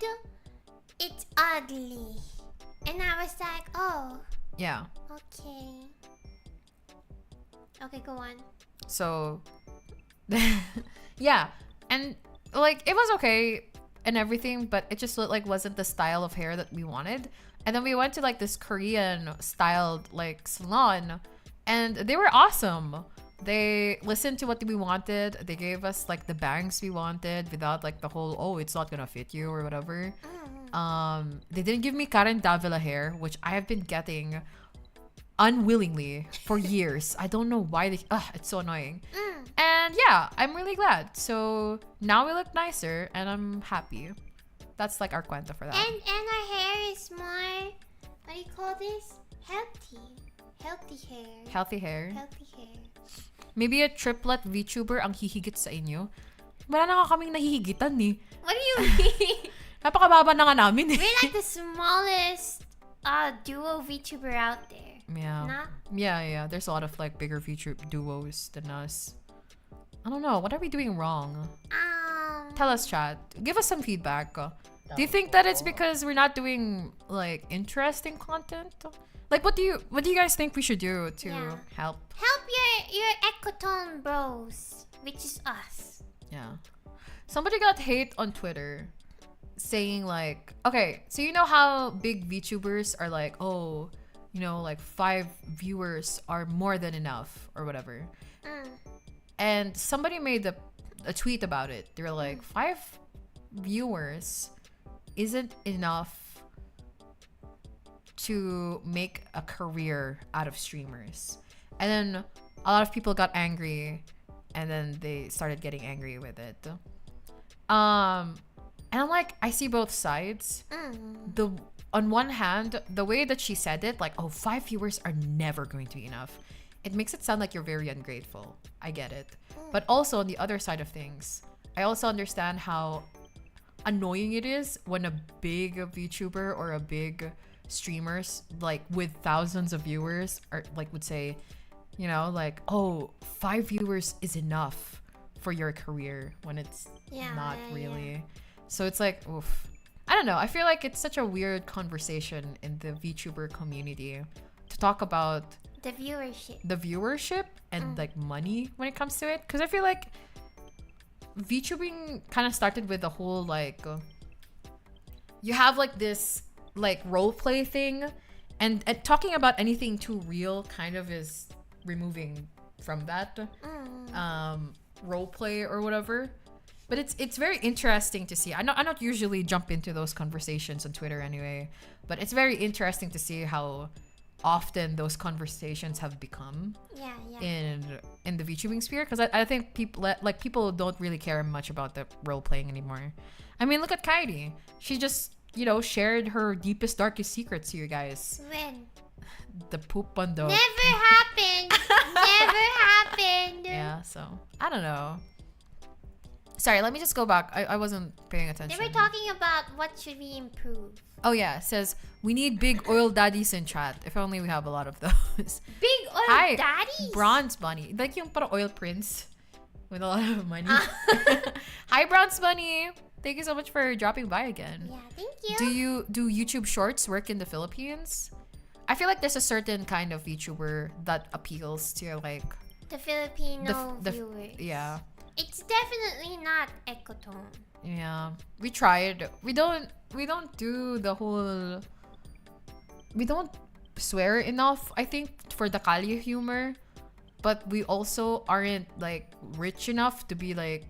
Speaker 1: it's ugly. And I was like, oh.
Speaker 2: Yeah.
Speaker 1: Okay. Okay, go on.
Speaker 2: So yeah. And like it was okay and everything, but it just like wasn't the style of hair that we wanted. And then we went to like this Korean styled like salon, and they were awesome. They listened to what we wanted. They gave us like the bangs we wanted without like the whole, oh, it's not gonna fit you or whatever. They didn't give me Karen Davila hair, which I have been getting unwillingly for years. I don't know why it's so annoying. And yeah, I'm really glad. So now we look nicer and I'm happy. That's like our kwento for that.
Speaker 1: And our hair is more, what do you call this? Healthy hair.
Speaker 2: Healthy hair.
Speaker 1: Healthy hair.
Speaker 2: Maybe a triplet VTuber ang hihigit sa inyo. Wala na nga kaming nahihigitan eh.
Speaker 1: What do you mean?
Speaker 2: Napakababa na nga namin eh.
Speaker 1: We're like the smallest duo VTuber out there.
Speaker 2: Yeah.
Speaker 1: Nah?
Speaker 2: Yeah. There's a lot of like bigger VTuber duos than us. I don't know. What are we doing wrong? Tell us, chat. Give us some feedback. Do you think that it's because we're not doing like interesting content? Like, what do you guys think we should do to help?
Speaker 1: Help your ecotone bros, which is us.
Speaker 2: Yeah. Somebody got hate on Twitter saying like, okay, so you know how big VTubers are like, oh, like 5 viewers are more than enough or whatever. And somebody made a tweet about it. They were like, 5 viewers isn't enough to make a career out of streamers. And then a lot of people got angry, and then they started getting angry with it. And I'm like, I see both sides. On one hand, the way that she said it, like, oh, 5 viewers are never going to be enough, it makes it sound like you're very ungrateful. I get it. But also on the other side of things, I also understand how annoying it is when a big VTuber or a big streamers like with thousands of viewers are like would say, like, oh, 5 viewers is enough for your career when it's not really. Yeah. So it's like, oof. I don't know. I feel like it's such a weird conversation in the VTuber community to talk about
Speaker 1: the viewership
Speaker 2: and like money when it comes to it, because I feel like VTubing kind of started with the whole like you have like this like role play thing, and talking about anything too real kind of is removing from that role play or whatever. But it's very interesting to see. I not usually jump into those conversations on Twitter anyway, but it's very interesting to see how often those conversations have become in the VTubing sphere, because I think people don't really care much about the role playing anymore. I mean, look at Kairi. She just shared her deepest, darkest secrets to you guys.
Speaker 1: When?
Speaker 2: The poop bundle.
Speaker 1: Never happened. Never happened.
Speaker 2: Yeah, so I don't know. Sorry, let me just go back. I wasn't paying attention.
Speaker 1: They were talking about what should we improve.
Speaker 2: Oh yeah, it says we need big oil daddies in chat. If only we have a lot of those.
Speaker 1: Big oil daddies?
Speaker 2: Bronze Bunny. Like yung para oil prince with a lot of money. Hi, Bronze Bunny. Thank you so much for dropping by again.
Speaker 1: Yeah, thank you.
Speaker 2: Do YouTube Shorts work in the Philippines? I feel like there's a certain kind of VTuber that appeals to like
Speaker 1: the Filipino viewers.
Speaker 2: Yeah.
Speaker 1: It's definitely not ecotone.
Speaker 2: Yeah, we tried. We don't do the whole. We don't swear enough, I think, for the Kali humor, but we also aren't like rich enough to be like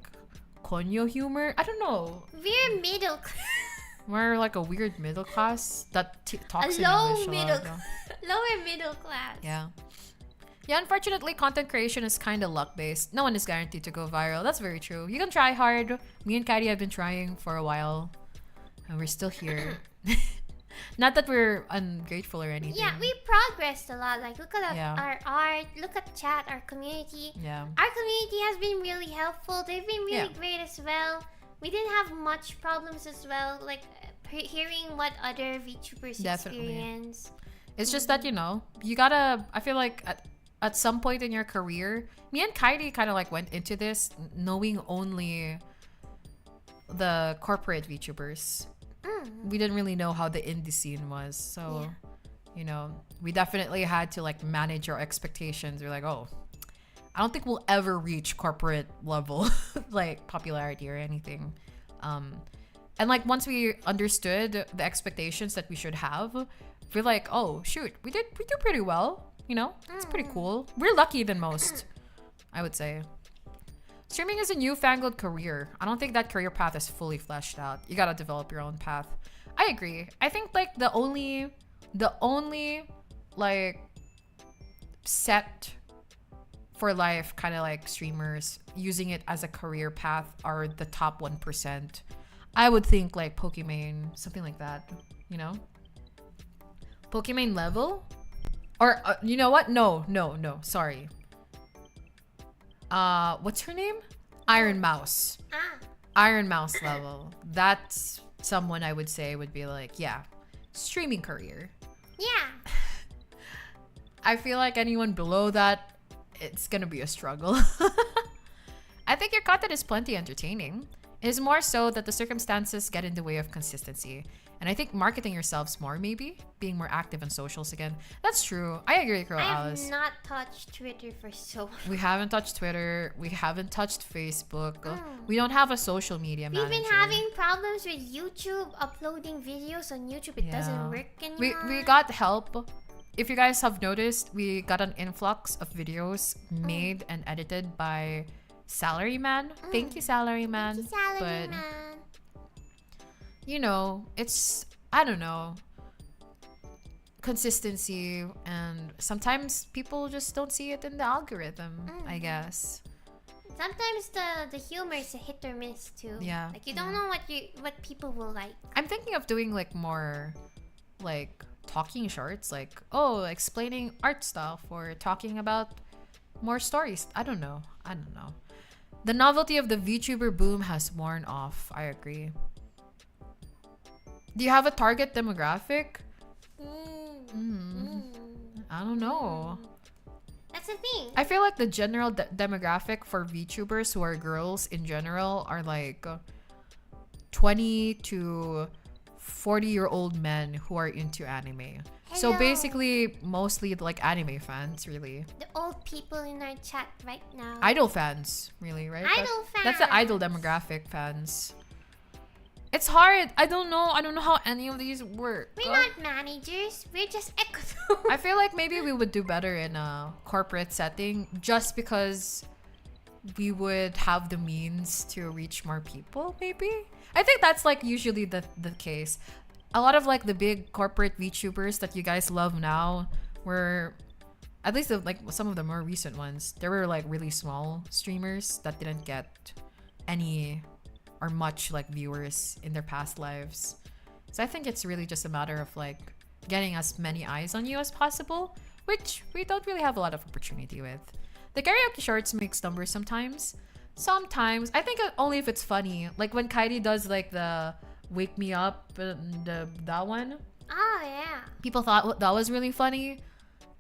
Speaker 2: konyo humor. I don't know.
Speaker 1: We're middle class.
Speaker 2: We're like a weird middle class that talks in
Speaker 1: low
Speaker 2: English a
Speaker 1: middle,
Speaker 2: lot.
Speaker 1: lower middle class.
Speaker 2: Yeah. Yeah, unfortunately, content creation is kind of luck-based. No one is guaranteed to go viral. That's very true. You can try hard. Me and Katie have been trying for a while, and we're still here. Not that we're ungrateful or anything.
Speaker 1: Yeah, we progressed a lot. Like, look at
Speaker 2: Yeah.
Speaker 1: our art, look at chat, our community.
Speaker 2: Yeah.
Speaker 1: Our community has been really helpful. They've been really
Speaker 2: Yeah.
Speaker 1: great as well. We didn't have much problems as well. Like, hearing what other VTubers
Speaker 2: Definitely.
Speaker 1: experience.
Speaker 2: It's just that, you gotta, I feel like at some point in your career, me and Kairi kind of like went into this knowing only the corporate VTubers. We didn't really know how the indie scene was. So, we definitely had to like manage our expectations. We're like, oh, I don't think we'll ever reach corporate level like popularity or anything. And like once we understood the expectations that we should have, we're like, oh shoot, we do pretty well. It's pretty cool. We're lucky than most, I would say. Streaming is a newfangled career. I don't think that career path is fully fleshed out. You gotta develop your own path. I agree. I think like the only like set for life kind of like streamers using it as a career path are the top 1%. I would think like Pokimane, something like that, Pokimane level? Or you know what? No, sorry. What's her name? Iron Mouse. Iron Mouse level. That's someone I would say would be like, yeah, streaming career.
Speaker 1: Yeah.
Speaker 2: I feel like anyone below that, it's gonna be a struggle. I think your content is plenty entertaining. It is more so that the circumstances get in the way of consistency. And I think marketing yourselves more, maybe being more active on socials again. That's true. I agree, Girl
Speaker 1: I
Speaker 2: Alice.
Speaker 1: have not touched Twitter for so long.
Speaker 2: We haven't touched Twitter. We haven't touched Facebook. We don't have a social media manager.
Speaker 1: We've been having problems with YouTube uploading videos on YouTube. It doesn't work anymore.
Speaker 2: We got help. If you guys have noticed, we got an influx of videos made and edited by Salaryman. Thank you, Salaryman.
Speaker 1: Thank you, Salaryman.
Speaker 2: It's, I don't know, consistency, and sometimes people just don't see it in the algorithm, I guess.
Speaker 1: Sometimes the humor is a hit or miss too.
Speaker 2: Yeah.
Speaker 1: Like you don't know what people will like.
Speaker 2: I'm thinking of doing like more like talking shorts, like explaining art stuff or talking about more stories. I don't know. The novelty of the VTuber boom has worn off. I agree. Do you have a target demographic? I don't know.
Speaker 1: That's the thing.
Speaker 2: I feel like the general demographic for VTubers who are girls in general are like 20 to 40-year-old men who are into anime. So
Speaker 1: Hello.
Speaker 2: basically, mostly like anime fans, really.
Speaker 1: The old people in our chat right now.
Speaker 2: Idol fans, really, right?
Speaker 1: Idol fans.
Speaker 2: That's the idol demographic fans. It's hard. I don't know how any of these work.
Speaker 1: We're not managers. We're just echo.
Speaker 2: I feel like maybe we would do better in a corporate setting just because we would have the means to reach more people, maybe. I think that's like usually the case. A lot of like the big corporate VTubers that you guys love now were, at least like some of the more recent ones, they were like really small streamers that didn't get any or much like viewers in their past lives. So I think it's really just a matter of like getting as many eyes on you as possible, which we don't really have a lot of opportunity with. The karaoke shorts makes numbers sometimes. Sometimes. I think only if it's funny. Like when Kairi does like the Wake Me Up, that one.
Speaker 1: Oh yeah.
Speaker 2: People thought that was really funny.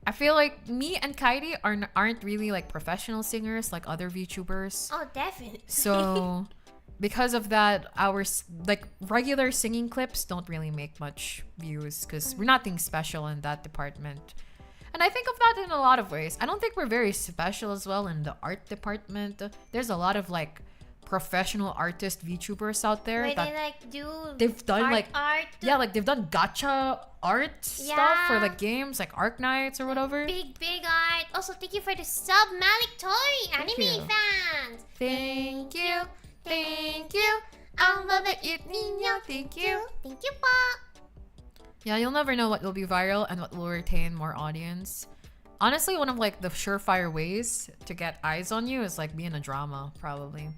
Speaker 2: I feel like me and Kairi aren't really like professional singers like other VTubers.
Speaker 1: Oh, definitely.
Speaker 2: So because of that, our like regular singing clips don't really make much views because we're nothing special in that department. And I think of that in a lot of ways. I don't think we're very special as well in the art department. There's a lot of like professional artist VTubers out there
Speaker 1: Where
Speaker 2: that
Speaker 1: they like do
Speaker 2: they've done
Speaker 1: art,
Speaker 2: like
Speaker 1: art.
Speaker 2: yeah, like they've done gacha art stuff for like games like Arc Knights or whatever.
Speaker 1: Big art. Also, thank you for the sub, Malik Tori, anime
Speaker 2: you.
Speaker 1: fans.
Speaker 2: Thank you. Thank you. I'll love it, Nino. Thank you.
Speaker 1: Thank you, po.
Speaker 2: Yeah, you'll never know what will be viral and what will retain more audience. Honestly, one of like the surefire ways to get eyes on you is like be in a drama, probably.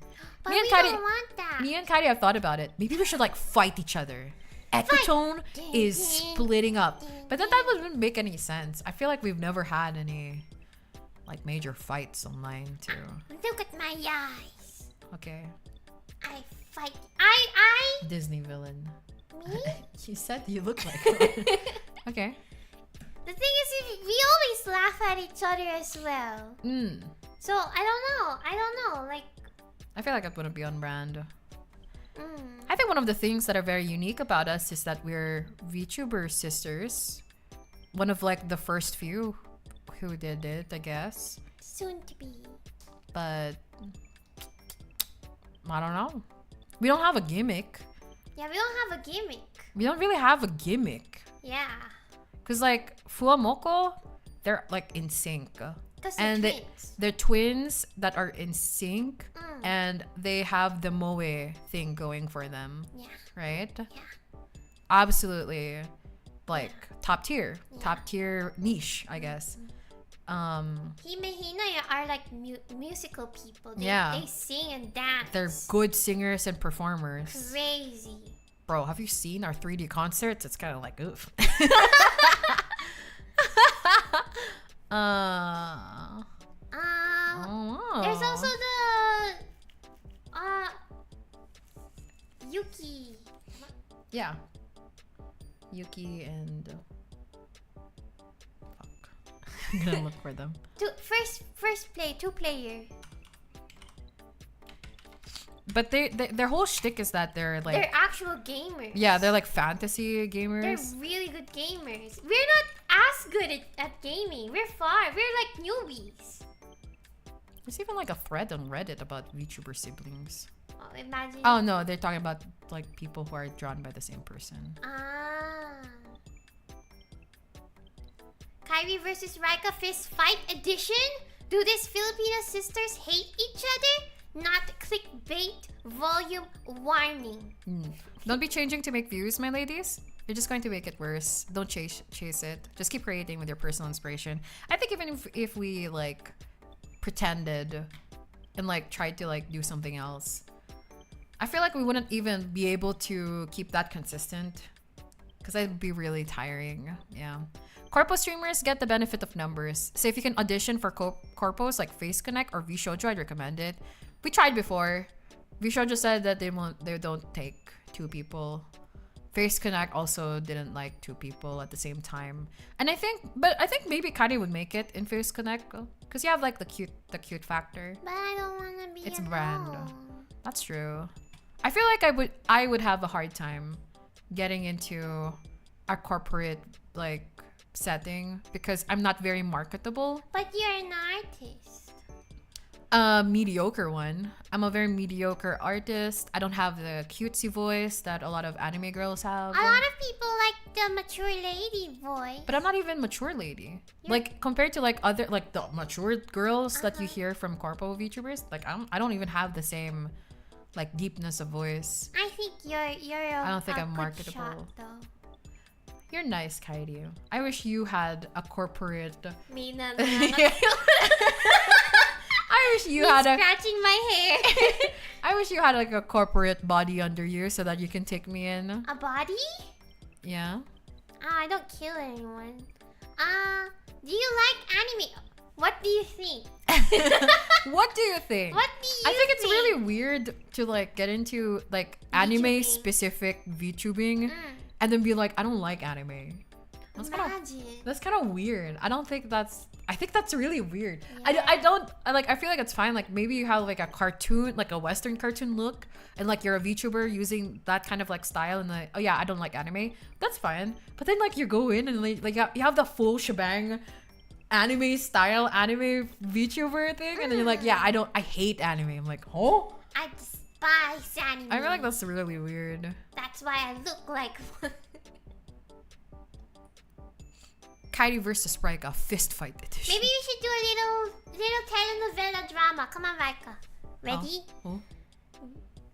Speaker 1: But
Speaker 2: Me and
Speaker 1: we
Speaker 2: Kari-
Speaker 1: don't want that.
Speaker 2: Me and Kaidi have thought about it. Maybe we should like fight each other. Ecotone is splitting up. But then that wouldn't make any sense. I feel like we've never had any like major fights online too.
Speaker 1: Look at my eyes.
Speaker 2: Okay.
Speaker 1: I fight. I.
Speaker 2: Disney villain.
Speaker 1: Me?
Speaker 2: You said you look like one. Okay.
Speaker 1: The thing is, we always laugh at each other as well. So I don't know. Like.
Speaker 2: I feel like I wouldn't be on brand.
Speaker 1: Mm.
Speaker 2: I think one of the things that are very unique about us is that we're VTuber sisters. One of like the first few who did it, I guess.
Speaker 1: Soon to be.
Speaker 2: But I don't know. We don't have a gimmick.
Speaker 1: Yeah, we don't have a gimmick.
Speaker 2: We don't really have a gimmick.
Speaker 1: Yeah.
Speaker 2: Cause like Fuamoko, they're like in sync.
Speaker 1: Because
Speaker 2: And
Speaker 1: they're
Speaker 2: they-
Speaker 1: twins.
Speaker 2: They're twins that are in sync,
Speaker 1: Mm.
Speaker 2: and they have the moe thing going for them,
Speaker 1: Yeah.
Speaker 2: right?
Speaker 1: Yeah.
Speaker 2: Absolutely, like top tier niche, I guess.
Speaker 1: Hime Hina are like musical people.
Speaker 2: Yeah.
Speaker 1: They sing and dance.
Speaker 2: They're good singers and performers.
Speaker 1: crazy.
Speaker 2: Bro, have you seen our 3D concerts? It's kind of like oof. Oh.
Speaker 1: There's also the Yuki.
Speaker 2: yeah, Yuki and fuck. I'm gonna look for them.
Speaker 1: Two player.
Speaker 2: But their whole shtick is that they're like
Speaker 1: They're actual gamers.
Speaker 2: yeah, they're like fantasy
Speaker 1: They're
Speaker 2: gamers.
Speaker 1: really good gamers. We're not as good at gaming. We're far. We're like newbies.
Speaker 2: There's even like a thread on Reddit about VTuber siblings.
Speaker 1: Oh, imagine.
Speaker 2: Oh no, they're talking about like people who are drawn by the same person.
Speaker 1: Kyrie versus Raika Fist Fight Edition? Do these Filipino sisters hate each other? Not clickbait. Volume warning.
Speaker 2: Don't be changing to make views, my ladies. You're just going to make it worse. Don't chase it. Just keep creating with your personal inspiration. I think even if we like pretended and like tried to like do something else, I feel like we wouldn't even be able to keep that consistent because it'd be really tiring. Yeah. Corpo streamers get the benefit of numbers. So if you can audition for corpos like Face Connect or VShojo, I'd recommend it. We tried before. VShojo said that they don't take 2 people. Face Connect also didn't like 2 people at the same time. And I think maybe Kari would make it in Face Connect because you have like the cute factor.
Speaker 1: But I don't want to be
Speaker 2: It's
Speaker 1: alone.
Speaker 2: brand. That's true. I feel like I would have a hard time getting into a corporate like setting because I'm not very marketable.
Speaker 1: But you're an artist.
Speaker 2: A mediocre one. I'm a very mediocre artist. I don't have the cutesy voice that a lot of anime girls have.
Speaker 1: A lot of people like the mature lady voice.
Speaker 2: But I'm not even mature lady. Like compared to like other like the mature girls that you hear from corpo VTubers, like I don't even have the same like deepness of voice.
Speaker 1: I think you're
Speaker 2: I don't think I'm
Speaker 1: good
Speaker 2: marketable.
Speaker 1: shot, though.
Speaker 2: You're nice, Kaidi. I wish you had a corporate.
Speaker 1: Me na
Speaker 2: I wish you had a.
Speaker 1: scratching my hair.
Speaker 2: I wish you had like a corporate body under you so that you can take me in.
Speaker 1: A body?
Speaker 2: Yeah.
Speaker 1: I don't kill anyone. Do you like anime? What do you think?
Speaker 2: What do you think?
Speaker 1: What do you
Speaker 2: I think it's really weird to like get into like anime specific VTubing and then be like, I don't like anime.
Speaker 1: Imagine.
Speaker 2: That's kind of weird. I think that's really weird.
Speaker 1: Yeah.
Speaker 2: I feel like it's fine. Like maybe you have like a cartoon, like a Western cartoon look, and like you're a VTuber using that kind of like style, and like, oh yeah, I don't like anime. That's fine. But then like you go in and like you have the full shebang anime style anime VTuber thing, and then you're like, yeah, I hate anime. I'm like, oh,
Speaker 1: I despise anime.
Speaker 2: I feel like that's really weird.
Speaker 1: That's why I look like one.
Speaker 2: Kairi versus Raika fist fight edition.
Speaker 1: Maybe you should do a little telenovela drama. Come on, Raika. Ready?
Speaker 2: Oh.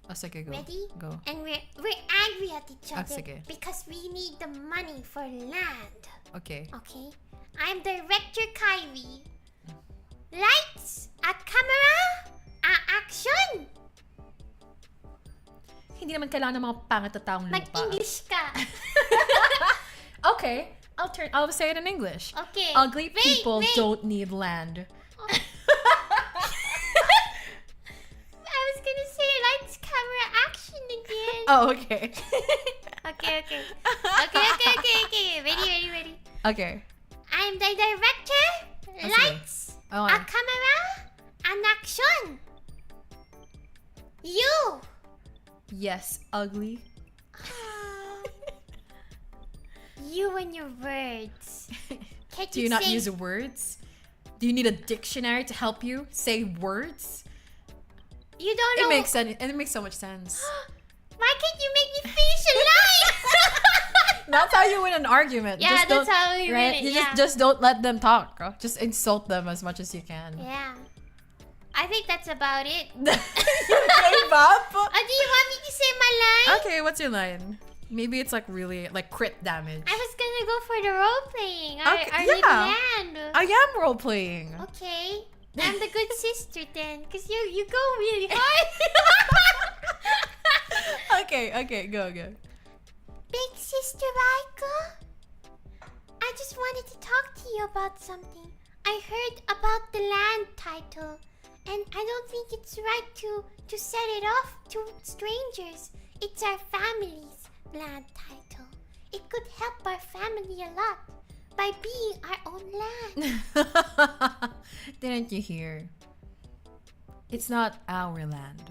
Speaker 2: Oh, sige, go.
Speaker 1: Ready?
Speaker 2: Go.
Speaker 1: And we're angry at each other
Speaker 2: sige.
Speaker 1: because we need the money for land.
Speaker 2: Okay.
Speaker 1: Okay? I'm Director Kyrie. Lights, a camera, action!
Speaker 2: Hindi naman kailangan ng mga pangat na taong lupa.
Speaker 1: Mag-English ka.
Speaker 2: Okay. I'll say it in English.
Speaker 1: Okay.
Speaker 2: Ugly
Speaker 1: Wait,
Speaker 2: people
Speaker 1: wait.
Speaker 2: don't need land.
Speaker 1: Oh. I was gonna say lights, camera, action again.
Speaker 2: Oh, okay.
Speaker 1: Okay. Ready.
Speaker 2: Okay.
Speaker 1: I'm the director.
Speaker 2: sige.
Speaker 1: Lights,
Speaker 2: Oh,
Speaker 1: a camera, an action. You.
Speaker 2: yes, ugly.
Speaker 1: You and your words. Can't
Speaker 2: Do you not
Speaker 1: say-
Speaker 2: use words? Do you need a dictionary to help you say words?
Speaker 1: You don't
Speaker 2: It
Speaker 1: know.
Speaker 2: makes sense. It makes so much sense.
Speaker 1: Why can't you make me finish a line?
Speaker 2: That's how you win an argument.
Speaker 1: Yeah,
Speaker 2: Just
Speaker 1: that's
Speaker 2: don't-
Speaker 1: how you win it,
Speaker 2: You
Speaker 1: yeah.
Speaker 2: just don't let them talk. Just insult them as much as you can.
Speaker 1: Yeah. I think that's about it.
Speaker 2: You gave up?
Speaker 1: Oh, do you want me to say my line?
Speaker 2: Okay, what's your line? Maybe it's like really like crit damage.
Speaker 1: I was gonna go for the role playing.
Speaker 2: Okay,
Speaker 1: Our
Speaker 2: yeah.
Speaker 1: little land.
Speaker 2: I am role playing.
Speaker 1: Okay. I'm the good sister then. Because you go really hard.
Speaker 2: Okay, go.
Speaker 1: Big sister Raika. I just wanted to talk to you about something. I heard about the land title. And I don't think it's right to set it off to strangers. It's our family's land title. It could help our family a lot by being our own land.
Speaker 2: Didn't you hear? It's not our land.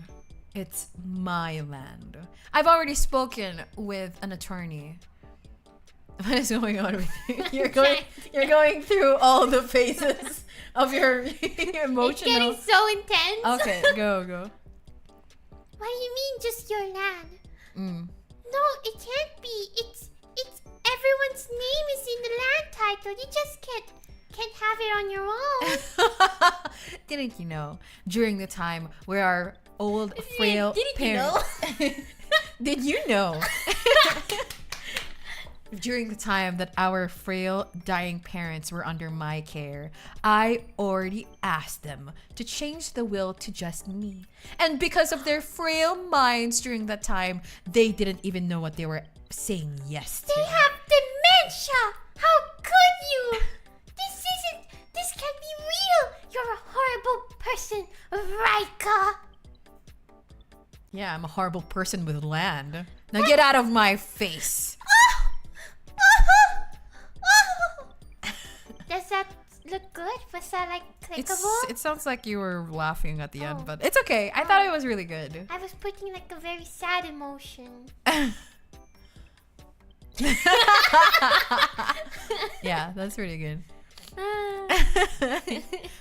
Speaker 2: It's my land. I've already spoken with an attorney. What is going on with you? You're going through all the phases of your emotional.
Speaker 1: It's getting so intense.
Speaker 2: Okay, go.
Speaker 1: What do you mean just your land? No, it can't be. It's everyone's name is in the land title. You just can't have it on your own.
Speaker 2: Didn't you know? During the time where our old frail
Speaker 1: Didn't you
Speaker 2: parents. Did you know? During the time that our frail, dying parents were under my care, I already asked them to change the will to just me. And because of their frail minds during that time, they didn't even know what they were saying yes to.
Speaker 1: They have dementia. How could you? This can't be real. You're a horrible person, Raika.
Speaker 2: Yeah, I'm a horrible person with land. Now get out of my face.
Speaker 1: Does that look good? Was that like clickable?
Speaker 2: It sounds like you were laughing at the end,
Speaker 1: Oh.
Speaker 2: but it's okay. I thought it was really good.
Speaker 1: I was putting like a very sad emotion.
Speaker 2: Yeah, that's really good.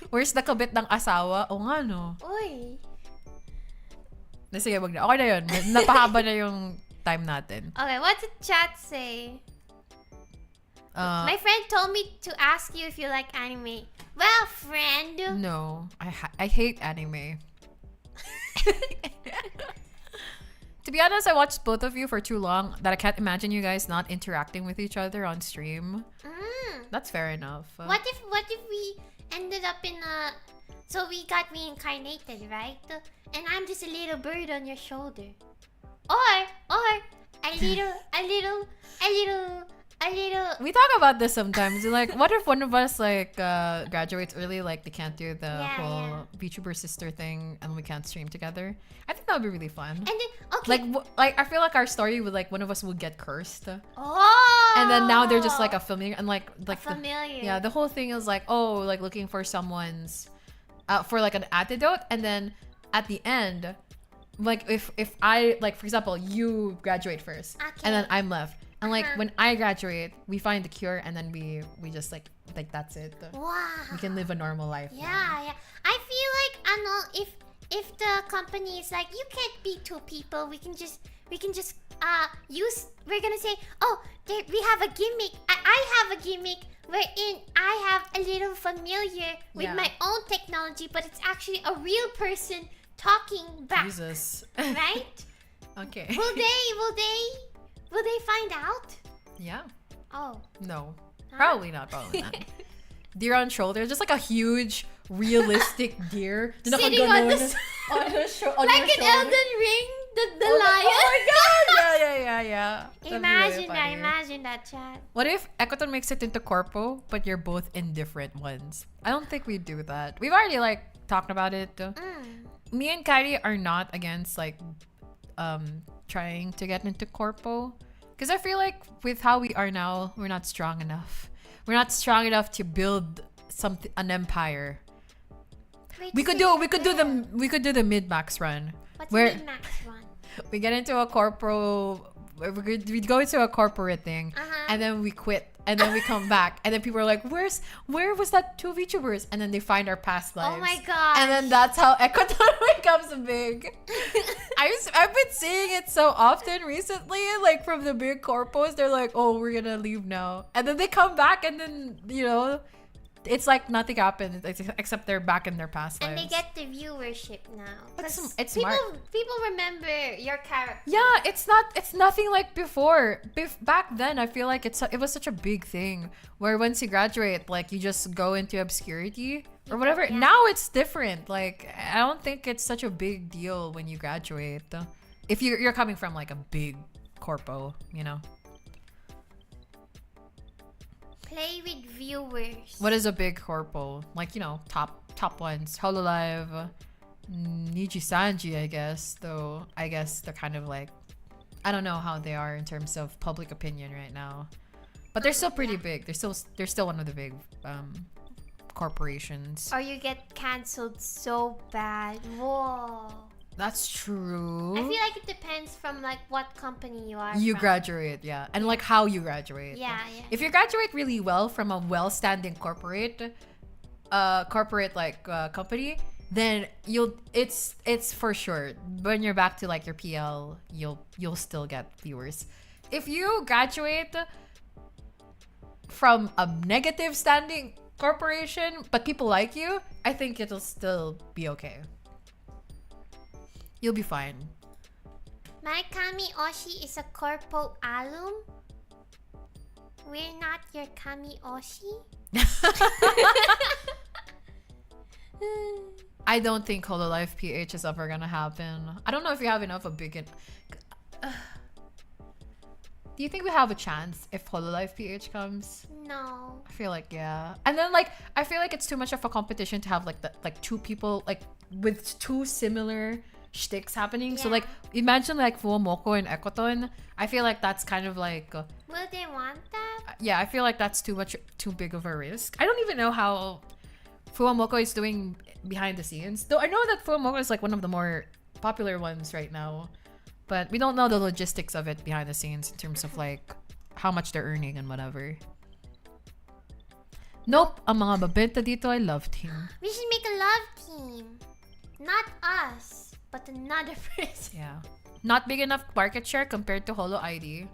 Speaker 2: Where's the kabit ng asawa? O nga, no?
Speaker 1: Uy.
Speaker 2: Sige, wag na. Okay na yun. Napahaba na yung time natin.
Speaker 1: Okay, what did chat say?
Speaker 2: Uh,
Speaker 1: My friend told me to ask you if you like anime. Well, friend.
Speaker 2: No. I hate anime. To be honest, I watched both of you for too long that I can't imagine you guys not interacting with each other on stream. That's fair enough.
Speaker 1: What if we ended up in a... So we got reincarnated, right? And I'm just a little bird on your shoulder. Or a little
Speaker 2: We talk about this sometimes. Like, what if one of us graduates early, like they can't do the whole VTuber sister thing, and we can't stream together? I think that would be really fun.
Speaker 1: And then okay.
Speaker 2: Like I feel like our story would like one of us would get cursed,
Speaker 1: Oh.
Speaker 2: and then now they're just like a familiar, and like
Speaker 1: familiar.
Speaker 2: the whole thing is like, oh, like looking for someone's for like an antidote, and then at the end, like if I, like, for example, you graduate first,
Speaker 1: Okay.
Speaker 2: and then I'm left, And like when I graduate, we find the cure, and then we just like that's it.
Speaker 1: Wow.
Speaker 2: We can live a normal life.
Speaker 1: Yeah,
Speaker 2: now.
Speaker 1: yeah. I feel like if the company is like, you can't be two people, we can just use, we're gonna say, oh, we have a gimmick. I have a gimmick wherein I have a little familiar with my own technology, but it's actually a real person talking back.
Speaker 2: Jesus.
Speaker 1: Right?
Speaker 2: Okay.
Speaker 1: Will they find out?
Speaker 2: Yeah.
Speaker 1: Oh.
Speaker 2: No.
Speaker 1: Huh?
Speaker 2: Probably not. Deer on shoulder, just like a huge, realistic deer.
Speaker 1: Sitting on the
Speaker 2: on your shoulder.
Speaker 1: like an Elden Ring, the lion.
Speaker 2: Oh my god! Yeah.
Speaker 1: Imagine that, chat.
Speaker 2: What if Ekoton makes it into Corpo, but you're both in different ones? I don't think we'd do that. We've already like talked about it. Me and Kyrie are not against like trying to get into Corpo, because I feel like with how we are now, we're not strong enough. We're not strong enough to build an empire.
Speaker 1: Wait,
Speaker 2: We could do the mid-max run.
Speaker 1: What's
Speaker 2: where
Speaker 1: mid-max one?
Speaker 2: we get into a we go into a corporate thing, and then we quit, and then we come back, and then people are like, where was that two VTubers? And then they find our past lives.
Speaker 1: Oh my god.
Speaker 2: And then that's how Ekoton becomes big. I've been seeing it so often recently, like from the big corpos, they're like, oh, we're gonna leave now. And then they come back, and then, it's like nothing happened except they're back in their past lives.
Speaker 1: And they get the viewership now.
Speaker 2: It's
Speaker 1: people,
Speaker 2: smart.
Speaker 1: People remember your character.
Speaker 2: Yeah, it's nothing like before. Back then, I feel like it was such a big thing where once you graduate, like you just go into obscurity or whatever.
Speaker 1: Yeah.
Speaker 2: Now it's different. Like I don't think it's such a big deal when you graduate. If you're coming from like a big corpo,
Speaker 1: Play with viewers.
Speaker 2: What is a big corpo? Like, top ones. Hololive, Niji Sanji, I guess. Though, I guess they're kind of like, I don't know how they are in terms of public opinion right now. But they're still pretty big. They're still one of the big corporations.
Speaker 1: Or you get cancelled so bad. Whoa.
Speaker 2: That's true.
Speaker 1: I feel like it depends from like what company you are
Speaker 2: You
Speaker 1: from.
Speaker 2: graduate, yeah. And like how you graduate.
Speaker 1: Yeah.
Speaker 2: If you graduate really well from a well-standing corporate company, then it's for sure. When you're back to like your PL, you'll still get viewers. If you graduate from a negative standing corporation, but people like you, I think it'll still be okay. You'll be fine.
Speaker 1: My Kami Oshi is a corpo alum. We're not your Kami Oshi.
Speaker 2: I don't think Hololive PH is ever gonna happen. I don't know if you have enough of big. Do you think we have a chance if Hololive PH comes?
Speaker 1: No.
Speaker 2: I feel like yeah. And then like I feel like it's too much of a competition to have like two people like with two similar shticks happening. So like imagine like Fuomoko and Ekoton. I feel like that's kind of like
Speaker 1: will they want that?
Speaker 2: Yeah, I feel like that's too big of a risk. I don't even know how Fuomoko is doing behind the scenes. Though I know that Fuomoko is like one of the more popular ones right now. But we don't know the logistics of it behind the scenes in terms of like how much they're earning and whatever. Nope, ang mga babenta dito ay love team.
Speaker 1: We should make a love team. Not us, but another person.
Speaker 2: Yeah. Not big enough market share compared to Holo ID.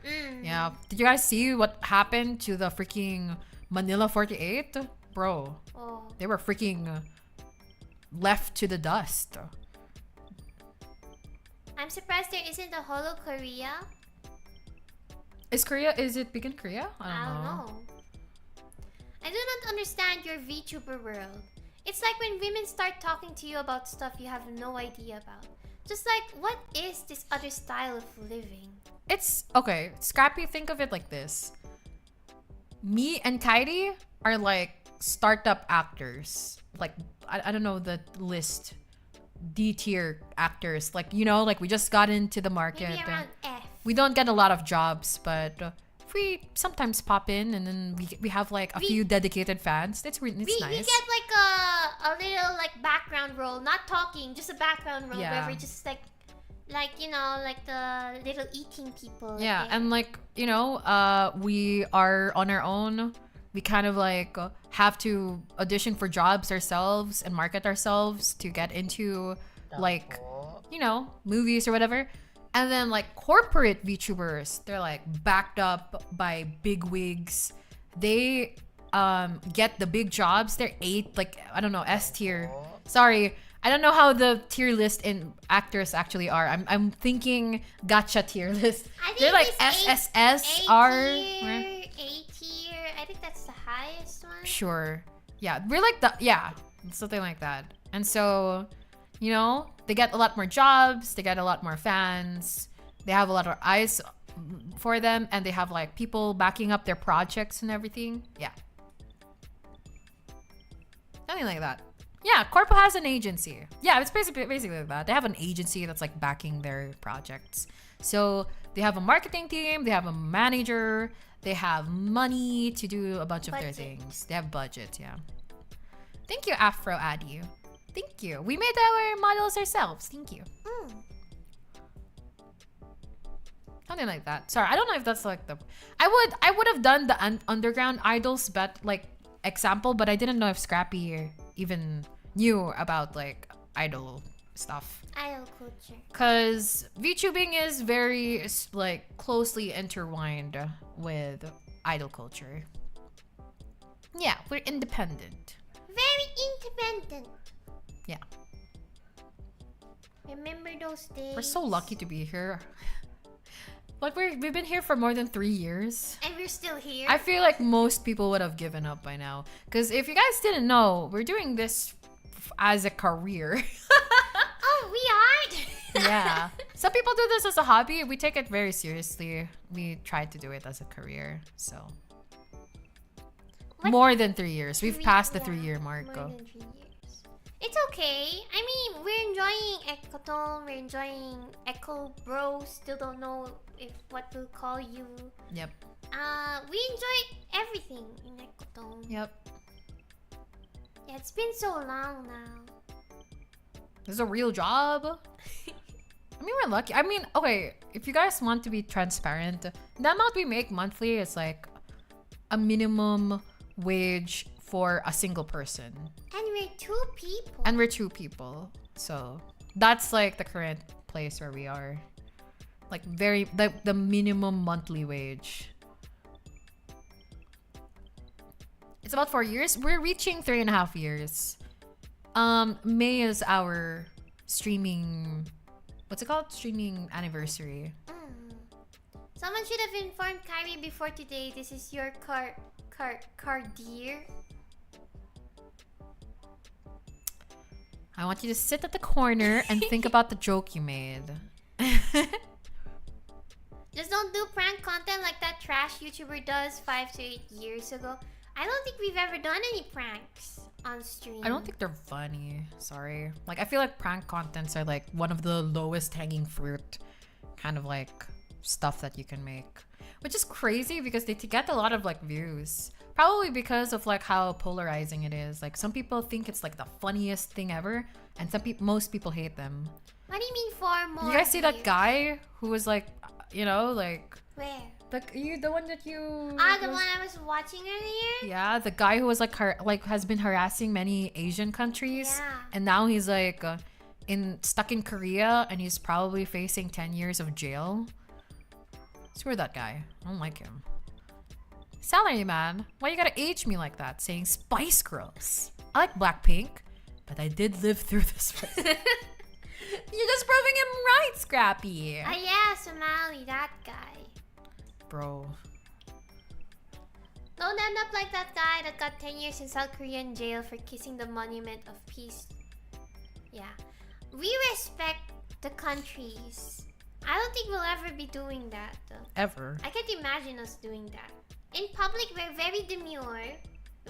Speaker 2: Yeah. Did you guys see what happened to the freaking Manila 48? Bro.
Speaker 1: Oh.
Speaker 2: They were freaking left to the dust.
Speaker 1: I'm surprised there isn't a Holo Korea.
Speaker 2: Is it big in Korea? I don't know.
Speaker 1: I do not understand your VTuber world. It's like when women start talking to you about stuff you have no idea about. Just like, what is this other style of living?
Speaker 2: It's okay. Scrappy, think of it like this. Me and Kyrie are like startup actors. Like, I don't know the list. D-tier actors. Like, like we just got into the market.
Speaker 1: Maybe around F.
Speaker 2: We don't get a lot of jobs, but we sometimes pop in and then we have like a few dedicated fans. It's nice.
Speaker 1: We get like a little like background role, not talking, just a background role where we're just like Like, you know, like the little eating people.
Speaker 2: Yeah,
Speaker 1: there.
Speaker 2: and like, you know, we are on our own. We kind of like have to audition for jobs ourselves and market ourselves to get into like, you know, movies or whatever. And then like corporate VTubers, they're like backed up by big wigs. They get the big jobs. They're like, I don't know, S tier. Sorry, I don't know how the tier list in actors actually are. I'm thinking gacha tier list.
Speaker 1: I think
Speaker 2: They're like
Speaker 1: it's
Speaker 2: SSS
Speaker 1: A
Speaker 2: R.
Speaker 1: tier. I think that's the highest one.
Speaker 2: Sure. Yeah, we're like something like that. And so, you know, they get a lot more jobs. They get a lot more fans. They have a lot of eyes for them, and they have like people backing up their projects and everything. Yeah. Something like that. Yeah, Corpo has an agency. Yeah, it's basically like that. They have an agency that's like backing their projects. So they have a marketing team, they have a manager, they have money to do a bunch of their things. They have budget, yeah. Thank you, Afro Addy. Thank you. We made our models ourselves. Thank you. Something like that. Sorry, I don't know if that's like the. I would have done the underground idols, but like example, but I didn't know if Scrappy even knew about like idol stuff.
Speaker 1: Idol culture.
Speaker 2: Cause VTubing is very like closely intertwined with idol culture. Yeah, we're independent.
Speaker 1: Very independent.
Speaker 2: Yeah.
Speaker 1: Remember those days?
Speaker 2: We're so lucky to be here. Like we've been here for more than 3 years.
Speaker 1: And we're still here.
Speaker 2: I feel like most people would have given up by now. Because if you guys didn't know, we're doing this as a career.
Speaker 1: Oh, we are?
Speaker 2: Yeah. Some people do this as a hobby. We take it very seriously. We try to do it as a career. So.
Speaker 1: What?
Speaker 2: More than 3 years. We've passed the 3-year mark.
Speaker 1: More than 3 years. It's okay. I mean, we're enjoying Ecotone. We're enjoying Echo Bros. Still don't know if what to call you.
Speaker 2: Yep.
Speaker 1: We enjoy everything in Ecotone.
Speaker 2: Yep.
Speaker 1: Yeah, it's been so long now.
Speaker 2: This is a real job. I mean, we're lucky. I mean, okay, if you guys want to be transparent, the amount we make monthly is like a minimum wage for a single person.
Speaker 1: And we're 2 people.
Speaker 2: And we're 2 people. So that's like the current place where we are. Like the minimum monthly wage. It's about 4 years. We're reaching 3.5 years. May is our streaming, what's it called? Streaming anniversary.
Speaker 1: Someone should have informed Kyrie before today. This is your dear.
Speaker 2: I want you to sit at the corner and think about the joke you made.
Speaker 1: Just don't do prank content like that trash YouTuber does 5 to 8 years ago. I don't think we've ever done any pranks on stream.
Speaker 2: I don't think they're funny. Sorry. Like, I feel like prank contents are like one of the lowest hanging fruit kind of like stuff that you can make. Which is crazy because they get a lot of like views. Probably because of like how polarizing it is. Like some people think it's like the funniest thing ever, and most people hate them.
Speaker 1: What do you mean for more?
Speaker 2: You guys see that guy who was like, you know, like
Speaker 1: where?
Speaker 2: The one that you.
Speaker 1: The one I was watching earlier.
Speaker 2: Yeah, the guy who was like has been harassing many Asian countries, and now he's like stuck in Korea, and he's probably facing 10 years of jail. Screw that guy. I don't like him. Salary man, why you gotta age me like that? Saying Spice Girls. I like Blackpink, but I did live through this. You're just proving him right, Scrappy.
Speaker 1: Oh yeah, Somali, that guy.
Speaker 2: Bro.
Speaker 1: Don't end up like that guy that got 10 years in South Korean jail for kissing the Monument of Peace. Yeah. We respect the countries. I don't think we'll ever be doing that though.
Speaker 2: Ever.
Speaker 1: I can't imagine us doing that. In public, we're very demure,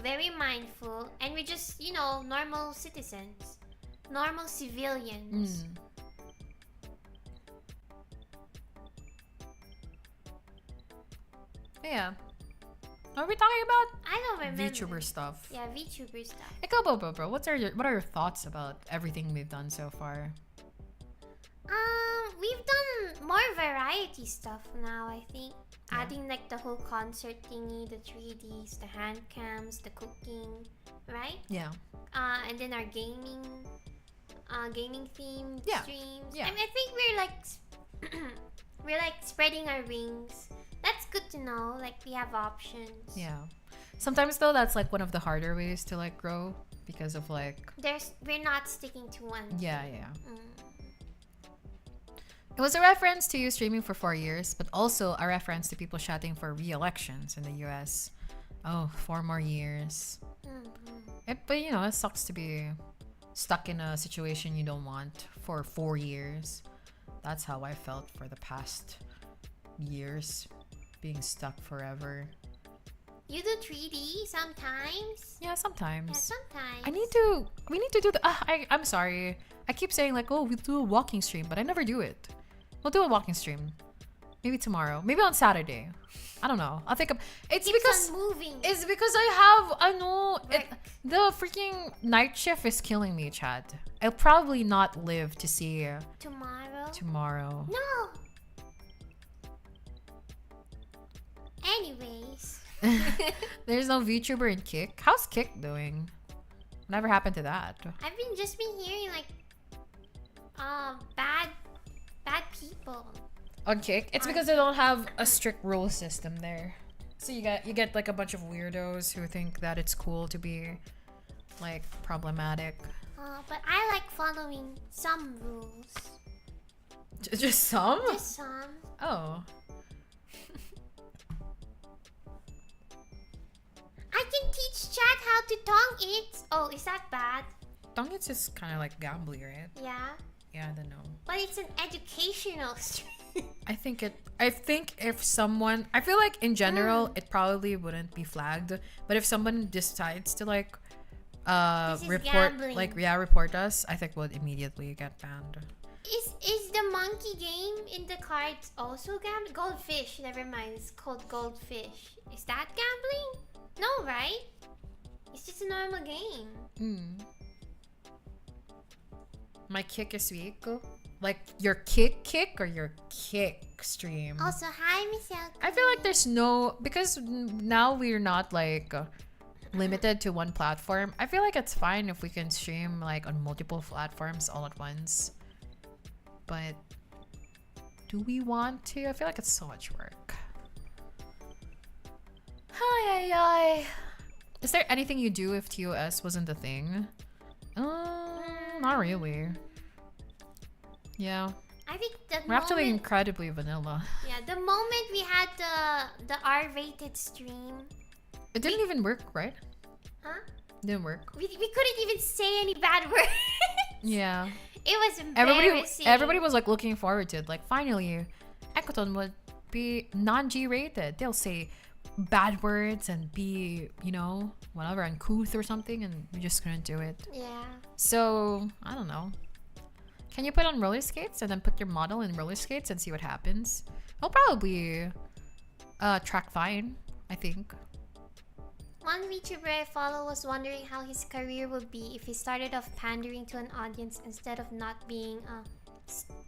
Speaker 1: very mindful, and we're just, you know, normal citizens. Normal civilians.
Speaker 2: Yeah. What are we talking about?
Speaker 1: I don't remember.
Speaker 2: VTuber stuff.
Speaker 1: Yeah, VTuber stuff.
Speaker 2: Hey, bro. What are your thoughts about everything we've done so far?
Speaker 1: We've done more variety stuff now, I think. Adding like the whole concert thingy, the 3Ds, the hand cams, the cooking, right?
Speaker 2: Yeah.
Speaker 1: And then our gaming themed
Speaker 2: Yeah.
Speaker 1: streams.
Speaker 2: Yeah.
Speaker 1: I mean, I think we're like spreading our wings. That's good to know. Like we have options.
Speaker 2: Yeah. Sometimes though, that's like one of the harder ways to like grow because of like.
Speaker 1: We're not sticking to one.
Speaker 2: Yeah.
Speaker 1: Mm.
Speaker 2: It was a reference to you streaming for 4 years, but also a reference to people shouting for re-elections in the US. Oh, 4 more years.
Speaker 1: Mm-hmm.
Speaker 2: But you know, it sucks to be stuck in a situation you don't want for 4 years. That's how I felt for the past years, being stuck forever.
Speaker 1: You do 3D sometimes?
Speaker 2: Yeah, sometimes.
Speaker 1: Yeah, sometimes.
Speaker 2: We need to do the. I'm sorry. I keep saying like, oh, we'll do a walking stream, but I never do it. We'll do a walking stream. Maybe tomorrow. Maybe on Saturday. I don't know. I'll think of. It's
Speaker 1: Keeps
Speaker 2: because
Speaker 1: on moving.
Speaker 2: it's because I know the freaking night shift is killing me, Chad. I'll probably not live to see tomorrow.
Speaker 1: No. Anyways.
Speaker 2: There's no VTuber in Kick. How's Kick doing? Whatever happened to that?
Speaker 1: I've just been hearing like bad people.
Speaker 2: On Kick, it's because they don't have a strict rule system there. So you get like a bunch of weirdos who think that it's cool to be like problematic.
Speaker 1: But I like following some rules.
Speaker 2: Just some?
Speaker 1: Just some.
Speaker 2: Oh.
Speaker 1: I can teach chat how to tongue it. Oh, is that bad?
Speaker 2: Tongue-it's is kind of like gambly, right?
Speaker 1: Yeah.
Speaker 2: Yeah, I don't know.
Speaker 1: But it's an educational stream.
Speaker 2: I think if someone, I feel like in general it probably wouldn't be flagged, but if someone decides to like report us, I think we'll immediately get banned.
Speaker 1: Is the monkey game in the cards also gambling? Goldfish, never mind. It's called Goldfish. Is that gambling? No, right? It's just a normal game.
Speaker 2: My Kick is weak. Like your kick or your Kick stream.
Speaker 1: Also, hi, Michelle.
Speaker 2: I feel like there's no, because now we're not like limited to one platform. I feel like it's fine if we can stream like on multiple platforms all at once. But do we want to? I feel like it's so much work. Hi. Is there anything you do if TOS wasn't a thing? Not really. Yeah.
Speaker 1: I think
Speaker 2: we're actually incredibly vanilla.
Speaker 1: Yeah, the moment we had the R-rated stream,
Speaker 2: it didn't even work, right?
Speaker 1: Huh?
Speaker 2: Didn't work.
Speaker 1: We couldn't even say any bad words.
Speaker 2: Yeah.
Speaker 1: It was embarrassing.
Speaker 2: Everybody was like looking forward to it. Like finally, Ekoton would be non-G rated. They'll say bad words and be, you know, whatever, uncouth or something, and we just couldn't do it.
Speaker 1: Yeah.
Speaker 2: So I don't know. Can you put on roller skates and then put your model in roller skates and see what happens? I'll probably track fine, I think.
Speaker 1: One VTuber I follow was wondering how his career would be if he started off pandering to an audience instead of not being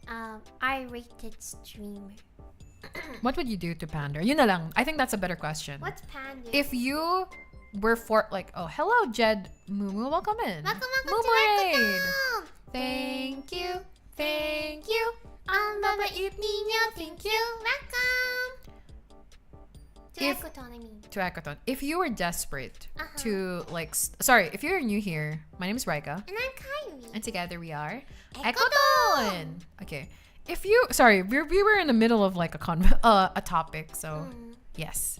Speaker 1: a R-rated streamer.
Speaker 2: What would you do to pander? Yun na lang. I think that's a better question.
Speaker 1: What's pander?
Speaker 2: If you were oh, hello, Jed Mumu. Welcome in.
Speaker 1: Welcome
Speaker 2: Mumu
Speaker 1: to
Speaker 2: Thank you.
Speaker 1: Ang babait ninyo. Thank you. Welcome. To Ekoton, I mean.
Speaker 2: To Ekoton. If you were desperate to like, sorry, if you're new here, my name is Raika.
Speaker 1: And I'm Kylie.
Speaker 2: And together we are
Speaker 1: Ekoton.
Speaker 2: Okay. If you, sorry, we were in the middle of like a topic, so yes.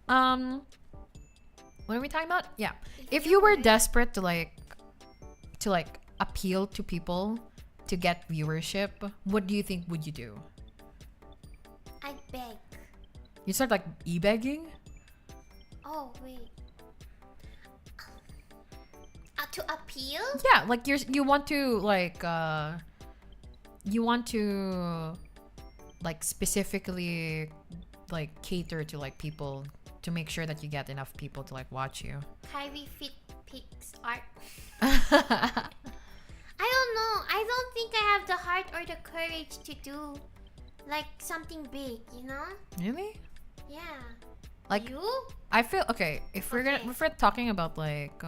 Speaker 2: What are we talking about? Yeah. If you were desperate to like appeal to people to get viewership, what do you think would you do?
Speaker 1: I'd beg.
Speaker 2: You start like e-begging?
Speaker 1: Oh, wait. To appeal?
Speaker 2: Yeah, like you want to like specifically like cater to like people to make sure that you get enough people to like watch you.
Speaker 1: Kyrie Fit Pics art. I don't don't know. I don't think I have the heart or the courage to do like something big, you know?
Speaker 2: Really?
Speaker 1: Yeah.
Speaker 2: Like
Speaker 1: you?
Speaker 2: I feel okay. If we're talking about like,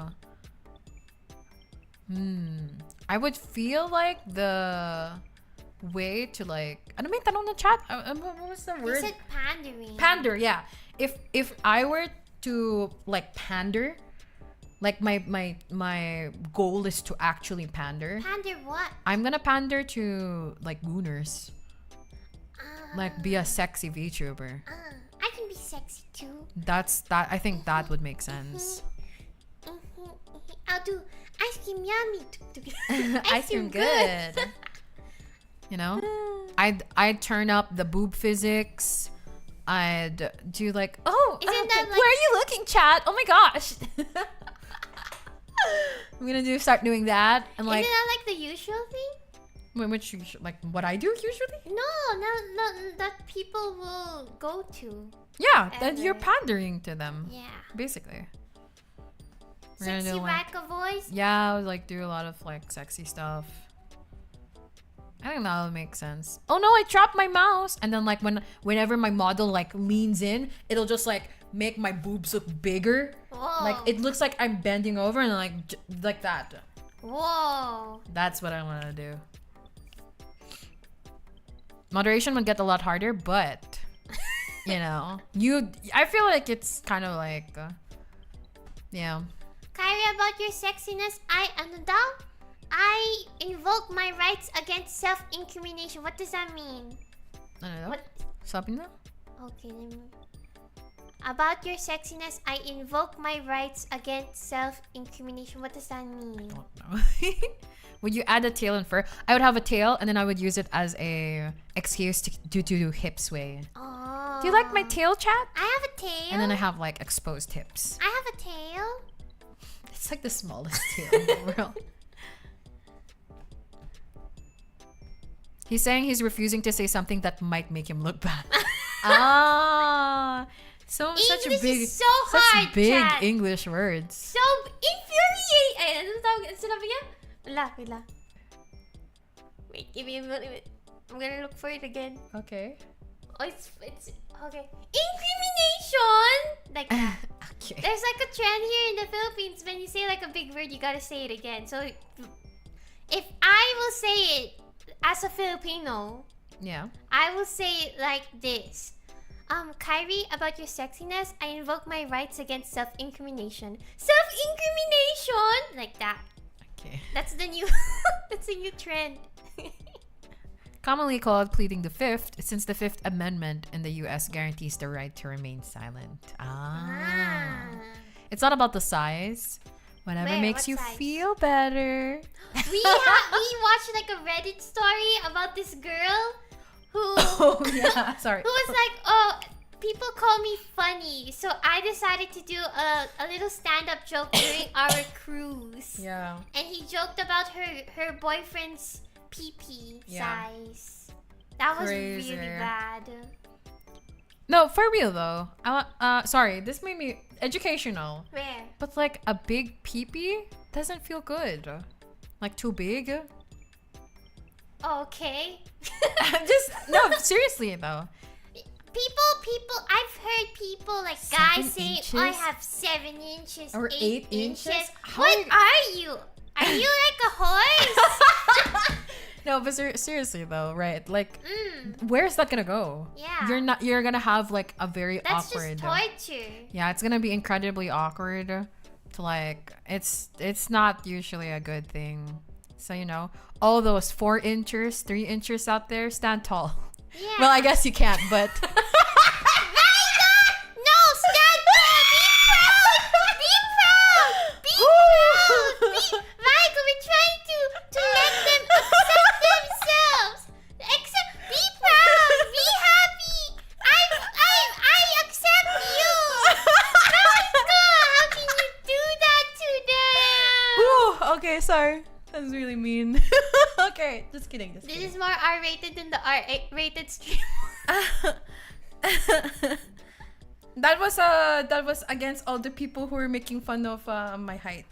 Speaker 2: I would feel like the way to like. Ano may tanong na chat? What was the
Speaker 1: You
Speaker 2: word?
Speaker 1: said pandering.
Speaker 2: Pander. Yeah. If I were to like pander, like my goal is to actually pander.
Speaker 1: Pander what?
Speaker 2: I'm gonna pander to like gooners. Like be a sexy VTuber.
Speaker 1: I can be sexy too.
Speaker 2: I think that would make sense.
Speaker 1: I'll do ice cream yummy.
Speaker 2: Ice cream good. You know? I'd turn up the boob physics. I'd do like,
Speaker 1: Isn't that like-
Speaker 2: where are you looking, chat? Oh my gosh. I'm gonna start doing that and like
Speaker 1: Isn't that like the usual thing?
Speaker 2: which like what I do usually.
Speaker 1: No, that people will go to.
Speaker 2: Yeah, that you're
Speaker 1: Ever.
Speaker 2: pandering to them.
Speaker 1: Yeah.
Speaker 2: Basically. We're gonna
Speaker 1: Sexy
Speaker 2: do, like-
Speaker 1: wacka voice.
Speaker 2: Yeah, I would like do a lot of like sexy stuff. I think that would make sense. Oh no, I dropped my mouse, and then like whenever my model like leans in, it'll just like make my boobs look bigger.
Speaker 1: Whoa.
Speaker 2: Like it looks like I'm bending over and like like that.
Speaker 1: Whoa.
Speaker 2: That's what I want to do. Moderation would get a lot harder, but you know, I feel like it's kind of like, yeah.
Speaker 1: Kyrie, about your sexiness, I invoke my rights against self-incrimination. What does that mean?
Speaker 2: I don't know.
Speaker 1: What?
Speaker 2: Sabi na?
Speaker 1: Okay, let me. About your sexiness, I invoke my rights against self-incrimination. What does that mean?
Speaker 2: Don't know. Would you add a tail and fur? I would have a tail, and then I would use it as a excuse to do hip sway.
Speaker 1: Oh.
Speaker 2: Do you like my tail, chat?
Speaker 1: I have a tail.
Speaker 2: And then I have like exposed hips.
Speaker 1: I have a tail.
Speaker 2: It's like the smallest tail in the world. He's saying he's refusing to say something that might make him look bad. So such
Speaker 1: English
Speaker 2: big,
Speaker 1: is so hard,
Speaker 2: such big
Speaker 1: chat.
Speaker 2: English words.
Speaker 1: So infuriating. Ano tawag? Sinabi niya? Wait lang. Wait, give me a minute. I'm gonna look for it again.
Speaker 2: Okay.
Speaker 1: Oh, it's okay. Incrimination. Like that.
Speaker 2: Okay.
Speaker 1: There's like a trend here in the Philippines. When you say like a big word, you gotta say it again. So if I will say it as a Filipino,
Speaker 2: Yeah.
Speaker 1: I will say it like this. Kyrie, about your sexiness, I invoke my rights against self-incrimination. Self-incrimination! Like that.
Speaker 2: Okay.
Speaker 1: That's the new that's the new trend.
Speaker 2: Commonly called pleading the Fifth, since the Fifth Amendment in the U.S. guarantees the right to remain silent. It's not about the size. Whatever
Speaker 1: Where?
Speaker 2: makes
Speaker 1: What
Speaker 2: you
Speaker 1: size?
Speaker 2: feel better.
Speaker 1: We watched like a Reddit story about this girl who
Speaker 2: Oh yeah, sorry.
Speaker 1: who was like, oh, people call me funny, so I decided to do a little stand-up joke during our cruise.
Speaker 2: Yeah.
Speaker 1: And he joked about her boyfriend's pee-pee
Speaker 2: Yeah.
Speaker 1: size. That was
Speaker 2: Crazy.
Speaker 1: really bad.
Speaker 2: No, for real though. Sorry, this made me educational.
Speaker 1: Where?
Speaker 2: But like a big peepee doesn't feel good. Like too big.
Speaker 1: Okay.
Speaker 2: No, seriously though.
Speaker 1: People, I've heard people like guys
Speaker 2: 7
Speaker 1: say,
Speaker 2: inches?
Speaker 1: oh, I have 7 inches,
Speaker 2: Or 8 inches? How
Speaker 1: What
Speaker 2: are
Speaker 1: are you? Are you like a horse?
Speaker 2: No, but seriously though, right? Like,
Speaker 1: Mm,
Speaker 2: where's that gonna go?
Speaker 1: yeah.
Speaker 2: You're gonna have like a very
Speaker 1: That's
Speaker 2: awkward.
Speaker 1: just torture.
Speaker 2: Yeah, it's gonna be incredibly awkward. To like, it's not usually a good thing. So you know, all those 4 inches, 3 inches out there, stand tall.
Speaker 1: Yeah.
Speaker 2: Well, I guess you can't, but.
Speaker 1: No, stand proud! Be proud! Be proud! Be proud! Michael, we're trying to let them accept themselves. Be proud! Be happy! I accept you! Michael, how can you do that to them?
Speaker 2: Whew, okay, sorry. That's really mean. Okay, just kidding.
Speaker 1: This is more R-rated than the R-rated stream.
Speaker 2: That was against all the people who were making fun of my height.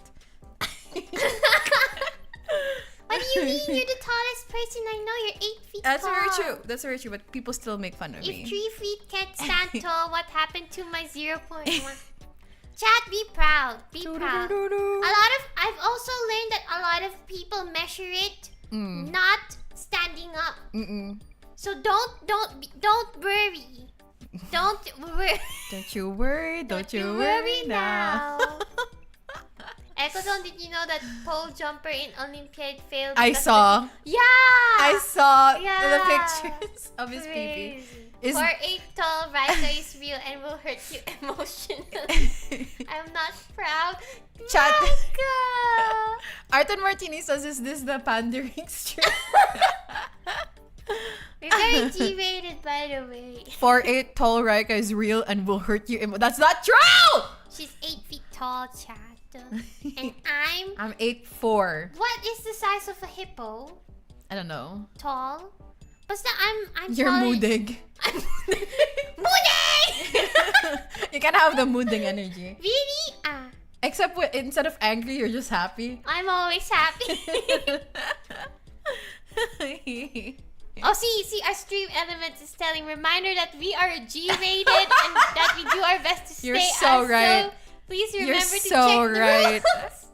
Speaker 1: What do you mean? You're the tallest person I know. You're 8 feet
Speaker 2: That's
Speaker 1: tall.
Speaker 2: very true. That's very true. But people still make fun of
Speaker 1: If
Speaker 2: me.
Speaker 1: 3 feet can't stand tall, what happened to my 0.1? Chat, be proud. Be proud. I've also learned that a lot of people measure it not standing up. So don't worry. Don't worry.
Speaker 2: Don't you worry. Don't you
Speaker 1: worry
Speaker 2: worry now.
Speaker 1: Ekoton, did you know that pole jumper in Olympiad failed?
Speaker 2: I
Speaker 1: because
Speaker 2: saw.
Speaker 1: Yeah!
Speaker 2: I saw
Speaker 1: Yeah.
Speaker 2: the pictures of his pee.
Speaker 1: Crazy.
Speaker 2: Is-
Speaker 1: For 8 tall, Raika is real and will hurt you emotionally. I'm not proud.
Speaker 2: Chat.
Speaker 1: Raika!
Speaker 2: Arton Martinez says, is this the pandering stream?
Speaker 1: We're very G-rated, by the way.
Speaker 2: 4'8" tall Raika is real and will hurt you. That's not true!
Speaker 1: She's 8 feet tall, chat. And
Speaker 2: I'm 8'4".
Speaker 1: What is the size of a hippo?
Speaker 2: I don't know.
Speaker 1: Tall? Basta I'm
Speaker 2: You're
Speaker 1: taller-
Speaker 2: mooding.
Speaker 1: I'm mooding!
Speaker 2: You can have the mooding energy.
Speaker 1: Really?
Speaker 2: Except instead of angry, you're just happy.
Speaker 1: I'm always happy. Oh, see, our stream elements is telling reminder that we are G-rated and that we do our best to stay
Speaker 2: You're so
Speaker 1: as
Speaker 2: right.
Speaker 1: so. Please remember
Speaker 2: You're
Speaker 1: to
Speaker 2: so
Speaker 1: check the
Speaker 2: right.
Speaker 1: rules.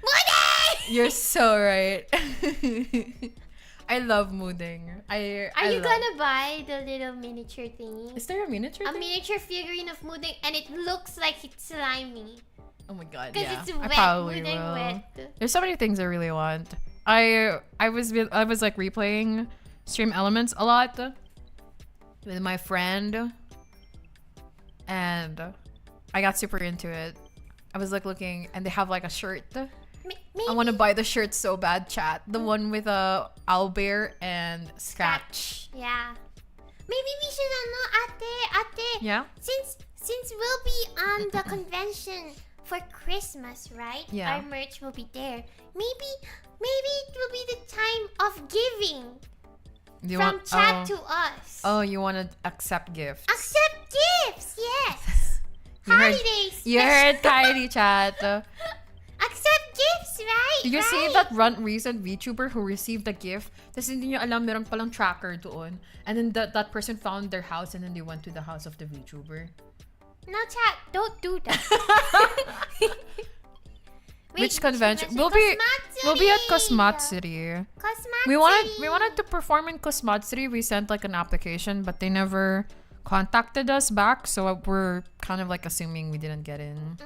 Speaker 1: Mooding!
Speaker 2: You're so right. I love mooding.
Speaker 1: Are you gonna buy the little miniature thingy?
Speaker 2: Is there a miniature
Speaker 1: A
Speaker 2: thing?
Speaker 1: miniature figurine of Mooding, and it looks like it's slimy.
Speaker 2: Oh my god,
Speaker 1: Because
Speaker 2: yeah.
Speaker 1: it's
Speaker 2: I
Speaker 1: wet.
Speaker 2: probably
Speaker 1: Mooding
Speaker 2: will.
Speaker 1: wet.
Speaker 2: There's so many things I really want. I was like replaying Stream Elements a lot with my friend, and I got super into it. I was like looking, and they have like a shirt.
Speaker 1: Maybe
Speaker 2: I want to buy the shirt so bad, chat. The one with a owlbear and Scratch.
Speaker 1: Yeah. Maybe we should ate.
Speaker 2: Yeah.
Speaker 1: Since we'll be on the convention for Christmas, right?
Speaker 2: Yeah.
Speaker 1: Our merch will be there. Maybe it will be the time of giving
Speaker 2: You
Speaker 1: from
Speaker 2: want,
Speaker 1: chat to us.
Speaker 2: Oh, you want to accept gifts?
Speaker 1: Accept gifts, yes.
Speaker 2: You heard-
Speaker 1: Holidays.
Speaker 2: You heard Kylie, chat.
Speaker 1: Accept gifts, right?
Speaker 2: Did you see
Speaker 1: right.
Speaker 2: that recent VTuber who received a gift? Tapos hindi niya alam, meron palang tracker doon. And then that person found their house and then they went to the house of the VTuber.
Speaker 1: No, chat. Don't do that. Wait,
Speaker 2: Which convention? We'll be at Cosmatsuri.
Speaker 1: Cosmatsuri.
Speaker 2: We wanted to perform in Cosmatsuri. We sent like an application, but they never contacted us back. So we're kind of like assuming we didn't get in.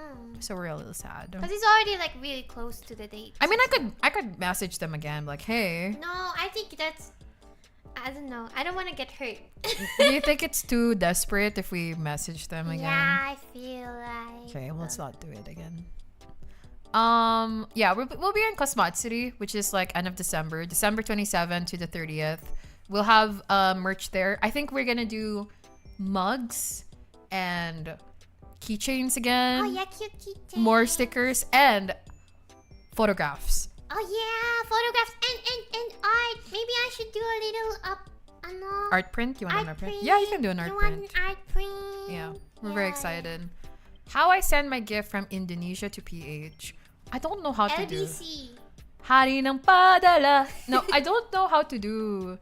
Speaker 2: So we're a little sad.
Speaker 1: Because it's already like really close to the date.
Speaker 2: I mean, I could message them again, like, hey.
Speaker 1: No, I think that's. I don't know. I don't want to get hurt.
Speaker 2: Do you think it's too desperate if we message them again?
Speaker 1: Yeah, I feel like.
Speaker 2: Okay, well, let's not do it again. Yeah, we'll be in Cosmatsuri, which is like end of December 27th to the 30th. We'll have merch there. I think we're gonna do mugs and keychains again.
Speaker 1: Oh yeah, cute keychain.
Speaker 2: More stickers and photographs.
Speaker 1: Oh yeah, photographs and art. Maybe I should do a little ano,
Speaker 2: Art print? You want an
Speaker 1: art
Speaker 2: art print?
Speaker 1: print.
Speaker 2: Yeah, you can do an art
Speaker 1: You
Speaker 2: print.
Speaker 1: want an art print?
Speaker 2: Yeah, we're very excited. How I send my gift from Indonesia to PH? I don't know how to do.
Speaker 1: LBC.
Speaker 2: Hari ng padala. No, I don't know how to do.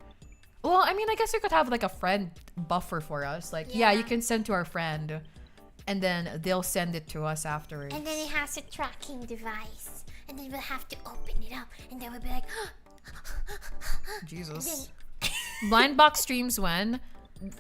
Speaker 2: Well, I mean, I guess we could have like a friend buffer for us. Like, yeah, you can send to our friend, and then they'll send it to us afterwards.
Speaker 1: And then it has a tracking device, and then we'll have to open it up, and then we'll be like,
Speaker 2: Jesus. Blind box streams when?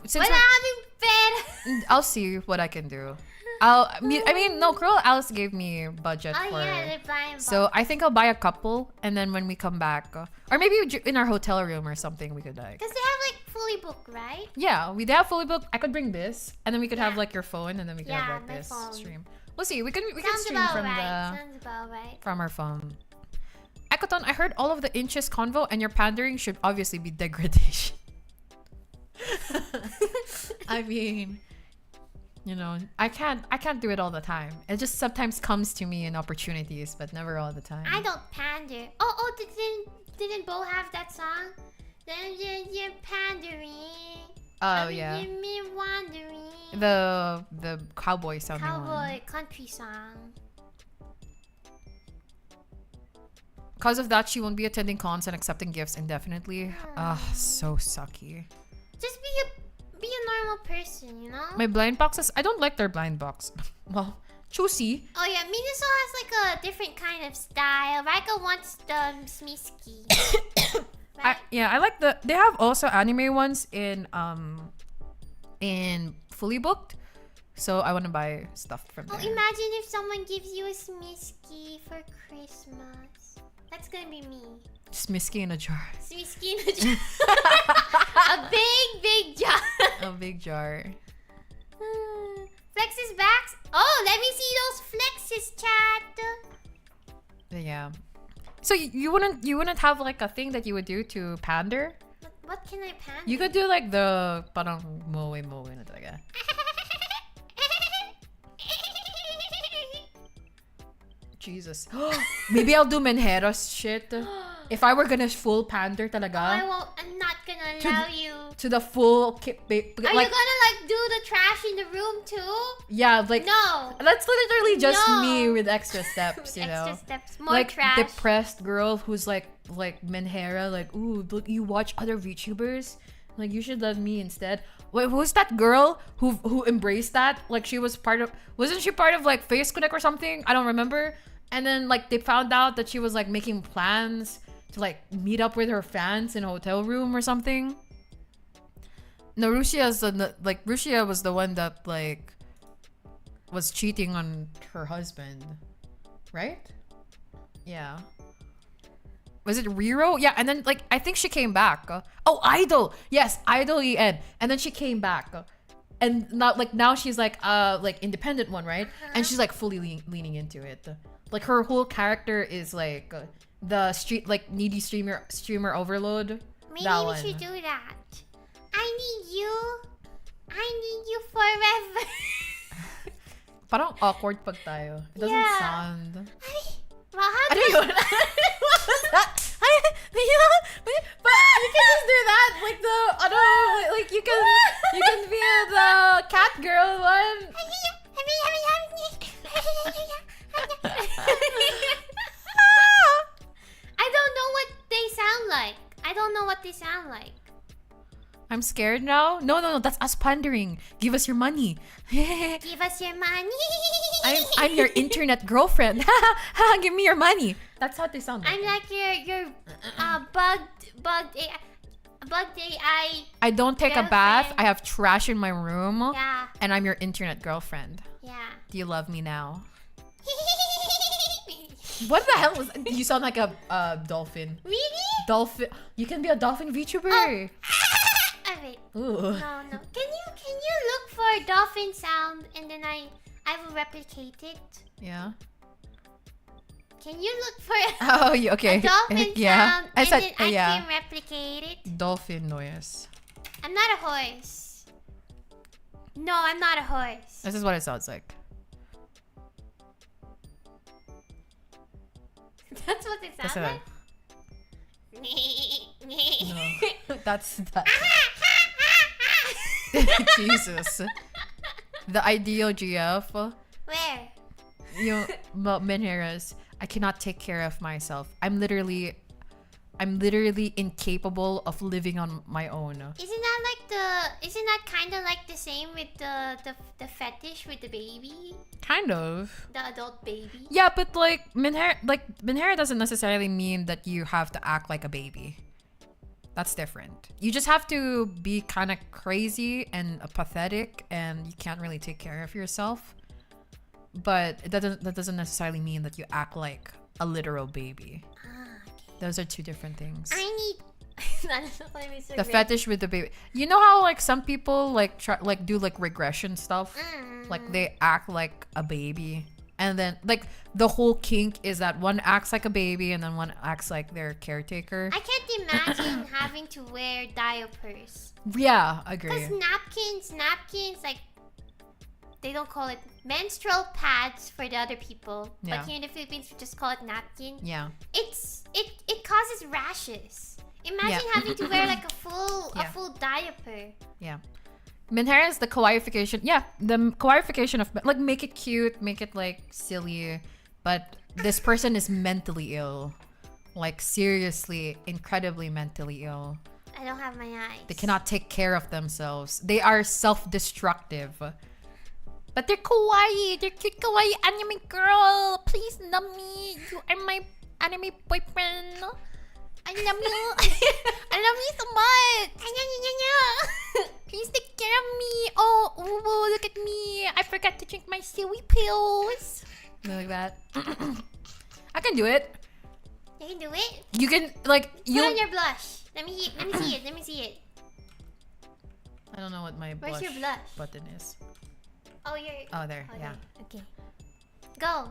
Speaker 2: Since
Speaker 1: wala kaming pera.
Speaker 2: I'll see what I can do. I mean, no, Cruel Alice gave me budget
Speaker 1: Oh
Speaker 2: for
Speaker 1: yeah,
Speaker 2: it.
Speaker 1: they're buying.
Speaker 2: So I think I'll buy a couple, and then when we come back, or maybe in our hotel room or something, we could like.
Speaker 1: Because they have like fully booked, right?
Speaker 2: Yeah, we have fully booked. I could bring this, and then we could have
Speaker 1: Yeah.
Speaker 2: like your phone, and then we could have like
Speaker 1: my
Speaker 2: this
Speaker 1: phone.
Speaker 2: stream. We'll see. We can
Speaker 1: Sounds
Speaker 2: stream
Speaker 1: about
Speaker 2: from
Speaker 1: right. Sounds about right.
Speaker 2: from our phone. Ekoton, I heard all of the inches convo, and your pandering should obviously be degradation. I mean, you know, I can't do it all the time. It just sometimes comes to me in opportunities, but never all the time.
Speaker 1: I don't pander. Oh, didn't Bo have that song? Then you're pandering.
Speaker 2: Oh yeah,
Speaker 1: Me wandering.
Speaker 2: the cowboy sounding one.
Speaker 1: Cowboy country song.
Speaker 2: Because of that, she won't be attending cons and accepting gifts indefinitely. So sucky.
Speaker 1: Just be a normal person, you know?
Speaker 2: My blind boxes, I don't like their blind box. Well, choosy.
Speaker 1: Oh yeah, Miniso has like a different kind of style. Raika wants the Smiski. Right?
Speaker 2: I like they have also anime ones in Fully Booked. So I want to buy stuff from there.
Speaker 1: Imagine if someone gives you a Smiski for Christmas. That's gonna be me.
Speaker 2: Smisky in a jar.
Speaker 1: Smiski in a jar. A big jar.
Speaker 2: A big jar.
Speaker 1: Flex's backs. Oh, let me see those flexes, chat.
Speaker 2: Yeah. So you wouldn't have like a thing that you would do to pander?
Speaker 1: What can I pander?
Speaker 2: You could do like the parang moe na talaga. Jesus. Maybe I'll do Menjero's shit. If I were gonna full pander talaga.
Speaker 1: I'm not gonna allow you.
Speaker 2: To the full
Speaker 1: Are you gonna like do the trash in the room too?
Speaker 2: Yeah, like
Speaker 1: no.
Speaker 2: That's literally just me with extra steps, you know.
Speaker 1: Extra steps, more
Speaker 2: like
Speaker 1: trash.
Speaker 2: Depressed girl who's like Menjera, like, ooh, look, you watch other VTubers, like you should love me instead. Wait, who's that girl who embraced that? Like wasn't she part of like Face Connect or something? I don't remember. And then like they found out that she was like making plans to like meet up with her fans in a hotel room or something. No, Rushia was the one that like was cheating on her husband, right? Yeah. Was it Riro? Yeah, and then like I think she came back. Idol. Yes, Idol EN. And then she came back. And now she's like independent one, right? And she's like fully leaning into it. Like her whole character is like the street like needy streamer overload.
Speaker 1: Maybe we should do that. I need you forever.
Speaker 2: Parang awkward pag tayo. It doesn't sound.
Speaker 1: Well, how
Speaker 2: do you? What was that? But you can just do that, like the like you can be the cat girl one.
Speaker 1: I don't know what they sound like.
Speaker 2: I'm scared now. No, that's us pandering. Give us your money.
Speaker 1: Give us your money.
Speaker 2: I'm your internet girlfriend. Give me your money. That's how they sound.
Speaker 1: I'm like your bugged AI.
Speaker 2: I don't take a bath. I have trash in my room.
Speaker 1: Yeah.
Speaker 2: And I'm your internet girlfriend.
Speaker 1: Yeah.
Speaker 2: Do you love me now? What the hell was? You sound like a dolphin.
Speaker 1: Really?
Speaker 2: Dolphin. You can be a dolphin VTuber.
Speaker 1: Wait.
Speaker 2: Ooh.
Speaker 1: No. Can you look for a dolphin sound and then I will replicate it?
Speaker 2: Yeah.
Speaker 1: Can you look for
Speaker 2: okay.
Speaker 1: a dolphin sound
Speaker 2: I said,
Speaker 1: and then I can replicate it?
Speaker 2: Dolphin noise.
Speaker 1: I'm not a horse. No, I'm not a horse.
Speaker 2: This is what it sounds like.
Speaker 1: That's what it sounds like?
Speaker 2: No. That's that. Jesus. The ideal GF.
Speaker 1: Where?
Speaker 2: Menjeras. I cannot take care of myself. I'm literally incapable of living on my own.
Speaker 1: Isn't that kind of like the same with the fetish with the baby?
Speaker 2: Kind of.
Speaker 1: The adult baby?
Speaker 2: Yeah, but like Menjera doesn't necessarily mean that you have to act like a baby. That's different. You just have to be kind of crazy and pathetic, and you can't really take care of yourself. But that doesn't necessarily mean that you act like a literal baby.
Speaker 1: Okay.
Speaker 2: Those are two different things.
Speaker 1: I need
Speaker 2: the fetish with the baby. You know how like some people like do like regression stuff, like they act like a baby, and then like the whole kink is that one acts like a baby and then one acts like their caretaker.
Speaker 1: I can't imagine having to wear diapers.
Speaker 2: Yeah, agree.
Speaker 1: Because napkins, like they don't call it menstrual pads for the other people, but here in the Philippines we just call it napkin.
Speaker 2: Yeah.
Speaker 1: It causes rashes. Imagine having to wear like a full diaper.
Speaker 2: Yeah. Menjera is the kawaiification. Yeah, the kawaiification of like make it cute, make it like silly, but this person is mentally ill. like seriously, incredibly mentally ill.
Speaker 1: I don't have my eyes.
Speaker 2: They cannot take care of themselves. They are self-destructive. But they're kawaii. They're cute kawaii anime girl. Please love me. You are my anime boyfriend. I love you. I love you so much. Please take care of me. Oh, ooh, look at me. I forgot to drink my seaweed pills. Like that. I can do it.
Speaker 1: You can do it?
Speaker 2: You can, like,
Speaker 1: Put on your blush. Let me see it. Let me see it.
Speaker 2: I don't know what my
Speaker 1: Where's your blush?
Speaker 2: button is.
Speaker 1: Oh, you're...
Speaker 2: Oh, there. Yeah.
Speaker 1: Okay. Go.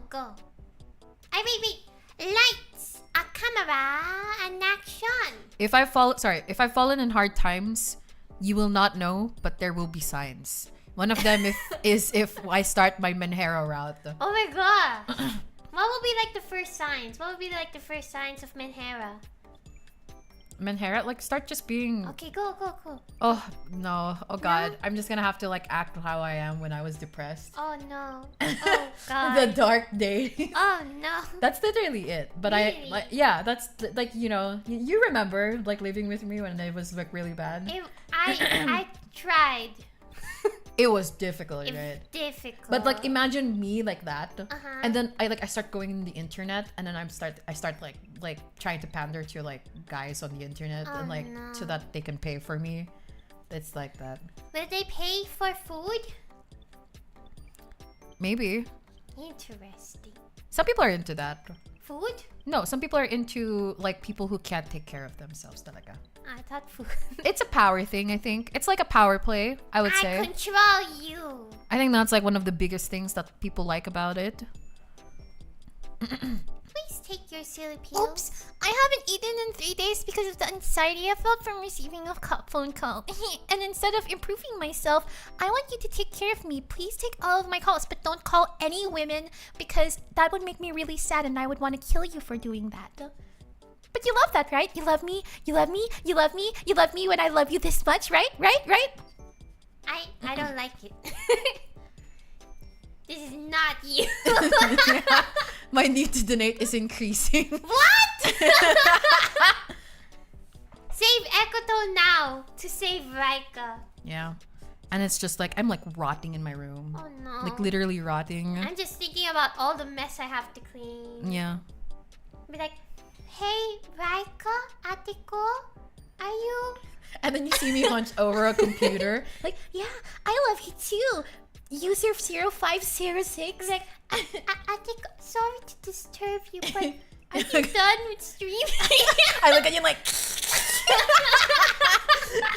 Speaker 1: Wait. Lights, a camera, and action.
Speaker 2: If I've fallen in hard times, you will not know, but there will be signs. One of them is if I start my Menhero route.
Speaker 1: Oh my god. What will be like the first signs? What will be like the first signs of Menhera?
Speaker 2: Menhera, like, start just being...
Speaker 1: Okay, go.
Speaker 2: Oh, no. Oh, God.
Speaker 1: No?
Speaker 2: I'm just gonna have to, like, act how I am when I was depressed.
Speaker 1: Oh no. Oh god.
Speaker 2: The dark day.
Speaker 1: Oh no.
Speaker 2: That's literally it. But
Speaker 1: Really?
Speaker 2: that's, like, you know, you remember, like, living with me when it was, like, really bad?
Speaker 1: I tried.
Speaker 2: It was difficult,
Speaker 1: It was
Speaker 2: right?
Speaker 1: difficult.
Speaker 2: But like imagine me like that,
Speaker 1: Uh-huh.
Speaker 2: and then I start going on the internet, and then I start like trying to pander to like guys on the internet,
Speaker 1: Oh,
Speaker 2: and like
Speaker 1: no.
Speaker 2: so that they can pay for me. It's like that.
Speaker 1: Will they pay for food?
Speaker 2: Maybe
Speaker 1: Interesting.
Speaker 2: some people are into that.
Speaker 1: Food?
Speaker 2: No, some people are into like people who can't take care of themselves. Talaga.
Speaker 1: I thought food.
Speaker 2: It's a power thing, I think. It's like a power play, I would
Speaker 1: I
Speaker 2: say.
Speaker 1: control you.
Speaker 2: I think that's like one of the biggest things that people like about it.
Speaker 1: Please take your silly pills.
Speaker 3: Oops, I haven't eaten in 3 days because of the anxiety I felt from receiving a phone call. And instead of improving myself, I want you to take care of me. Please take all of my calls, but don't call any women because that would make me really sad and I would want to kill you for doing that. But you love that, right? You love me, you love me, you love me, you love me when I love you this much, right? Right?
Speaker 1: I don't like it. This is not you.
Speaker 2: My need to donate is increasing.
Speaker 1: What? Save Ekoto now to save Raika.
Speaker 2: Yeah. And it's just like I'm like rotting in my room.
Speaker 1: Oh no.
Speaker 2: Like literally rotting.
Speaker 1: I'm just thinking about all the mess I have to clean.
Speaker 2: Yeah.
Speaker 1: Be like, hey Raika, Atiko, are you?
Speaker 2: And then you see me hunched over a computer.
Speaker 3: Like, yeah, I love you too. User 0506.
Speaker 1: Like, Atiko, sorry to disturb you, but are you done with streaming?
Speaker 2: I look at you like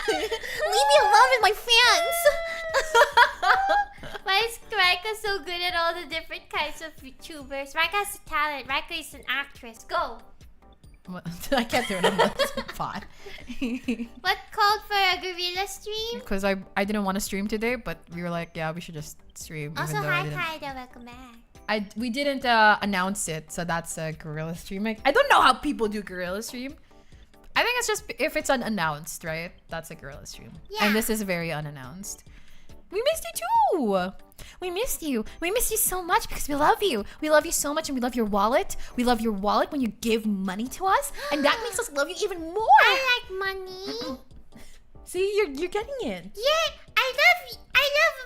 Speaker 3: Leave me alone with my fans.
Speaker 1: Why is Raika so good at all the different kinds of YouTubers? Raika has a talent. Raika is an actress. Go.
Speaker 2: I can't do it on the spot.
Speaker 1: What called for a Guerrilla stream?
Speaker 2: Because I didn't want to stream today, but we were like, yeah, we should just stream.
Speaker 1: Also,
Speaker 2: even though
Speaker 1: hi,
Speaker 2: I didn't.
Speaker 1: Kaida. Welcome back.
Speaker 2: We didn't announce it, so that's a Guerrilla stream. I don't know how people do Guerrilla stream. I think it's just if it's unannounced, right? That's a Guerrilla stream.
Speaker 1: Yeah.
Speaker 2: And this is very unannounced. We missed you too.
Speaker 3: We missed you. We missed you so much because we love you. We love you so much and we love your wallet. We love your wallet when you give money to us. And that makes us love you even more.
Speaker 1: I like money.
Speaker 2: See, you're getting it.
Speaker 1: Yeah, I love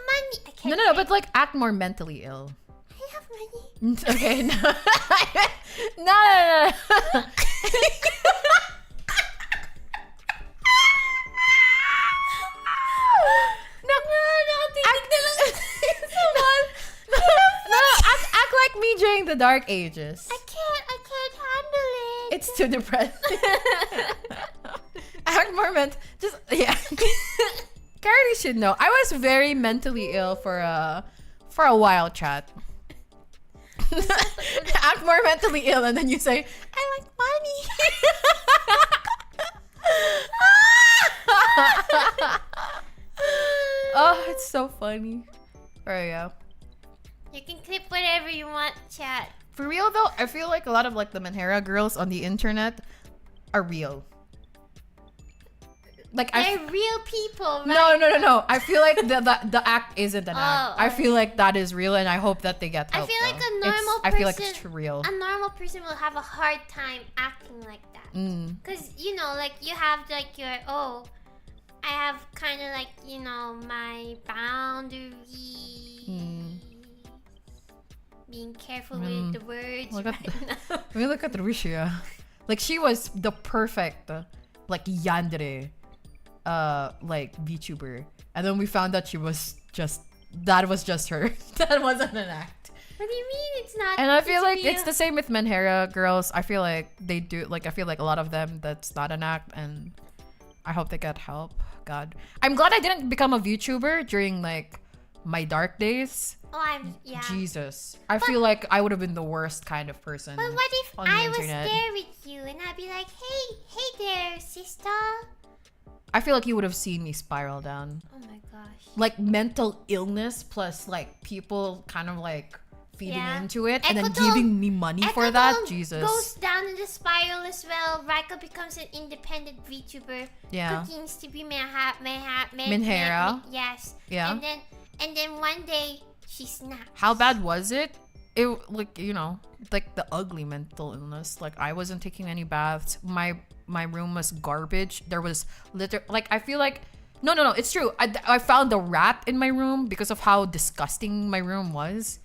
Speaker 1: money. I can't
Speaker 2: No, but like act more mentally ill.
Speaker 1: I love money.
Speaker 2: Okay, no. No. Act like me during the dark ages.
Speaker 1: I can't handle it.
Speaker 2: It's too depressing. Act more yeah. Carly should know. I was very mentally ill for a while, chat. Act more mentally ill and then you say, I like money. Oh, it's so funny. Alright, yeah.
Speaker 1: You can clip whatever you want, chat.
Speaker 2: For real though, I feel like a lot of like the Menhera girls on the internet are real. like
Speaker 1: They're real people, right?
Speaker 2: No. I feel like the act isn't an act. I feel like that is real, and I hope that they get
Speaker 1: I
Speaker 2: help.
Speaker 1: feel like
Speaker 2: though.
Speaker 1: a normal
Speaker 2: I feel like it's
Speaker 1: person-
Speaker 2: real.
Speaker 1: A normal person will have a hard time acting like that. Because, you know, like, you have, like, your, I have kind of, like, you know, my boundaries. Being careful with the words
Speaker 2: Look
Speaker 1: right
Speaker 2: at
Speaker 1: now.
Speaker 2: I mean, look at Risha. Like, she was the perfect, like, yandere, like, VTuber. And then we found out that was just her. That wasn't an act.
Speaker 1: What do you mean it's not?
Speaker 2: And I feel like
Speaker 1: real?
Speaker 2: it's the same with Menhera girls. I feel like they do, like, I feel like a lot of them, that's not an act. And I hope they get help. God. I'm glad I didn't become a VTuber during, like, my dark days.
Speaker 1: Yeah.
Speaker 2: Jesus. I feel like I would have been the worst kind of person.
Speaker 1: But what if
Speaker 2: on the
Speaker 1: I was
Speaker 2: internet.
Speaker 1: there with you and I'd be like, hey there, sister.
Speaker 2: I feel like you would have seen me spiral down.
Speaker 1: Oh my gosh.
Speaker 2: Like mental illness plus like people kind of like feeding
Speaker 1: Yeah.
Speaker 2: into it and then
Speaker 1: Ekotol-
Speaker 2: giving me money for that.
Speaker 1: Ekotol
Speaker 2: Jesus.
Speaker 1: goes down in the spiral as well. Raika becomes an independent VTuber.
Speaker 2: Yeah.
Speaker 1: Continues to be
Speaker 2: Menhera.
Speaker 1: Yes.
Speaker 2: Yeah.
Speaker 1: And then one day she snaps.
Speaker 2: How bad was it? It like, you know, like the ugly mental illness. Like I wasn't taking any baths. My room was garbage. There was like I feel like no, it's true. I found a rat in my room because of how disgusting my room was.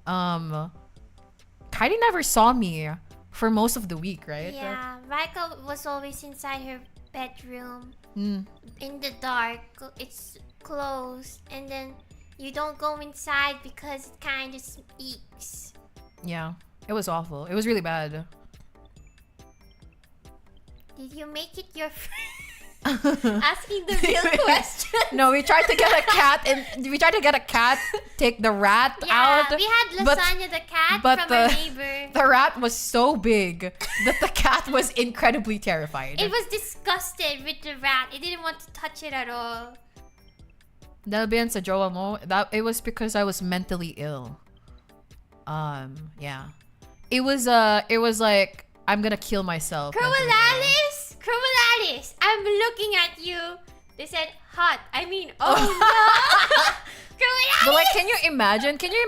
Speaker 2: Kylie never saw me for most of the week, right?
Speaker 1: Yeah, Raika was always inside her bedroom
Speaker 2: Mm.
Speaker 1: in the dark. It's closed, and then you don't go inside because it kind of eeks.
Speaker 2: Yeah, it was awful. It was really bad.
Speaker 1: Did you make it your asking the real question?
Speaker 2: No, we tried to get a cat and we tried to get a cat, take the rat
Speaker 1: Yeah,
Speaker 2: out.
Speaker 1: we had
Speaker 2: but-
Speaker 1: Lasagna the cat
Speaker 2: but
Speaker 1: from
Speaker 2: the-
Speaker 1: our neighbor.
Speaker 2: The rat was so big that the cat was incredibly terrified.
Speaker 1: It was disgusted with the rat. It didn't want to touch it at all.
Speaker 2: Dahil ba yan sa jowa mo, that it was because I was mentally ill. Yeah. It was like I'm gonna kill myself. mentally ill.
Speaker 1: Cruelalis, I'm looking at you. They said hot. I mean, oh no. Cruelalis.
Speaker 2: But like, can you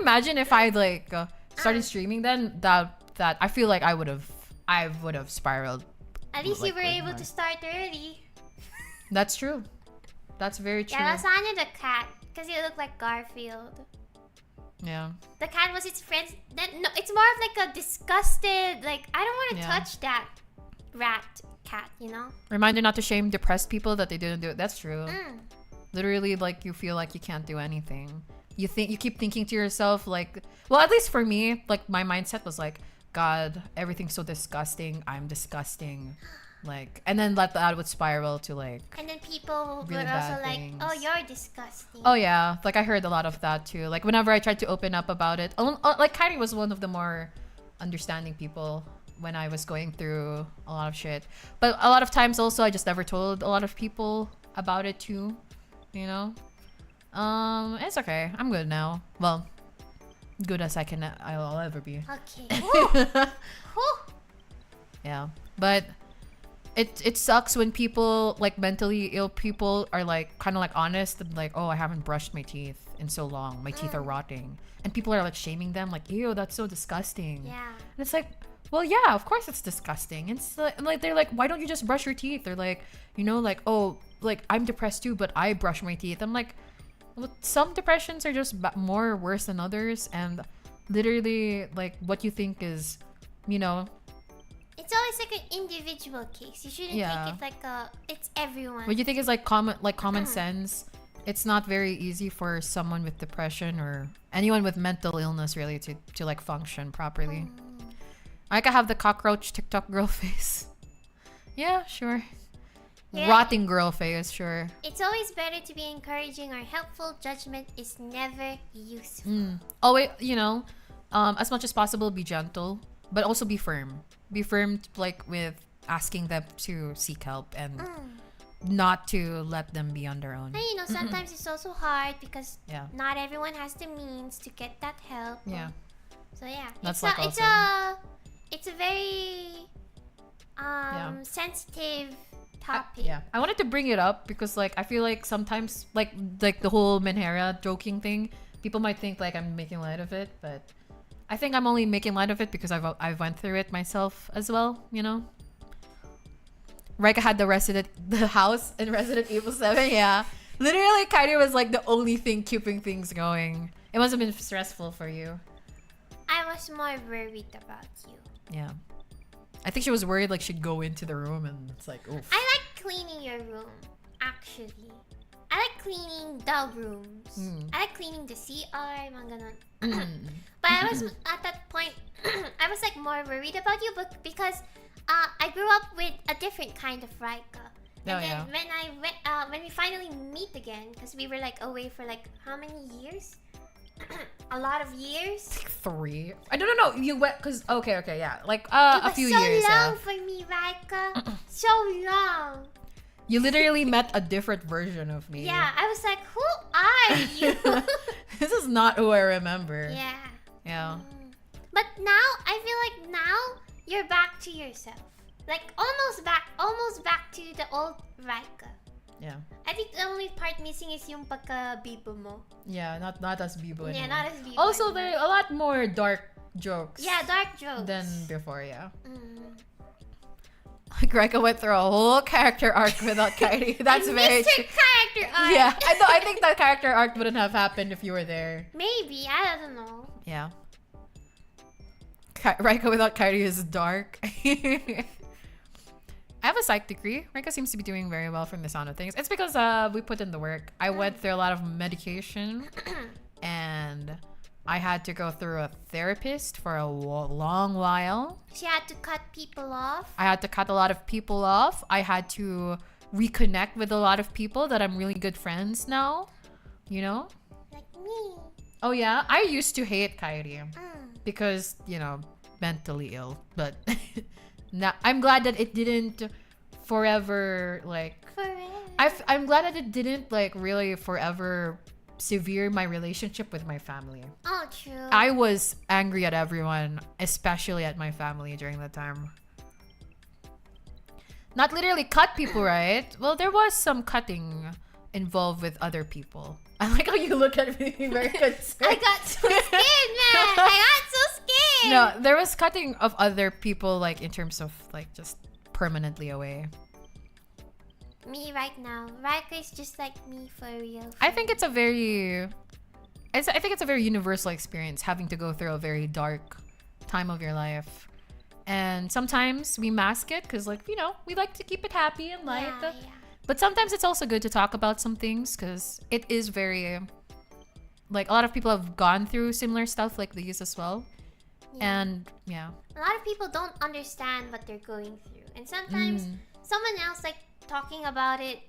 Speaker 2: imagine if I like started streaming then that I feel like I would have spiraled.
Speaker 1: At least you
Speaker 2: like,
Speaker 1: were
Speaker 2: way
Speaker 1: able
Speaker 2: more.
Speaker 1: to start early.
Speaker 2: That's true. That's very true.
Speaker 1: Yeah, Lasagna the cat, because he looked like Garfield.
Speaker 2: Yeah.
Speaker 1: The cat was its friend. Then no, it's more of like a disgusted. Like I don't want to
Speaker 2: Yeah.
Speaker 1: touch that rat cat. You know.
Speaker 2: Reminder not to shame depressed people that they didn't do it. That's true.
Speaker 1: Mm.
Speaker 2: Literally, like you feel like you can't do anything. You keep thinking to yourself like, well, at least for me, like my mindset was like, God, everything's so disgusting. I'm disgusting. Like, and then that would spiral to like.
Speaker 1: And then people
Speaker 2: Really
Speaker 1: were also
Speaker 2: bad
Speaker 1: like,
Speaker 2: things.
Speaker 1: "Oh, you're disgusting."
Speaker 2: Oh yeah, like I heard a lot of that too. Like whenever I tried to open up about it, like Kyrie was one of the more understanding people when I was going through a lot of shit. But a lot of times also I just never told a lot of people about it too. You know, it's okay. I'm good now. Well, good as I'll ever be.
Speaker 1: Okay. Whew. Whew.
Speaker 2: Yeah, but it sucks when people like mentally ill people are like kind of like honest and like, oh, I haven't brushed my teeth in so long, my teeth are rotting, and people are like shaming them like, ew, that's so disgusting.
Speaker 1: Yeah.
Speaker 2: And it's like, well, yeah, of course it's disgusting. It's like they're like, why don't you just brush your teeth? They're like, you know, like, oh, like I'm depressed too, but I brush my teeth. I'm like, well, some depressions are just more worse than others, and literally like what you think is, you know.
Speaker 1: It's always like an individual case. You shouldn't
Speaker 2: Yeah.
Speaker 1: take it like it's everyone.
Speaker 2: What you think is like common sense. It's not very easy for someone with depression or anyone with mental illness really to like function properly. I could have the cockroach TikTok girl face. Yeah, sure.
Speaker 1: Yeah.
Speaker 2: Rotting girl face, sure.
Speaker 1: It's always better to be encouraging or helpful. Judgment is never useful.
Speaker 2: Always, you know, as much as possible, be gentle, but also be firm. Be firm, like with asking them to seek help and not to let them be on their own.
Speaker 1: And you know, sometimes it's also hard because
Speaker 2: Yeah.
Speaker 1: not everyone has the means to get that help.
Speaker 2: Yeah.
Speaker 1: So yeah,
Speaker 2: That's
Speaker 1: it's
Speaker 2: like
Speaker 1: it's a very sensitive topic.
Speaker 2: Yeah, I wanted to bring it up because like I feel like sometimes like the whole Menhera joking thing, people might think like I'm making light of it, but I think I'm only making light of it because I've went through it myself as well. You know, Rika had the house in Resident Evil 7. Yeah, literally, Kairi was like the only thing keeping things going. It must have been stressful for you.
Speaker 1: I was more worried about you.
Speaker 2: Yeah. I think she was worried like she'd go into the room and it's like, oof.
Speaker 1: I like cleaning your room, actually. I like cleaning the rooms. I like cleaning the CR, mga ganon. But I was at that point, I was like more worried about you, but because I grew up with a different kind of Rika. And then when we finally meet again, because we were like away for like how many years? A lot of years.
Speaker 2: 3. I don't know. You went because okay, yeah, like a few years.
Speaker 1: It was so long for me, Rika. So long.
Speaker 2: You literally met a different version of me.
Speaker 1: Yeah, I was like, who are you?
Speaker 2: This is not who I remember.
Speaker 1: Yeah.
Speaker 2: Yeah.
Speaker 1: But now I feel like now you're back to yourself. Like almost back to the old Rika.
Speaker 2: Yeah.
Speaker 1: I think the only part missing is yung pagka-bibo mo.
Speaker 2: Yeah, not as Bibo anymore.
Speaker 1: Yeah, not as Bibo.
Speaker 2: Also, there are a lot more dark jokes.
Speaker 1: Yeah, dark jokes.
Speaker 2: Than before, yeah.
Speaker 1: Mm.
Speaker 2: Rika went through a whole character arc without Kairi. That's very
Speaker 1: Mr.
Speaker 2: true.
Speaker 1: Character arc.
Speaker 2: Yeah, I think that character arc wouldn't have happened if you were there.
Speaker 1: Maybe, I don't know.
Speaker 2: Yeah. Rika without Kairi is dark. I have a psych degree. Rika seems to be doing very well from the sound of things. It's because we put in the work. I went through a lot of medication and I had to go through a therapist for a long while.
Speaker 1: She had to cut people off.
Speaker 2: I had to cut a lot of people off. I had to reconnect with a lot of people that I'm really good friends now. You know?
Speaker 1: Like me.
Speaker 2: Oh yeah? I used to hate Kairi because, you know, mentally ill. But now I'm glad that it didn't forever like...
Speaker 1: Forever.
Speaker 2: I'm glad that it didn't like really forever severe my relationship with my family.
Speaker 1: Oh, true.
Speaker 2: I was angry at everyone, especially at my family during that time. Not literally cut people, right? Well, there was some cutting involved with other people. I like how you look at me very concerned.
Speaker 1: I got so scared, man. I got so scared.
Speaker 2: No, there was cutting of other people, like in terms of like just permanently away.
Speaker 1: Me right now. Rika is just like me for real.
Speaker 2: I think it's a very... I think it's a very universal experience having to go through a very dark time of your life. And sometimes we mask it because, like, you know, we like to keep it happy and light.
Speaker 1: Yeah.
Speaker 2: But sometimes it's also good to talk about some things because it is very... Like, a lot of people have gone through similar stuff like these as well.
Speaker 1: Yeah.
Speaker 2: And, yeah.
Speaker 1: A lot of people don't understand what they're going through. And sometimes someone else, like, talking about it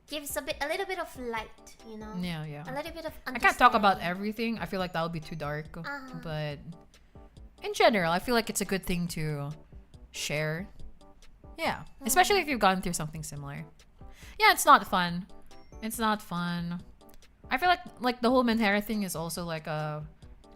Speaker 1: gives a little bit of light, you know?
Speaker 2: Yeah.
Speaker 1: A little bit of
Speaker 2: I can't talk about everything. I feel like that would be too dark. But in general, I feel like it's a good thing to share. Yeah. Especially if you've gone through something similar. Yeah, it's not fun. It's not fun. I feel like the whole Menhera thing is also like a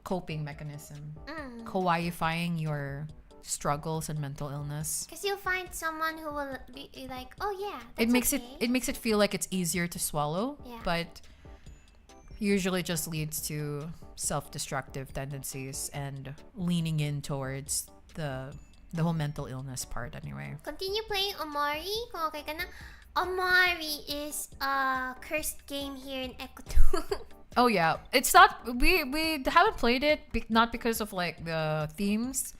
Speaker 2: coping mechanism. Kawaii-fying your struggles and mental illness.
Speaker 1: Because you'll find someone who will be like, oh yeah, that's
Speaker 2: It makes it feel like it's easier to swallow,
Speaker 1: Yeah.
Speaker 2: but usually just leads to self-destructive tendencies and leaning in towards the whole mental illness part anyway.
Speaker 1: Continue playing Omori kung okay ka na. Omori is a cursed game here in Ecuador.
Speaker 2: Oh yeah, it's not we haven't played it not because of like the themes.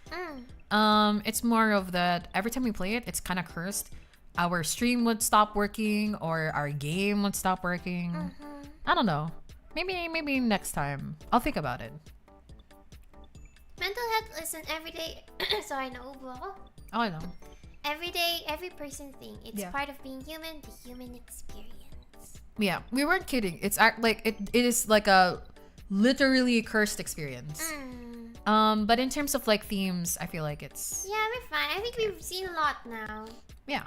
Speaker 2: It's more of that every time we play it, it's kind of cursed. Our stream would stop working or our game would stop working. I don't know. Maybe next time. I'll think about it.
Speaker 1: Mental health is an everyday sorry, nauubo ako.
Speaker 2: Oh, I know.
Speaker 1: Everyday, every person thing. It's
Speaker 2: Yeah.
Speaker 1: part of being human, the human experience.
Speaker 2: Yeah, we weren't kidding. It's like it is like a literally cursed experience. But in terms of like themes, I feel like it's
Speaker 1: Yeah, we're fine. I think we've seen a lot now.
Speaker 2: yeah.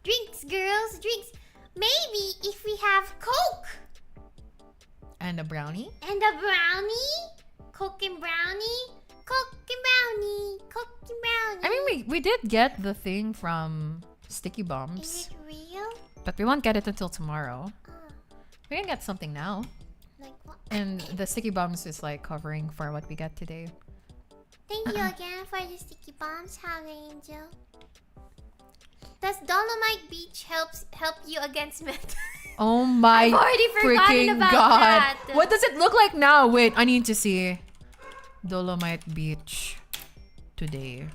Speaker 1: Drinks, girls, drinks. Maybe if we have Coke
Speaker 2: And a brownie.
Speaker 1: and a brownie, Cooking brownie? Cooking brownie. Cooking brownie.
Speaker 2: I mean, we did get the thing from Sticky
Speaker 1: Is
Speaker 2: Bombs,
Speaker 1: it real?
Speaker 2: but we won't get it until tomorrow.
Speaker 1: Oh,
Speaker 2: We can get something now.
Speaker 1: like what?
Speaker 2: And the Sticky Bombs is like covering for what we get today.
Speaker 1: Thank you again for the sticky bombs, Howler Angel. Does Dolomite Beach help you against mental?
Speaker 2: Oh my
Speaker 1: I've already forgotten
Speaker 2: freaking
Speaker 1: about
Speaker 2: god.
Speaker 1: that.
Speaker 2: What does it look like now? Wait, I need to see. Dolomite Beach today.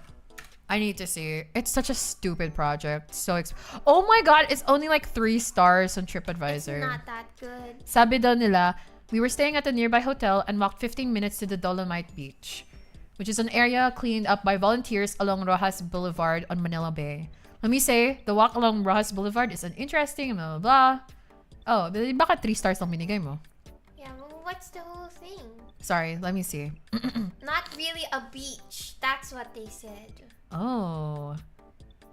Speaker 2: I need to see. It's such a stupid project. So oh my god, it's only like 3 stars on
Speaker 1: It's
Speaker 2: TripAdvisor.
Speaker 1: not that good.
Speaker 2: Sabi daw nila, we were staying at a nearby hotel and walked 15 minutes to the Dolomite Beach, which is an area cleaned up by volunteers along Rojas Boulevard on Manila Bay. Let me say, the walk along Rojas Boulevard is an interesting blah blah blah. Oh, baka 3 stars lang binigay mo?
Speaker 1: Yeah, well, what's the whole thing?
Speaker 2: Sorry, let me see.
Speaker 1: Not really a beach. That's what they said.
Speaker 2: Oh.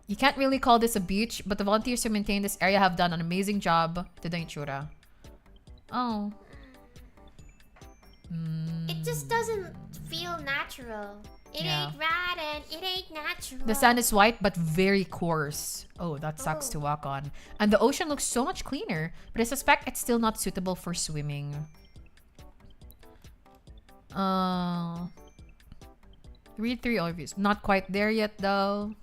Speaker 2: You can't really call this a beach, but the volunteers who maintain this area have done an amazing job to the itsura. Oh.
Speaker 1: It just doesn't feel natural. It
Speaker 2: Yeah.
Speaker 1: ain't right and it ain't natural.
Speaker 2: The sand is white but very coarse. Oh, that sucks to
Speaker 1: Oh.
Speaker 2: walk on. And the ocean looks so much cleaner, but I suspect it's still not suitable for swimming. Read 3 overviews. Not quite there yet though.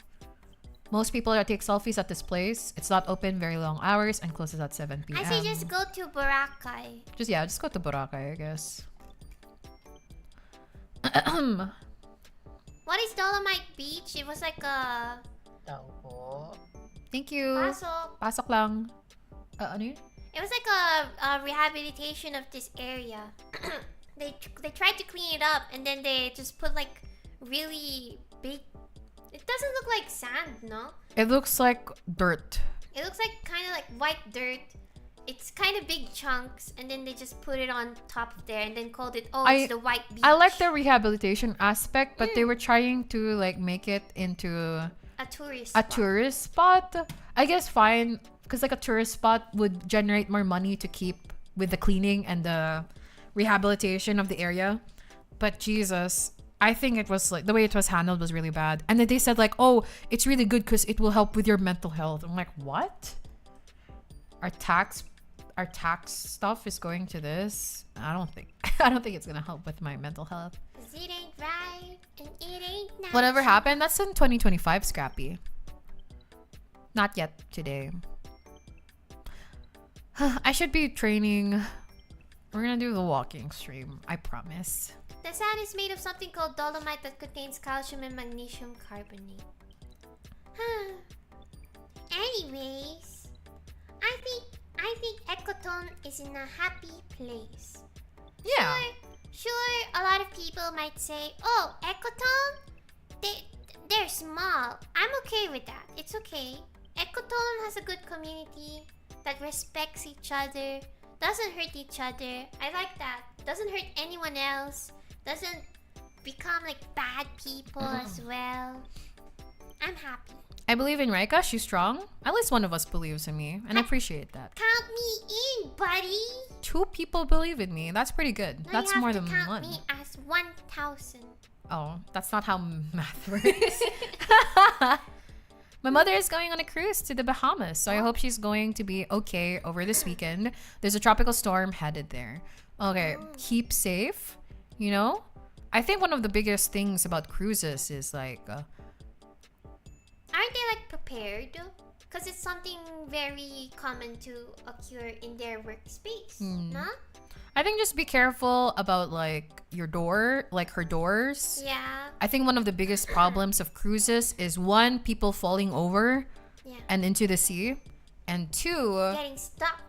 Speaker 2: Most people that take selfies at this place. It's not open very long hours and closes at 7 p.m.
Speaker 1: I say just go to Boracay.
Speaker 2: Just go to Boracay, I guess.
Speaker 1: What is Dolomite Beach? It was like a
Speaker 2: Thank you.
Speaker 1: pasok.
Speaker 2: Pasok lang. Ano yun?
Speaker 1: It was like a rehabilitation of this area. They tried to clean it up and then they just put like really big. It doesn't look like sand, no?
Speaker 2: It looks like dirt.
Speaker 1: It looks like kind of like white dirt. It's kind of big chunks, and then they just put it on top of there, and then called it it's the white beach.
Speaker 2: I like the rehabilitation aspect, but they were trying to like make it into
Speaker 1: a tourist.
Speaker 2: a tourist spot. I guess fine, because like a tourist spot would generate more money to keep with the cleaning and the rehabilitation of the area. But Jesus, I think it was like the way it was handled was really bad. And then they said like, oh, it's really good because it will help with your mental health. I'm like, what? Our tax stuff is going to this. I don't think it's gonna help with my mental health.
Speaker 1: 'Cause it ain't right and it ain't natural.
Speaker 2: Whatever happened, that's in 2025, Scrappy. Not yet today. I should be training. We're gonna do the walking stream, I promise.
Speaker 1: The sand is made of something called dolomite that contains calcium and magnesium carbonate. Huh. Anyways, I think Ecotone is in a happy place.
Speaker 2: Yeah.
Speaker 1: Sure, a lot of people might say, "Oh, Ecotone, they're small." I'm okay with that. It's okay. Ecotone has a good community that respects each other, doesn't hurt each other. I like that. Doesn't hurt anyone else. Doesn't become like bad people as well. I'm happy.
Speaker 2: I believe in Raika. She's strong. At least one of us believes in me, and I appreciate that.
Speaker 1: Count me in, buddy.
Speaker 2: 2 people believe in me. That's pretty good.
Speaker 1: Now
Speaker 2: That's
Speaker 1: you have
Speaker 2: more
Speaker 1: to
Speaker 2: than
Speaker 1: count
Speaker 2: one.
Speaker 1: me as 1,000.
Speaker 2: Oh, that's not how math works. My mother is going on a cruise to the Bahamas, so I hope she's going to be okay over this weekend. There's a tropical storm headed there. Okay, keep safe, you know? I think one of the biggest things about cruises is like...
Speaker 1: Aren't they like prepared? Because it's something very common to occur in their workspace, no?
Speaker 2: I think just be careful about like your door, like her doors.
Speaker 1: Yeah.
Speaker 2: I think one of the biggest problems of cruises is 1, people falling over
Speaker 1: Yeah.
Speaker 2: and into the sea, and 2,
Speaker 1: Getting stuck.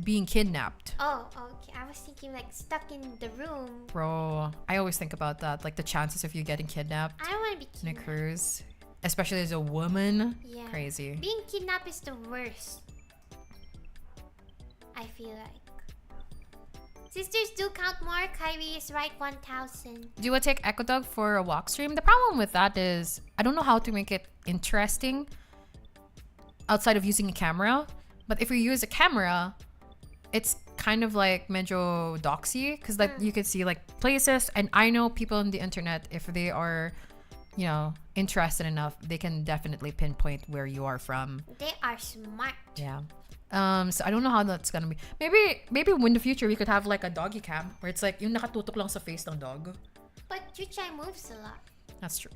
Speaker 2: being kidnapped.
Speaker 1: Oh, okay. I was thinking like stuck in the room.
Speaker 2: Bro, I always think about that, like the chances of you getting kidnapped
Speaker 1: I don't want to be
Speaker 2: in a
Speaker 1: kidnapped.
Speaker 2: cruise, especially as a woman.
Speaker 1: Yeah.
Speaker 2: Crazy.
Speaker 1: Being kidnapped is the worst. I feel like. Sisters do count more. Kyrie is right, 1,000.
Speaker 2: Do you take Echo Dog for a walk stream? The problem with that is I don't know how to make it interesting outside of using a camera. But if you use a camera, it's kind of like medyo doxy because like you could see like places, and I know people on the internet, if they are, you know, interested enough, they can definitely pinpoint where you are from.
Speaker 1: They are smart.
Speaker 2: Yeah. So I don't know how that's gonna be. Maybe in the future we could have like a doggy cam where it's like yung nakatutok lang sa face ng dog.
Speaker 1: But Chuchay moves a lot.
Speaker 2: That's true.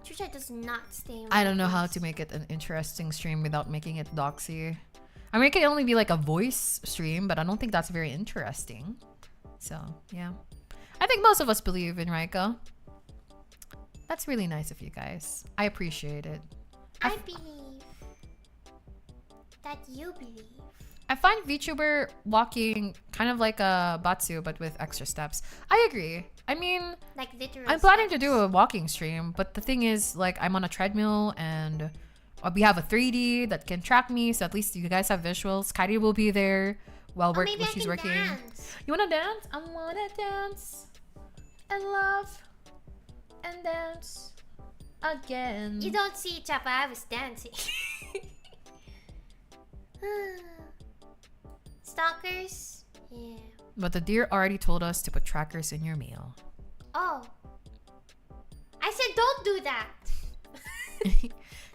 Speaker 1: Chuchay does not stay in
Speaker 2: I
Speaker 1: one
Speaker 2: don't know how
Speaker 1: place.
Speaker 2: to make it an interesting stream without making it doxy. I mean, it can only be like a voice stream, but I don't think that's very interesting. So, yeah. I think most of us believe in Raika. That's really nice of you guys. I appreciate it.
Speaker 1: I believe that you believe.
Speaker 2: I find VTuber walking kind of like a Batsu, but with extra steps. I agree. I mean,
Speaker 1: Like literal.
Speaker 2: I'm planning to
Speaker 1: steps.
Speaker 2: do a walking stream, but the thing is, like, I'm on a treadmill and we have a 3D that can track me, so at least you guys have visuals. Kyrie will be there while
Speaker 1: Or maybe I
Speaker 2: she's
Speaker 1: can
Speaker 2: working.
Speaker 1: dance.
Speaker 2: You wanna dance? I wanna dance and love and dance again.
Speaker 1: You don't see Chapa, I was dancing. Stalkers? Yeah.
Speaker 2: But the deer already told us to put trackers in your meal.
Speaker 1: Oh. I said don't do that.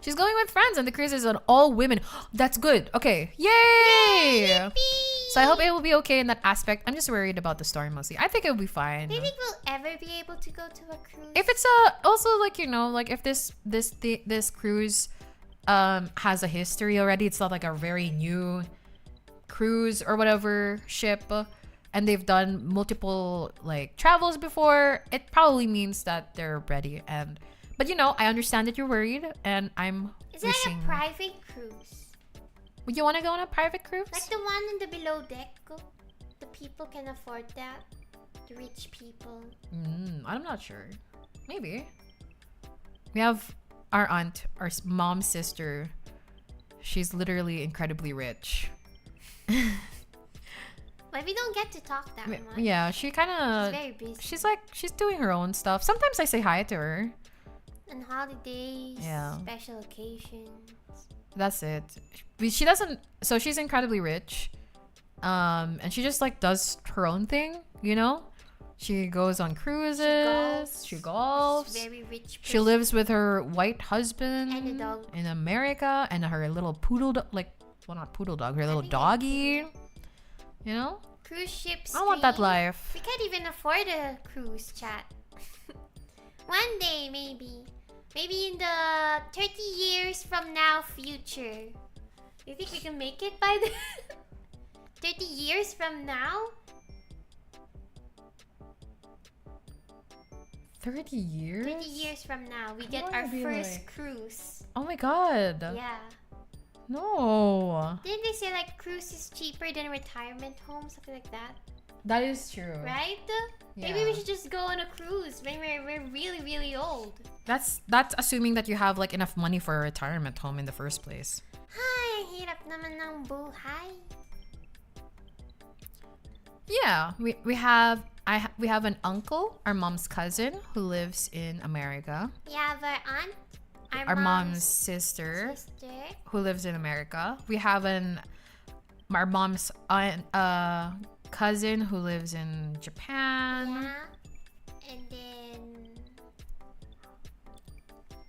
Speaker 2: She's going with friends, and the cruise is on all women. That's good. Okay. Yay! So I hope it will be okay in that aspect. I'm just worried about the story mostly. I think it'll be fine.
Speaker 1: Do you think we'll ever be able to go to a cruise?
Speaker 2: If it's also like, you know, like if this cruise has a history already, it's not like a very new cruise or whatever ship, and they've done multiple like travels before, it probably means that they're ready. But you know, I understand that you're worried, and I'm
Speaker 1: Is it
Speaker 2: wishing.
Speaker 1: like a private cruise?
Speaker 2: Would you want to go on a private cruise?
Speaker 1: Like the one in the below deck? The people can afford that? The rich people?
Speaker 2: I'm not sure. Maybe. We have our aunt, our mom's sister. She's literally incredibly rich.
Speaker 1: But we don't get to talk that much.
Speaker 2: Yeah, she kind
Speaker 1: She's
Speaker 2: of.
Speaker 1: very busy.
Speaker 2: She's doing her own stuff. Sometimes I say hi to her.
Speaker 1: On holidays,
Speaker 2: Yeah.
Speaker 1: special occasions.
Speaker 2: That's it. She doesn't. So she's incredibly rich, and she just like does her own thing. You know, she goes on cruises. She golfs.
Speaker 1: She's very rich.
Speaker 2: She
Speaker 1: person.
Speaker 2: lives with her white husband
Speaker 1: And a dog.
Speaker 2: in America, and her little poodle, not poodle dog, her little
Speaker 1: think
Speaker 2: doggy. You know,
Speaker 1: Cruise ships.
Speaker 2: I want that life.
Speaker 1: We can't even afford a cruise, chat. One day, maybe. Maybe in the 30 years from now future. You think we can make it by the 30 years from now?
Speaker 2: 30 years?
Speaker 1: 30 years from now, we get
Speaker 2: wanna
Speaker 1: our
Speaker 2: be
Speaker 1: first
Speaker 2: like-
Speaker 1: cruise.
Speaker 2: Oh my god.
Speaker 1: Yeah.
Speaker 2: No.
Speaker 1: Didn't they say like cruise is cheaper than retirement home? Something like that.
Speaker 2: That is true.
Speaker 1: Right? Maybe
Speaker 2: Yeah.
Speaker 1: we should just go on a cruise when we're really, really old.
Speaker 2: That's assuming that you have like enough money for a retirement home in the first place.
Speaker 1: Ay, hirap naman ng buhay.
Speaker 2: Yeah, we have we have an uncle, our mom's cousin, who lives in America.
Speaker 1: We have our aunt,
Speaker 2: Our mom's sister,
Speaker 1: sister.
Speaker 2: who lives in America. We have our mom's aunt, cousin who lives in Japan.
Speaker 1: Yeah. And then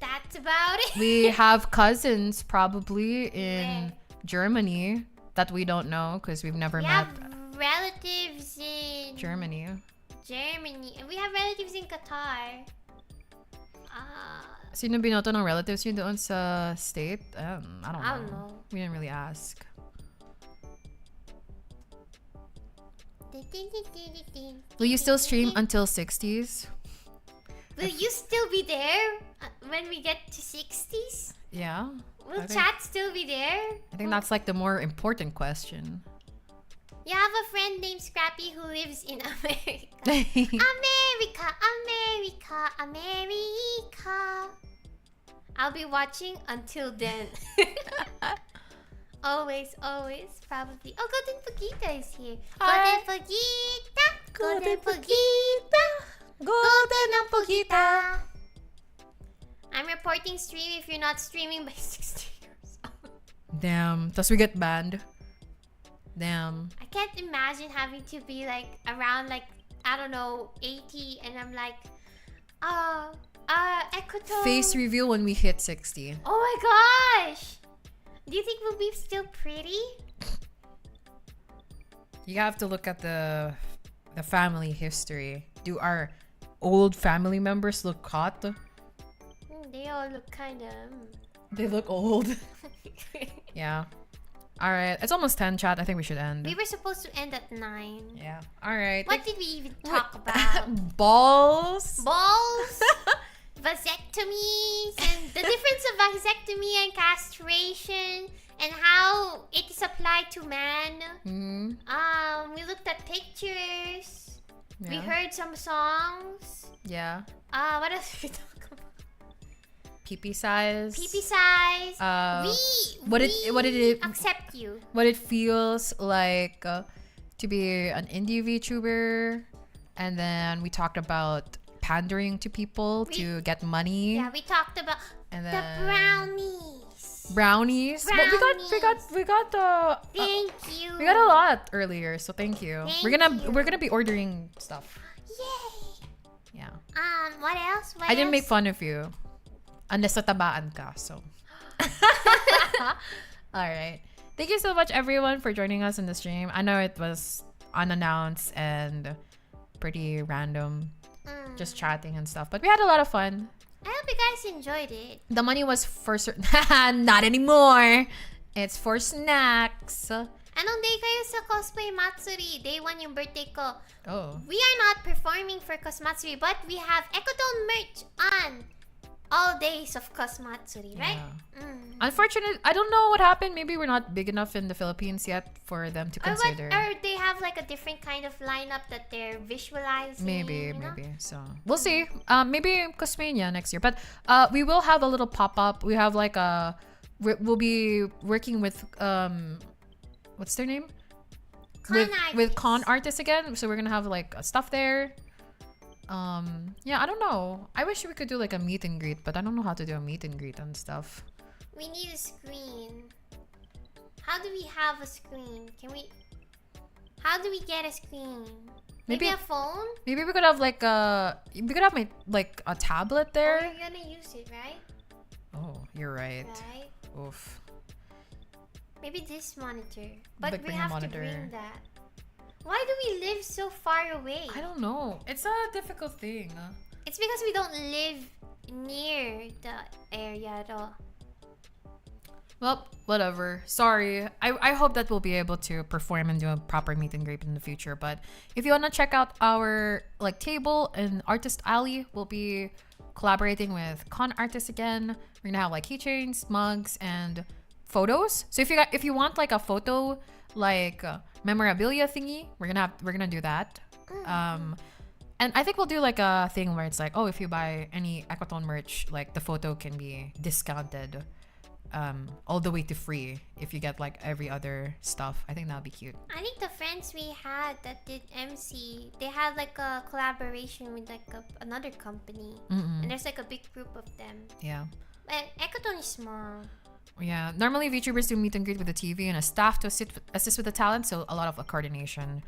Speaker 1: that's about it.
Speaker 2: We have cousins probably in
Speaker 1: Where?
Speaker 2: Germany that we don't know because we've never
Speaker 1: We
Speaker 2: met
Speaker 1: have relatives in
Speaker 2: Germany.
Speaker 1: Germany. And we have relatives in Qatar.
Speaker 2: Sino binoto ng relatives yun doon sa state? I don't know.
Speaker 1: I don't know.
Speaker 2: We didn't really ask. Will you still stream until 60s?
Speaker 1: Will you still be there when we get to 60s?
Speaker 2: Yeah.
Speaker 1: Will
Speaker 2: I think-
Speaker 1: chat still be there?
Speaker 2: I think that's like the more important question.
Speaker 1: You have a friend named Scrappy who lives in America. America, America, America. I'll be watching until then. Always, always, probably. Oh, Golden Pugita is here.
Speaker 2: Hi.
Speaker 1: Golden Pugita, Golden
Speaker 2: Golden
Speaker 1: Pugita,
Speaker 2: Golden ang
Speaker 1: Pugita. I'm reporting stream if you're not streaming by 60 years old.
Speaker 2: Damn. Thus we get banned. Damn.
Speaker 1: I can't imagine having to be like around like I don't know 80, and I'm like, Ekoto.
Speaker 2: Face reveal when we hit 60.
Speaker 1: Oh my gosh! Do you think we'll be still pretty?
Speaker 2: You have to look at the family history. Do our old family members look hot?
Speaker 1: They all look kind of.
Speaker 2: They look old. Yeah. All right. It's almost 10, chat. I think we should end.
Speaker 1: We were supposed to end at 9.
Speaker 2: Yeah. All right.
Speaker 1: What did we even talk about?
Speaker 2: Balls.
Speaker 1: Balls, vasectomies, and the difference of vasectomy and castration, and how it is applied to man.
Speaker 2: Mm-hmm.
Speaker 1: We looked at pictures.
Speaker 2: Yeah.
Speaker 1: We heard some songs.
Speaker 2: Yeah.
Speaker 1: What else did we talk about?
Speaker 2: PP size.
Speaker 1: PP size.
Speaker 2: What did it
Speaker 1: accept you?
Speaker 2: What it feels like to be an indie VTuber, and then we talked about pandering to people to get money.
Speaker 1: Yeah, we talked about
Speaker 2: and
Speaker 1: the
Speaker 2: then
Speaker 1: brownies.
Speaker 2: But we got
Speaker 1: Thank you.
Speaker 2: we got a lot earlier, so thank you.
Speaker 1: Thank
Speaker 2: we're
Speaker 1: you.
Speaker 2: gonna be ordering stuff.
Speaker 1: Yay.
Speaker 2: Yeah.
Speaker 1: What else?
Speaker 2: I didn't make fun of you. Unless natabaan ka, so. Alright. Thank you so much, everyone, for joining us in the stream. I know it was unannounced and pretty random. Just chatting and stuff. But we had a lot of fun.
Speaker 1: I hope you guys enjoyed it.
Speaker 2: The money was for certain. Not anymore. It's for snacks.
Speaker 1: Anong day kayo sa Cosplay Matsuri? Day 1 yung birthday ko.
Speaker 2: Oh.
Speaker 1: We are not performing for Cosmatsuri, but we have Ecotone merch on all days of Cosmatsuri, right?
Speaker 2: Yeah. Unfortunately, I don't know what happened. Maybe we're not big enough in the Philippines yet for them to consider.
Speaker 1: Or they have like a different kind of lineup that they're visualizing.
Speaker 2: Maybe.
Speaker 1: you know?
Speaker 2: So we'll see. Maybe Cosmania next year. But we will have a little pop-up. We have like we'll be working with what's their name? With con artists again. So we're gonna have like stuff there. Yeah, I don't know. I wish we could do like a meet and greet, but I don't know how to do a meet and greet and stuff.
Speaker 1: We need a screen. How do we have a screen? How do we get a screen? Maybe a phone?
Speaker 2: Maybe we could have like a tablet there.
Speaker 1: Oh, we're gonna use it, right?
Speaker 2: Oh, you're right.
Speaker 1: Right?
Speaker 2: Oof.
Speaker 1: Maybe this monitor. But
Speaker 2: Like
Speaker 1: we
Speaker 2: bring a
Speaker 1: have to
Speaker 2: monitor.
Speaker 1: bring that. Why do we live so far away?
Speaker 2: I don't know. It's a difficult thing.
Speaker 1: It's because we don't live near the area at all.
Speaker 2: Well, whatever. Sorry. I hope that we'll be able to perform and do a proper meet and greet in the future. But if you want to check out our like table and Artist Alley, we'll be collaborating with con artists again. We're gonna have like keychains, mugs, and photos. So if you want like a photo like memorabilia thingy, we're gonna do that. And I think we'll do like a thing where it's like, oh, if you buy any Ecotone merch, like the photo can be discounted all the way to free if you get like every other stuff. I think that'll be cute.
Speaker 1: I think the friends we had that did MC, they had like a collaboration with like another company. And there's like a big group of them.
Speaker 2: Yeah.
Speaker 1: But Ecotone is small.
Speaker 2: Yeah. Normally VTubers do meet and greet with the TV and a staff to assist with the talent, so a lot of coordination.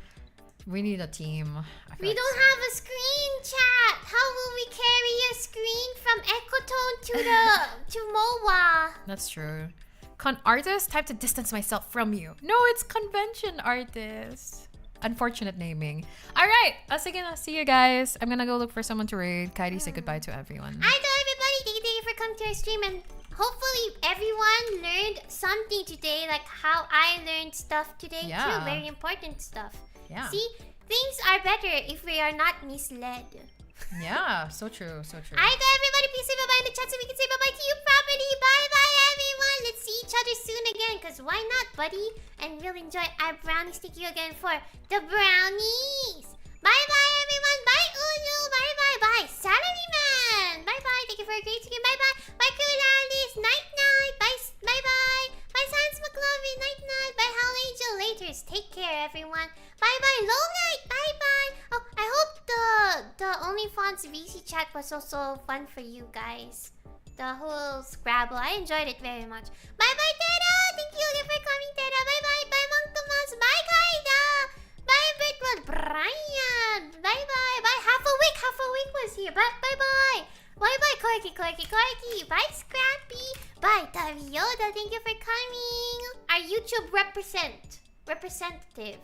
Speaker 2: We need a team.
Speaker 1: We don't have a screen, chat. How will we carry a screen from Ecotone to MOA?
Speaker 2: That's true. Con artist? Time to distance myself from you. No, it's convention artist. Unfortunate naming. All right. See you guys. I'm gonna go look for someone to raid. Kairi, say goodbye to everyone.
Speaker 1: Hi, everybody. Thank you for coming to our stream, and hopefully everyone learned something today, like how I learned stuff today too. Very important stuff.
Speaker 2: Yeah.
Speaker 1: See, things are better if we are not misled.
Speaker 2: Yeah, so true, so true.
Speaker 1: Alright, everybody, please say bye-bye in the chat so we can say bye-bye to you properly. Bye-bye, everyone. Let's see each other soon again, because why not, buddy? And we'll enjoy our brownies. Thank you again for the brownies. Bye-bye, everyone. Bye, Ulu. Bye-bye. Bye, Salaryman. Bye-bye. Thank you for a great stream. Bye-bye. Bye, Kulalis. Night-night. Bye-bye. Bye, Science McLovin. Night-night. Bye, Hell Angel. Laters. Take care, everyone. Bye-bye. Low night. Bye-bye. Oh, I hope the OnlyFans VC chat was also fun for you guys. The whole Scrabble. I enjoyed it very much. Bye-bye, Tara. Thank you again for coming, Tera. Bye bye. Bye, Mang Tomas. Bye, Kaida. Bye, Virtual Brian. Bye bye. Bye, Half a week was here. Bye bye bye. Bye bye, Corky. Bye, Scrappy. Bye, Davioda. Thank you for coming. Our YouTube representative.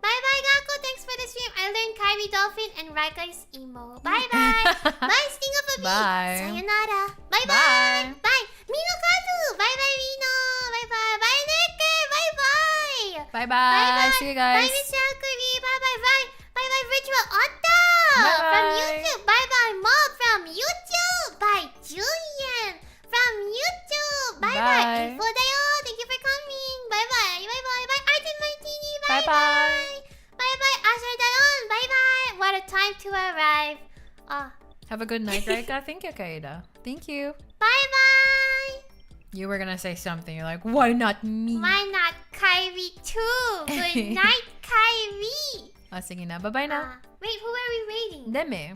Speaker 1: Bye bye, Gakko. Thanks for the stream. I learned Kyrie Dolphin and Raikai's emo. Bye bye. Bye, Sting of a Bee.
Speaker 2: Bye.
Speaker 1: Sayonara. Bye bye.
Speaker 2: Bye.
Speaker 1: Bye. Mino Kazu. Bye bye, Mino. Bye bye. Bye, Necker. Bye bye.
Speaker 2: Bye-bye. See you guys.
Speaker 1: Bye, Miss Yakuri. Bye bye. Bye. Bye bye, Virtual Otto.
Speaker 2: Bye-bye.
Speaker 1: From YouTube. Bye bye, Mob. From YouTube. Bye, Julian. From YouTube. Bye bye.
Speaker 2: Bye.
Speaker 1: Info Dayo. Thank you for coming. Bye bye. Bye bye. Bye, Arden Martini. Bye
Speaker 2: Bye-bye.
Speaker 1: Bye bye, Asher Dayon. Bye bye. What a time to arrive.
Speaker 2: Have a good night, Raika. Thank you, Kaida. Thank you.
Speaker 1: Bye bye.
Speaker 2: You were gonna say something. You're like, why not me?
Speaker 1: Why not Kyrie too? Good night, Kyrie.
Speaker 2: Sige na. Bye-bye na.
Speaker 1: Wait, who are we rating?
Speaker 2: Deme.